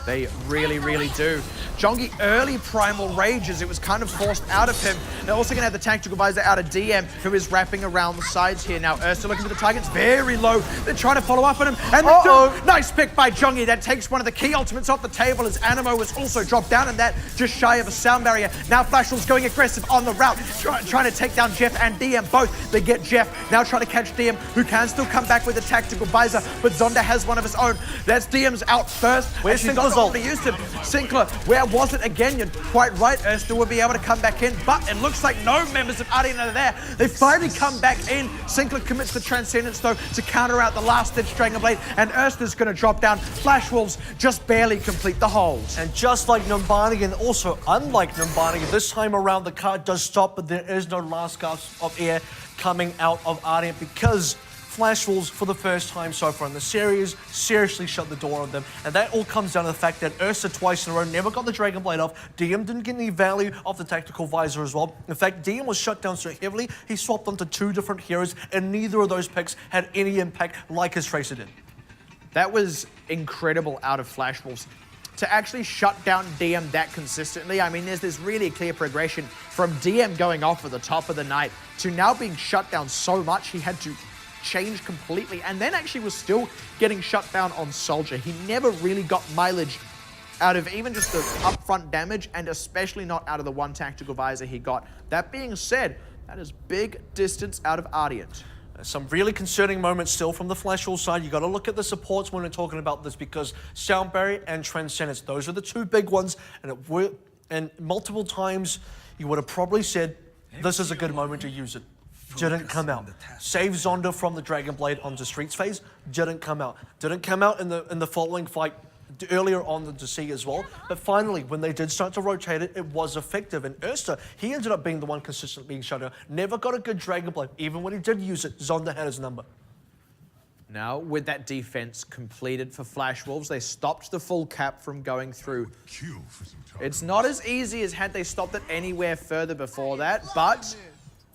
Speaker 2: They really, really do. Jongi early primal rages. It was kind of forced out of him. They're also going to have the tactical visor out of DM, who is wrapping around the sides here. Now Ursa looking for the targets very low. They're trying to follow up on him. And nice pick by Jongi. That takes one of the key ultimates off the table, as Animo was also dropped down, and that just shy of a sound barrier. Now Flash Wolves going aggressive on the route, trying to take down Jeff and DM both. They get Jeff. Now trying to catch DM, who can still come back with a tactical visor, but Zonda has one of his own. That's DM's out first.
Speaker 1: Where's Sinclair's ult?
Speaker 2: Used him. Sinclair, where was it again? You're quite right. Erster will be able to come back in, but it looks like no members of Ardeont are there. They finally come back in. Sinclair commits the Transcendence though to counter out the last-ditch Dragon Blade, and Erster's going to drop down. Flash Wolves just barely complete the hold.
Speaker 1: And just like Numbani, and also unlike Numbani, this time around the card does stop, but there is no last gasp of air coming out of Ardeont, because Flash Wolves, for the first time so far in the series, seriously shut the door on them. And that all comes down to the fact that Ursa twice in a row never got the Dragon Blade off. DM didn't get any value off the tactical visor as well. In fact, DM was shut down so heavily, he swapped onto two different heroes, and neither of those picks had any impact like his Tracer did.
Speaker 2: That was incredible out of Flash Wolves. To actually shut down DM that consistently, I mean, there's this really clear progression from DM going off at the top of the night to now being shut down so much he had to change completely, and then actually was still getting shut down on Soldier. He never really got mileage out of even just the upfront damage, and especially not out of the one tactical visor he got. That being said, that is big distance out of Ardeont.
Speaker 1: Some really concerning moments still from the Flash Wolves side. You got to look at the supports when we're talking about this, because Sound Barrier and Transcendence, those are the two big ones, and multiple times you would have probably said this is a good moment to use it. Didn't come out. Save Zonda from the Dragon Blade onto Streets phase. Didn't come out. Didn't come out in the following fight earlier on the sea as well. But finally, when they did start to rotate it, it was effective. And Ursa, he ended up being the one consistently being shut down. Never got a good Dragon Blade. Even when he did use it, Zonda had his number.
Speaker 2: Now, with that defense completed for Flash Wolves, they stopped the full cap from going through. It's not as easy as had they stopped it anywhere further before that, but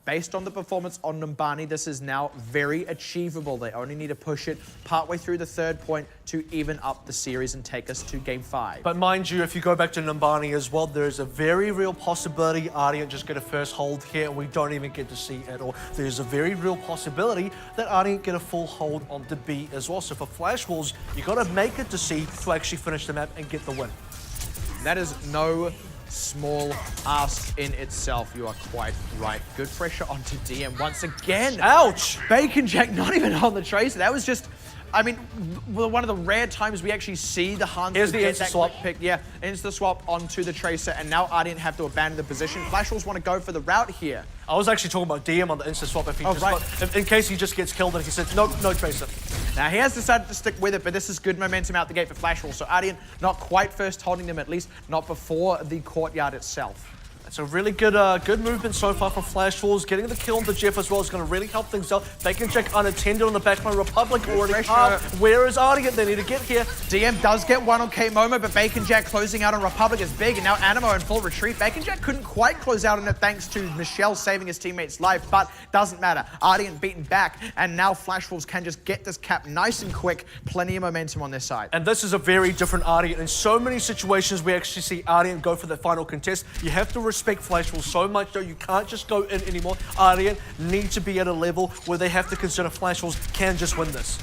Speaker 2: based on the performance on Numbani, this is now very achievable. They only need to push it partway through the third point to even up the series and take us to Game 5.
Speaker 1: But mind you, if you go back to Numbani as well, there's a very real possibility Ardeont just get a first hold here and we don't even get to see at all. There's a very real possibility that Ardeont get a full hold on the B as well. So for Flash Wolves, you got to make it to C to actually finish the map and get the win.
Speaker 2: That is no small ask in itself. You are quite right. Good pressure onto DM once again.
Speaker 1: Ouch!
Speaker 2: Bacon Jack not even on the Tracer. That was just, I mean, one of the rare times we actually see the Hans.
Speaker 1: Here's the insta swap
Speaker 2: pick. Yeah, insta swap onto the Tracer, and now Ardeont have to abandon the position. Flash Wolves want to go for the route here.
Speaker 1: I was actually talking about DM on the insta swap. If he in case he just gets killed and he said no Tracer.
Speaker 2: Now he has decided to stick with it, but this is good momentum out the gate for Flash Wolves. So Ardeont not quite first holding them, at least not before the courtyard itself.
Speaker 1: It's a really good good movement so far from Flash Wolves. Getting the kill on the Jeff as well is going to really help things out. Bacon Jack unattended on the backline. Republic already up. Where is Ardeont? They need to get here.
Speaker 2: DM does get one on K-Momo, but Bacon Jack closing out on Republic is big, and now Animo in full retreat. Bacon Jack couldn't quite close out on it thanks to Michelle saving his teammate's life, but doesn't matter. Ardeont beaten back, and now Flash Wolves can just get this cap nice and quick. Plenty of momentum on their side.
Speaker 1: And this is a very different Ardeont. In so many situations, we actually see Ardeont go for the final contest. You have to respect respect Flash Wolves so much, though. You can't just go in anymore. Ardeont need to be at a level where they have to consider Flash Wolves can just win this.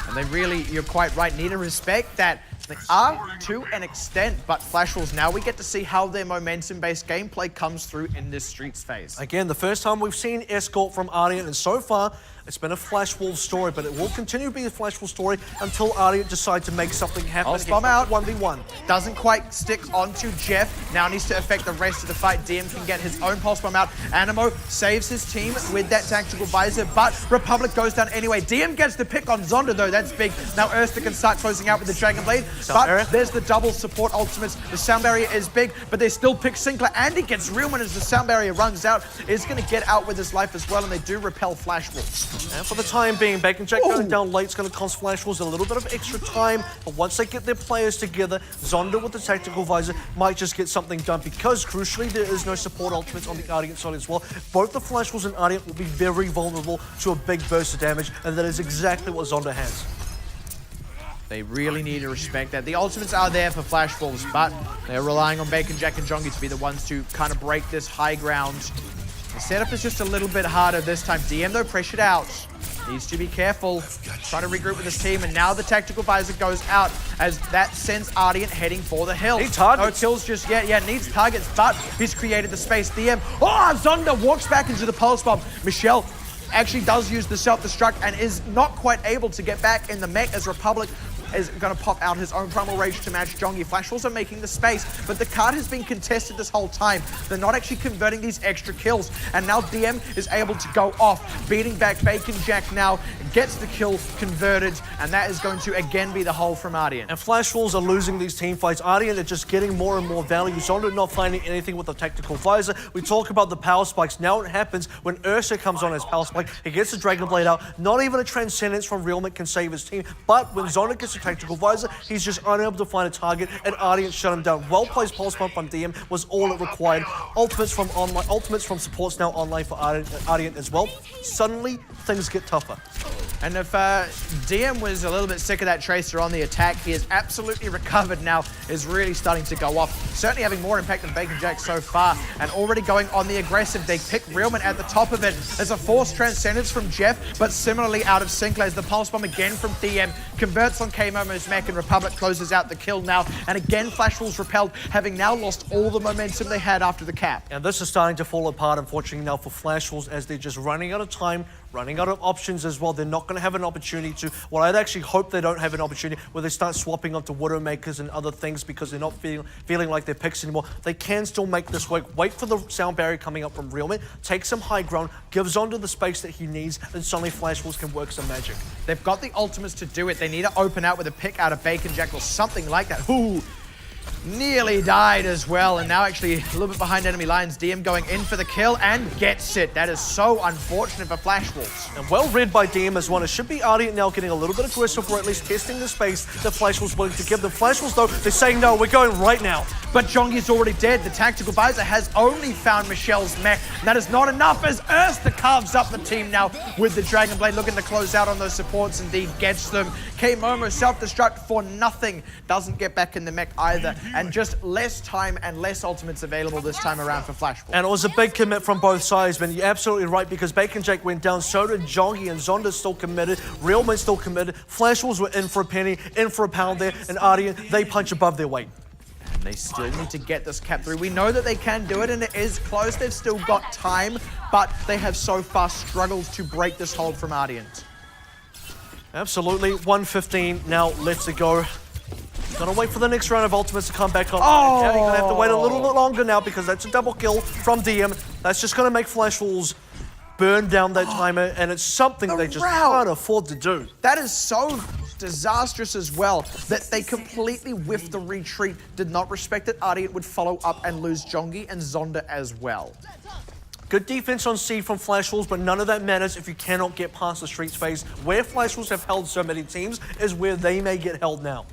Speaker 2: And they really, you're quite right, need to respect that. They are to an extent, but Flash Wolves, now we get to see how their momentum-based gameplay comes through in this Streets phase.
Speaker 1: Again, the first time we've seen Escort from Ardeont, and so far, it's been a Flash Wolves story, but it will continue to be a Flash Wolves story until Ardeont decide to make something happen.
Speaker 2: Pulse bomb out.
Speaker 1: 1v1.
Speaker 2: Doesn't quite stick onto Jeff. Now needs to affect the rest of the fight. DM can get his own pulse bomb out. Animo saves his team with that tactical visor, but Republic goes down anyway. DM gets the pick on Zonda though, that's big. Now Erster can start closing out with the Dragon Blade, but there's the double support ultimates. The sound barrier is big, but they still pick Sinclair, and he gets Realman as the sound barrier runs out. Is going to get out with his life as well, and they do repel Flash Wolves.
Speaker 1: And for the time being, Bacon Jack going down late is going to cost Flash Wolves a little bit of extra time, but once they get their players together, Zonda with the tactical visor might just get something done, because crucially there is no support ultimates on the Ardeont side as well. Both the Flash Wolves and Ardeont will be very vulnerable to a big burst of damage, and that is exactly what Zonda has.
Speaker 2: They really need to respect that. The ultimates are there for Flash Wolves, but they're relying on Bacon Jack and Jongi to be the ones to kind of break this high ground. The setup is just a little bit harder this time. DM though pressured out. Needs to be careful. Try to regroup with his team, and now the tactical visor goes out as that sends Ardeont heading for the hill.
Speaker 1: Need targets.
Speaker 2: No kills just yet. Yeah, needs targets, but he's created the space. DM. Oh, Zonda walks back into the pulse bomb. Michelle actually does use the self-destruct and is not quite able to get back in the mech as Republic is going to pop out his own Primal Rage to match Jongi. Flash Wolves are making the space, but the card has been contested this whole time. They're not actually converting these extra kills, and now DM is able to go off, beating back Bacon Jack now, gets the kill converted, and that is going to again be the hold from Ardeont.
Speaker 1: And Flash Wolves are losing these team fights. Ardeont are just getting more and more value. Zonda not finding anything with the tactical visor. We talk about the power spikes. Now it happens when Ursa comes on as power spike. He gets the Dragon Blade out. Not even a Transcendence from Realman can save his team, but when Zonda gets a tactical visor, he's just unable to find a target, and Ardeont shut him down. Well-placed pulse pump from DM was all it required. Ultimates from supports now online for Ardeont as well. Suddenly, things get tougher.
Speaker 2: And if DM was a little bit sick of that Tracer on the attack, he is absolutely recovered now, is really starting to go off. Certainly having more impact than Bacon Jack so far, and already going on the aggressive. They pick Realman at the top of it. There's a forced Transcendence from Jeff, but similarly out of Sinclair as the Pulse Bomb again from DM, converts on K-Momo's mech, and Republic closes out the kill now. And again, Flash Wolves repelled, having now lost all the momentum they had after the cap.
Speaker 1: And this is starting to fall apart, unfortunately, now for Flash Wolves, as they're just running out of time, running out of options as well. They're not going to have an opportunity to, well, I'd actually hope they don't have an opportunity where they start swapping onto Widowmakers and other things because they're not feeling like they're picks anymore. They can still make this work. Wait for the sound barrier coming up from Realman, take some high ground, gives Zonda the space that he needs, and suddenly Flash Wolves can work some magic.
Speaker 2: They've got the ultimates to do it. They need to open out with a pick out of Bacon Jack or something like that. Ooh. Nearly died as well, and now actually a little bit behind enemy lines. DM going in for the kill and gets it. That is so unfortunate for Flash Wolves.
Speaker 1: And well read by DM as well. It should be Ardeont now getting a little bit aggressive, or at least testing the space that Flash Wolves willing to give them. Flash Wolves though, they're saying no, we're going right now.
Speaker 2: But Jongi's already dead. The tactical visor has only found Michelle's mech. And that is not enough as Erster carves up the team now with the Dragon Blade, looking to close out on those supports. Indeed gets them. K-Momo self-destruct for nothing. Doesn't get back in the mech either. And just less time and less ultimates available this time around for Flash Wolves.
Speaker 1: And it was a big commit from both sides, man. You're absolutely right, because Bacon Jack went down, so did Jongi, and Zonda still committed. Realman still committed. Flash Wolves were in for a penny, in for a pound there, and Ardeont, they punch above their weight.
Speaker 2: And they still need to get this cap through. We know that they can do it, and it is close. They've still got time, but they have so far struggled to break this hold from Ardeont.
Speaker 1: Absolutely. 1:15 now left to go. Gotta wait for the next round of ultimates to come back on.
Speaker 2: Oh!
Speaker 1: Yeah, you're gonna have to wait a little bit longer now, because that's a double kill from DM. That's just gonna make Flash Wolves burn down that timer, and it's something they just can't afford to do.
Speaker 2: That is so disastrous as well, that they completely whiffed the retreat, did not respect it. Ardeont would follow up and lose Jongi and Zonda as well.
Speaker 1: Good defense on C from Flash Wolves, but none of that matters if you cannot get past the Streets phase. Where Flash Wolves have held so many teams is where they may get held now.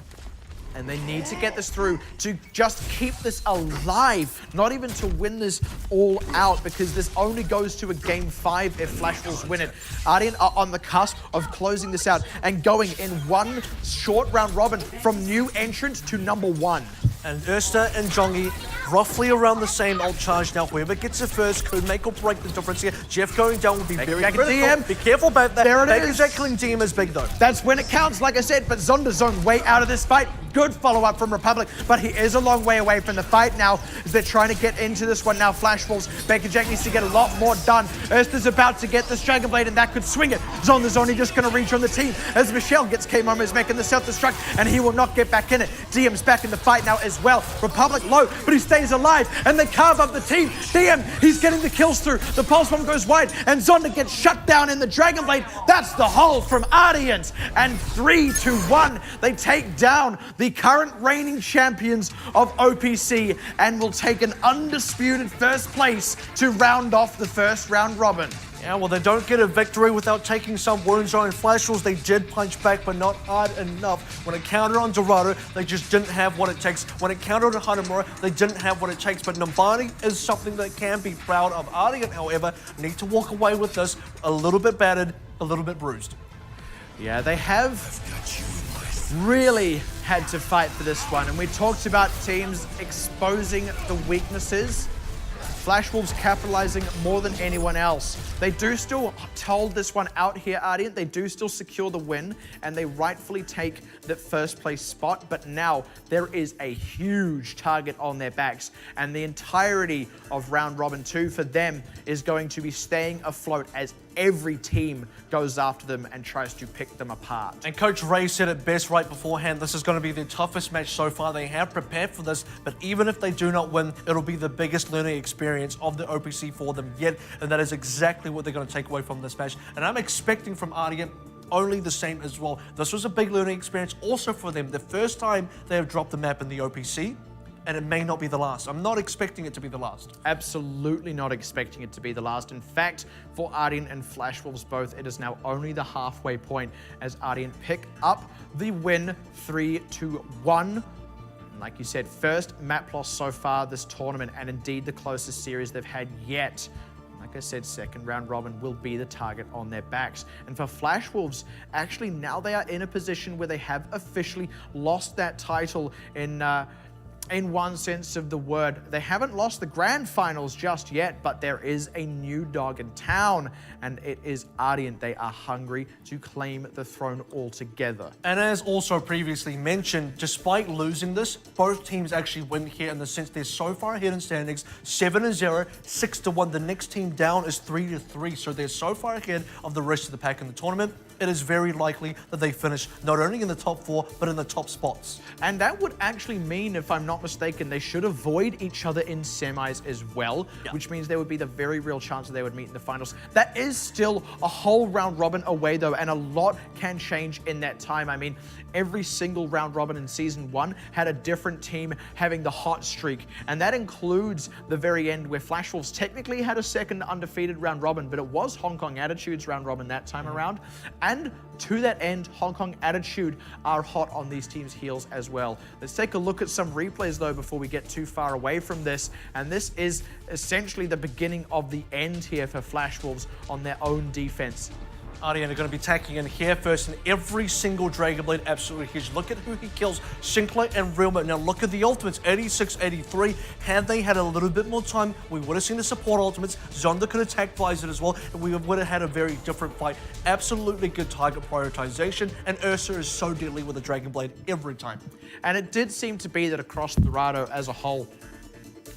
Speaker 2: And they need to get this through to just keep this alive, not even to win this all out, because this only goes to a game 5 if Flash Wolves win it. Ardeont are on the cusp of closing this out and going in one short round robin from new entrant to number 1.
Speaker 1: And Erster and Jongi roughly around the same ult charge now. Whoever gets it first could make or break the difference here. Jeff going down will be very critical.
Speaker 2: DM.
Speaker 1: Be careful about that.
Speaker 2: There it
Speaker 1: Baker
Speaker 2: is.
Speaker 1: Jack killing DM is big though.
Speaker 2: That's when it counts, like I said, but Zonder's zone way out of this fight. Good follow-up from Republic, but he is a long way away from the fight now as they're trying to get into this one now. Flash Wolves, Baker Jack needs to get a lot more done. Erster's about to get this Dragon Blade and that could swing it. Zonder's only just going to reach on the team as Michelle gets K-Mom is making the self-destruct and he will not get back in it. DM's back in the fight now as well. Republic low, but he stays alive and they carve up the team. DM, he's getting the kills through. The Pulse Bomb goes wide and Zonder gets shut down in the Dragon Blade. That's the hold from Ardeont. And 3-1, they take down the current reigning champions of OPC and will take an undisputed first place to round off the first round robin.
Speaker 1: Yeah, well, they don't get a victory without taking some wounds on Flash Wolves. They did punch back, but not hard enough. When it countered on Dorado, they just didn't have what it takes. When it countered on Hanamura, they didn't have what it takes. But Numbani is something that can be proud of. Ardeont, however, need to walk away with this a little bit battered, a little bit bruised.
Speaker 2: Yeah, they have really had to fight for this one. And we talked about teams exposing the weaknesses. Flash Wolves capitalizing more than anyone else. They do still hold this one out here, Ardeont. They do still secure the win, and they rightfully take the first place spot. But now there is a huge target on their backs, and the entirety of round robin 2 for them is going to be staying afloat as every team goes after them and tries to pick them apart.
Speaker 1: And Coach Ray said it best right beforehand. This is going to be their toughest match so far. They have prepared for this, but even if they do not win, it'll be the biggest learning experience of the OPC for them yet, and that is exactly what they're going to take away from this match. And I'm expecting from Ardeont only the same as well. This was a big learning experience also for them. The first time they have dropped the map in the OPC, and it may not be the last. I'm not expecting it to be the last.
Speaker 2: Absolutely not expecting it to be the last. In fact, for Ardeont and Flash Wolves both, it is now only the halfway point as Ardeont pick up the win 3-1. Like you said, first map loss so far this tournament, and indeed the closest series they've had yet. Like I said, second round robin will be the target on their backs. And for Flash Wolves, actually now they are in a position where they have officially lost that title in one sense of the word. They haven't lost the grand finals just yet, but there is a new dog in town, and it is Ardeont. They are hungry to claim the throne altogether.
Speaker 1: And as also previously mentioned, despite losing this, both teams actually win here in the sense they're so far ahead in standings, 7-0, 6-1. The next team down is 3-3, so they're so far ahead of the rest of the pack in the tournament. It is very likely that they finish not only in the top 4, but in the top spots.
Speaker 2: And that would actually mean, if I'm not mistaken, they should avoid each other in semis as well, which means there would be the very real chance that they would meet in the finals. That is still a whole round robin away though, and a lot can change in that time. I mean, every single round robin in season 1 had a different team having the hot streak, and that includes the very end where Flash Wolves technically had a second undefeated round robin, but it was Hong Kong Attitude's round robin that time around. And to that end, Hong Kong Attitude are hot on these teams' heels as well. Let's take a look at some replays though before we get too far away from this. And this is essentially the beginning of the end here for Flash Wolves on their own defense.
Speaker 1: Ardeont are going to be attacking in here first, and every single Dragon Blade absolutely huge. Look at who he kills, Sinclair and Realma. Now look at the ultimates, 86, 83. Had they had a little bit more time, we would have seen the support ultimates. Zonda could attack Blizzard as well, and we would have had a very different fight. Absolutely good target prioritization, and Ursa is so deadly with a Dragon Blade every time.
Speaker 2: And it did seem to be that across Dorado as a whole,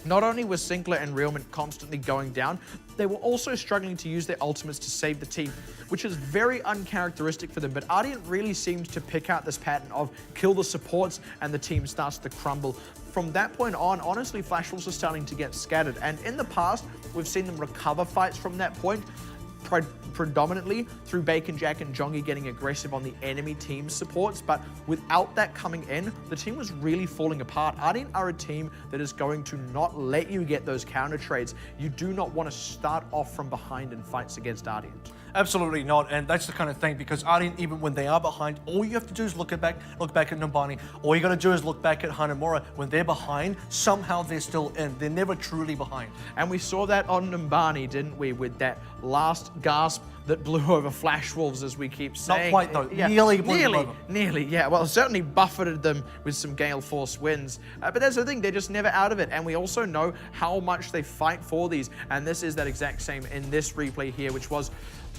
Speaker 2: not only was Sinclair and Realman constantly going down, they were also struggling to use their ultimates to save the team, which is very uncharacteristic for them. But Ardeont really seemed to pick out this pattern of kill the supports and the team starts to crumble. From that point on, honestly, Flash Wolves are starting to get scattered. And in the past, we've seen them recover fights from that point, predominantly through Bacon Jack and Jongi getting aggressive on the enemy team's supports, but without that coming in, the team was really falling apart. Ardeont are a team that is going to not let you get those counter trades. You do not want to start off from behind in fights against Ardeont.
Speaker 1: Absolutely not, and that's the kind of thing, because Ardeont, even when they are behind, all you have to do is look back at Numbani. All you got to do is look back at Hanamura. When they're behind, somehow they're still in. They're never truly behind.
Speaker 2: And we saw that on Numbani, didn't we, with that last gasp that blew over Flash Wolves, as we keep saying.
Speaker 1: quite, though. Nearly blew them over.
Speaker 2: Nearly, yeah. Well, certainly buffeted them with some Gale Force wins. But that's the thing, they're just never out of it. And we also know how much they fight for these. And this is that exact same in this replay here, which was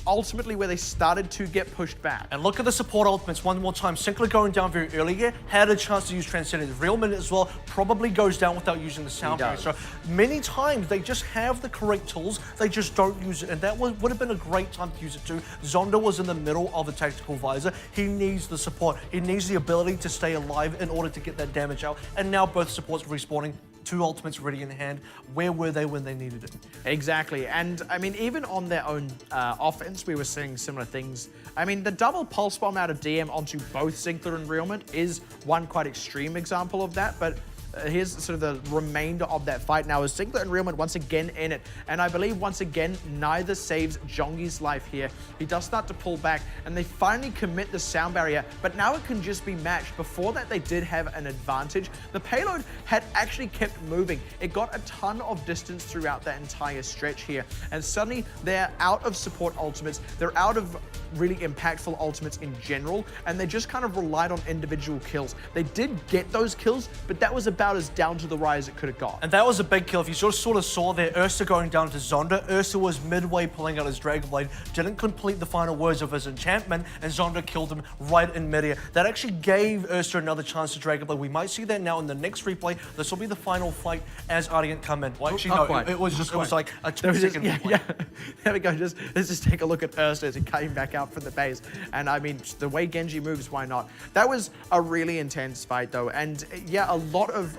Speaker 2: ultimately where they started to get pushed back.
Speaker 1: And look at the support ultimates one more time. Sinclair going down very early here, had a chance to use Transcendence. Real Minute as well, probably goes down without using the sound barrier. So many times they just have the correct tools, they just don't use it. And that would have been a great time to use it too. Zonda was in the middle of the tactical visor. He needs the support. He needs the ability to stay alive in order to get that damage out. And now both supports respawning. Two ultimates ready in hand. Where were they when they needed it?
Speaker 2: Exactly. And I mean, even on their own offense, we were seeing similar things. I mean, the double pulse bomb out of DM onto both Sinclair and Realment is one quite extreme example of that, but here's sort of the remainder of that fight now as Sinclair and Realment once again in it. And I believe once again, neither saves Jongi's life here. He does start to pull back and they finally commit the sound barrier, but now it can just be matched. Before that, they did have an advantage. The payload had actually kept moving. It got a ton of distance throughout that entire stretch here. And suddenly they're out of support ultimates. They're out of really impactful ultimates in general, and they just kind of relied on individual kills. They did get those kills, but that was about as down to the wire as it could have got.
Speaker 1: And that was a big kill. If you sort of saw there, Ursa going down to Zonda. Ursa was midway pulling out his Dragon Blade, didn't complete the final words of his enchantment, and Zonda killed him right in midair. That actually gave Ursa another chance to Dragon Blade. We might see that now in the next replay. This will be the final fight as Ardeont come in. Well, actually, no, it was like a 2-second replay.
Speaker 2: Yeah. There we go. Let's just take a look at Ursa as he came back out from the base. And I mean, the way Genji moves, why not? That was a really intense fight though. And yeah, a lot of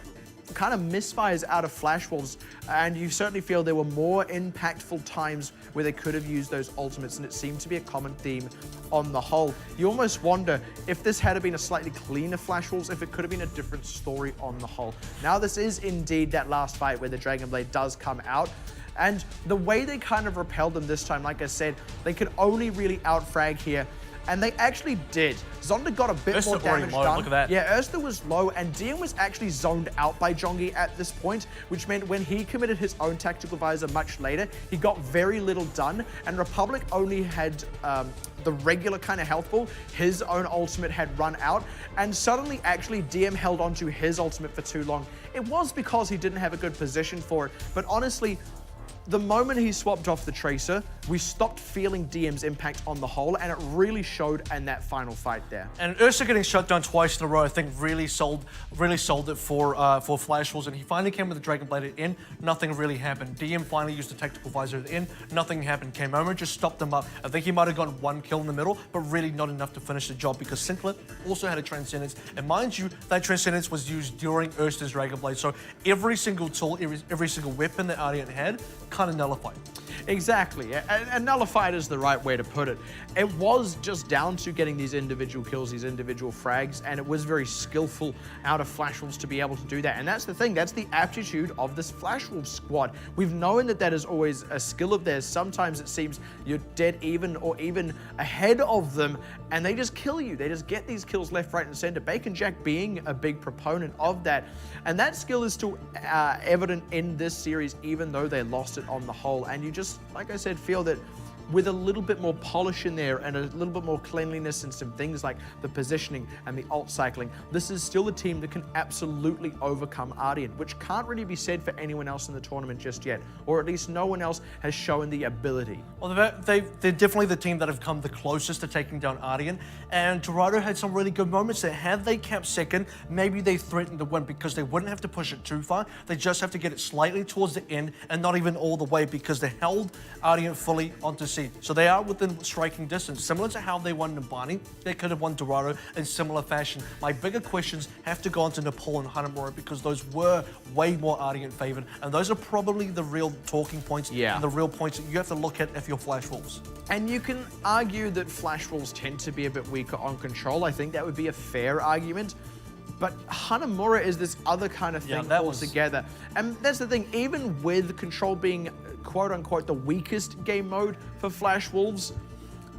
Speaker 2: kind of misfires out of Flash Wolves, and you certainly feel there were more impactful times where they could have used those ultimates, and it seemed to be a common theme on the whole. You almost wonder if this had been a slightly cleaner Flash Wolves, if it could have been a different story on the whole. Now this is indeed that last fight where the Dragon Blade does come out. And the way they kind of repelled them this time, like I said, they could only really outfrag here. And they actually did. Zonda got a bit more damage done.
Speaker 1: Look at that.
Speaker 2: Yeah, Ursa was low, and DM was actually zoned out by Jongi at this point, which meant when he committed his own tactical visor much later, he got very little done, and Republic only had the regular kind of health ball. His own ultimate had run out, and suddenly actually DM held onto his ultimate for too long. It was because he didn't have a good position for it, but honestly, the moment he swapped off the Tracer, we stopped feeling DM's impact on the whole, and it really showed in that final fight there.
Speaker 1: And Ursa getting shut down twice in a row, I think, really sold it for Flash Wolves. And he finally came with the Dragon Blade at the end. Nothing really happened. DM finally used the tactical visor at the end. Nothing happened. K-Moment just stopped them up. I think he might have gotten one kill in the middle, but really not enough to finish the job because Sinclair also had a Transcendence. And mind you, that Transcendence was used during Ursa's Dragon Blade. So every single tool, every single weapon that Ardeont had, kind of nullified.
Speaker 2: Exactly, and nullified is the right way to put it. It was just down to getting these individual kills, these individual frags, and it was very skillful out of Flash Wolves to be able to do that. And that's the thing, that's the aptitude of this Flash Wolves squad. We've known that that is always a skill of theirs. Sometimes it seems you're dead even or even ahead of them, and they just kill you. They just get these kills left, right, and center. Bacon Jack being a big proponent of that. And that skill is still evident in this series, even though they lost it on the whole. And you just, like I said, feel that with a little bit more polish in there and a little bit more cleanliness and some things like the positioning and the ult cycling, this is still a team that can absolutely overcome Ardeont, which can't really be said for anyone else in the tournament just yet, or at least no one else has shown the ability.
Speaker 1: Well, they're definitely the team that have come the closest to taking down Ardeont, and Dorado had some really good moments there. Had they kept second, maybe they threatened to win because they wouldn't have to push it too far. They just have to get it slightly towards the end and not even all the way because they held Ardeont fully onto C. So they are within striking distance. Similar to how they won Nabani, they could have won Dorado in similar fashion. My bigger questions have to go on to Nepal and Hanamura because those were way more Ardeont favored, and those are probably the real talking points and the real points that you have to look at if you're Flash Wolves.
Speaker 2: And you can argue that Flash Wolves tend to be a bit weaker on control. I think that would be a fair argument. But Hanamura is this other kind of thing altogether. And that's the thing, even with control being quote-unquote the weakest game mode for Flash Wolves,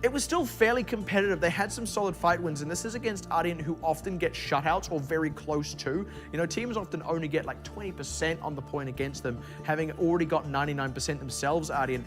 Speaker 2: it was still fairly competitive. They had some solid fight wins, and this is against Ardeont, who often get shutouts or very close to. You know, teams often only get like 20% on the point against them, having already got 99% themselves, Ardeont.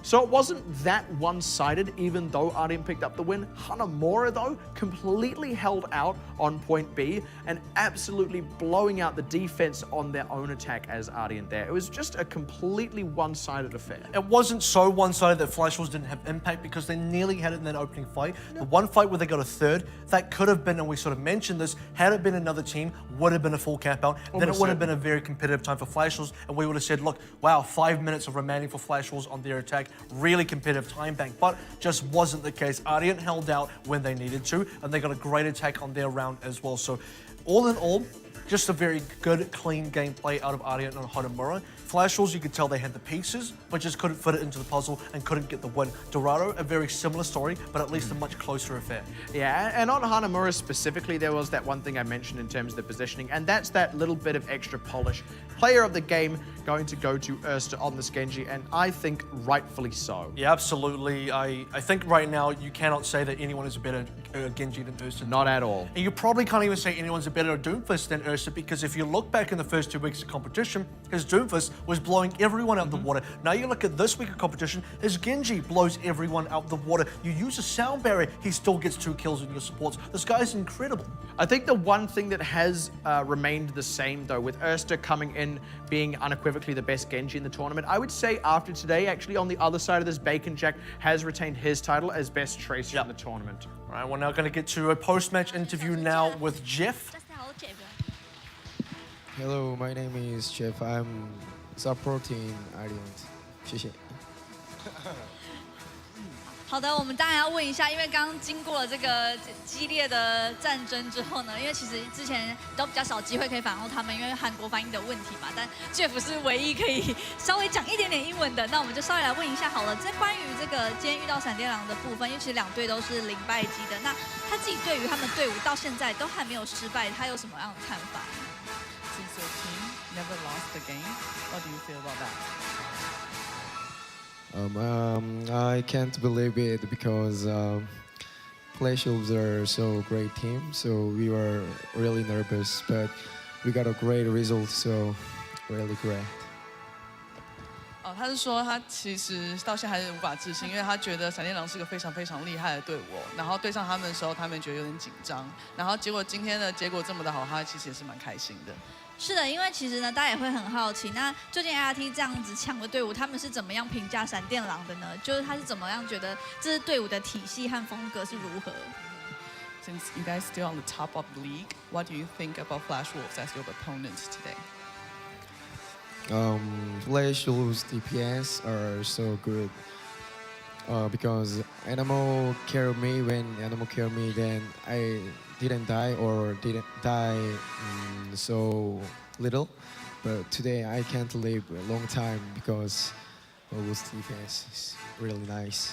Speaker 2: So it wasn't that one-sided, even though Ardeont picked up the win. Hanamura, though, completely held out on point B and absolutely blowing out the defense on their own attack as Ardeont there. It was just a completely one-sided affair.
Speaker 1: It wasn't so one-sided that Flash Wolves didn't have impact because they nearly had it in that opening fight. The one fight where they got a third, that could have been, and we sort of mentioned this, had it been another team, would have been a full cap out. Then it would have been a very competitive time for Flash Wolves, and we would have said, look, wow, 5 minutes of remaining for Flash Wolves on their attack, really competitive time bank, but just wasn't the case. Ardeont held out when they needed to, and they got a great attack on their round as well. So all in all, just a very good, clean gameplay out of Ardeont and Hanamura. Flash Wolves, you could tell they had the pieces, but just couldn't fit it into the puzzle and couldn't get the win. Dorado, a very similar story, but at least a much closer affair.
Speaker 2: Yeah, and on Hanamura specifically, there was that one thing I mentioned in terms of the positioning, and that's that little bit of extra polish. Player of the game going to go to Erster on this Genji, and I think rightfully so.
Speaker 1: Yeah, absolutely. I think right now you cannot say that anyone is a better Genji than Erster.
Speaker 2: Not at all.
Speaker 1: And you probably can't even say anyone's a better Doomfist than Erster, because if you look back in the first 2 weeks of competition, his Doomfist was blowing everyone out the water. Now you look at this week of competition, his Genji blows everyone out the water. You use a sound barrier, he still gets 2 kills in your supports. This guy's incredible.
Speaker 2: I think the one thing that has remained the same, though, with Erster coming in being unequivocally the best Genji in the tournament, I would say after today, actually on the other side of this, Bacon Jack has retained his title as best Tracer in the tournament.
Speaker 1: All right, we're now going to get to a post-match interview now with Jeff.
Speaker 5: Hello, my name is Jeff. I'm supporting Ardeont. 谢谢。
Speaker 4: 好的，我们当然要问一下，因为刚刚经过了这个激烈的战争之后呢，因为其实之前都比较少机会可以访问他们，因为韩国翻译的问题嘛。但 Jeff 是唯一可以稍微讲一点点英文的，那我们就稍微来问一下好了。在关于这个今天遇到闪电狼的部分，因为其实两队都是0败绩的，那他自己对于他们队伍到现在都还没有失败，他有什么样的看法？
Speaker 6: Since your team never lost a game, what do you feel about that?
Speaker 5: I can't believe it because Flash Wolves are so great team. So we were really nervous, but we got a great result. So really great.
Speaker 6: 哦，他是说他其实到现在还是无法置信，因为他觉得闪电狼是个非常非常厉害的队伍，然后对上他们的时候，他们觉得有点紧张，然后结果今天的结果这么的好，他其实也是蛮开心的。
Speaker 4: 是的，因为其实呢，大家也会很好奇，那究竟 ART 这样子强的队伍，他们是怎么样评价闪电狼的呢？就是他是怎么样觉得这支队伍的体系和风格是如何？
Speaker 6: Since you guys still on the top of the league, what do you think about Flash Wolves as your opponents today?
Speaker 5: Flash Wolves DPS are so good because Animal killed me. When Animal killed me, then I didn't die or didn't die so little. But today I can't live a long time because Wolves DPS is really nice.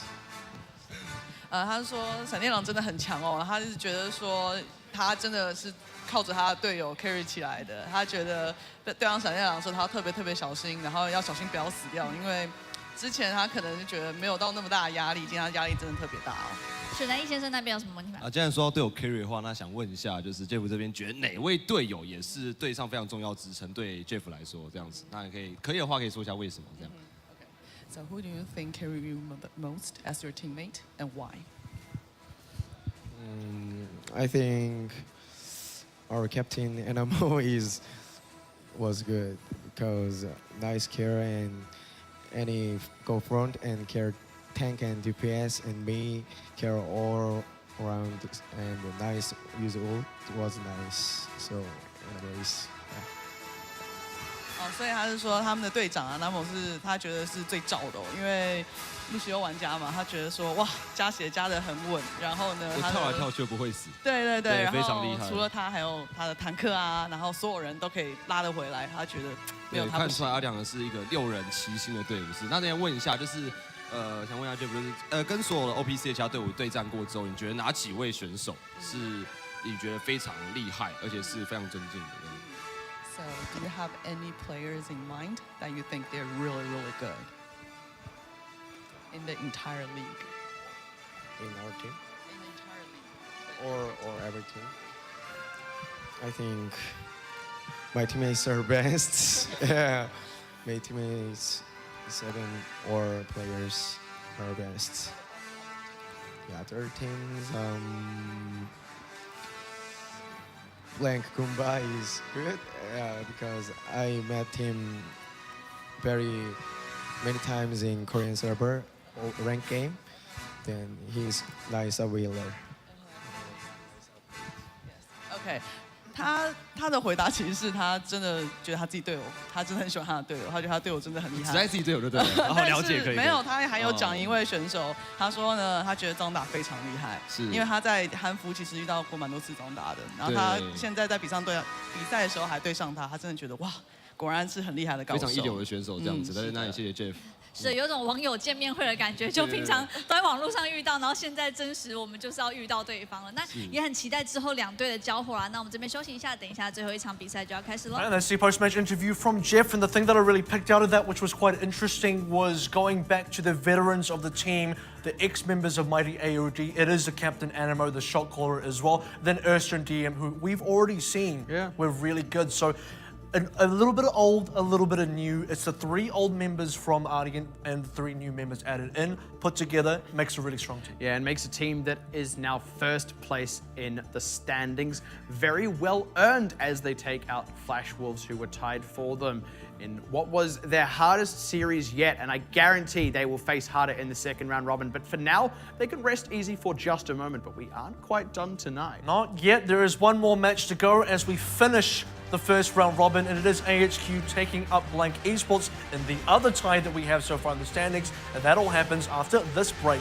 Speaker 6: 他说闪电狼真的很强哦，他是觉得说他真的是靠着他的队友 carry 起来的。他觉得对上闪电狼的时候，他要特别小心，然后要小心不要死掉，因为之前他可能就觉得没有到那么大的压力，今天他压力真的特别大哦。
Speaker 4: 选南一先生那边有什么问题吗？
Speaker 7: 既然说到队友 carry 的话，那想问一下，就是 Jeff 这边觉得哪位队友也是队上非常重要支撑？对 Jeff 来说这样子，那可以的话可以说一下为什么这样。
Speaker 6: So who do you think carry you most as your teammate and why?
Speaker 5: I think our captain Animal was good because nice care and any go front and care tank and DPS and me care all around and nice use ult was nice. So anyways.
Speaker 6: 哦，所以他是说他们的队长啊，南某是他觉得是最照的哦，因为历史优玩家嘛，他觉得说哇，加血加得很稳，然后呢，他
Speaker 7: 跳来跳去又不会死。
Speaker 6: 对，然后
Speaker 7: 非常厉害。
Speaker 6: 除了他，还有他的坦克啊，然后所有人都可以拉得回来，他觉得没有他不行。
Speaker 7: 看出来阿良是一个6人齐心的队伍是。那这边问一下，就是想问一下 Jeff， 就是跟所有的 OPC 其他队伍对战过之后，你觉得哪几位选手是你觉得非常厉害，而且是非常尊敬的？
Speaker 6: So, do you have any players in mind that you think they're really good in the entire league?
Speaker 5: In our team
Speaker 6: In the entire league.
Speaker 5: or every team? I think my teammates are best. Yeah, my teammates 7 or players. our best. Yeah, other teams, Blank Kumba is good because I met him very many times in Korean server or ranked game. Then he's nice a wheeler.
Speaker 6: OK，他的回答其实是他真的觉得他自己队友，他真的很喜欢他的队友，他觉得他队友真的很厉害。
Speaker 7: 只爱自己队友就对了，然后了解可以。
Speaker 6: 没有，他还有讲一位选手，他说呢，他觉得张达非常厉害，
Speaker 7: 是
Speaker 6: 因为他在韩服其实遇到过蛮多次张达的，然后他现在在比赛的时候还对上他，他真的觉得哇，果然是很厉害的高手，
Speaker 7: 非常一流的选手这样子。但是那也谢谢 Jeff。
Speaker 4: 是有种网友见面会的感觉，就平常都在网络上遇到，然后现在真实我们就是要遇到对方了。那也很期待之后两队的交火啦。那我们这边休息一下，等一下最后一场比赛就要开始了。
Speaker 1: And that's the post-match interview from Jeff, and the thing that I really picked out of that, which was quite interesting, was going back to the veterans of the team, the ex-members of Mighty AOD. It is the captain Animo, the shot caller as well. Then Urster and DM, who we've already seen were really good. So a little bit of old, a little bit of new. It's the 3 old members from Ardeont and 3 new members added in, put together, makes a really strong team.
Speaker 2: Yeah, and makes a team that is now first place in the standings. Very well earned as they take out Flash Wolves, who were tied for them in what was their hardest series yet. And I guarantee they will face harder in the second round robin. But for now, they can rest easy for just a moment. But we aren't quite done tonight.
Speaker 1: Not yet. There is one more match to go as we finish the first round robin, and it is AHQ taking up Blank Esports in the other tie that we have so far in the standings, and that all happens after this break.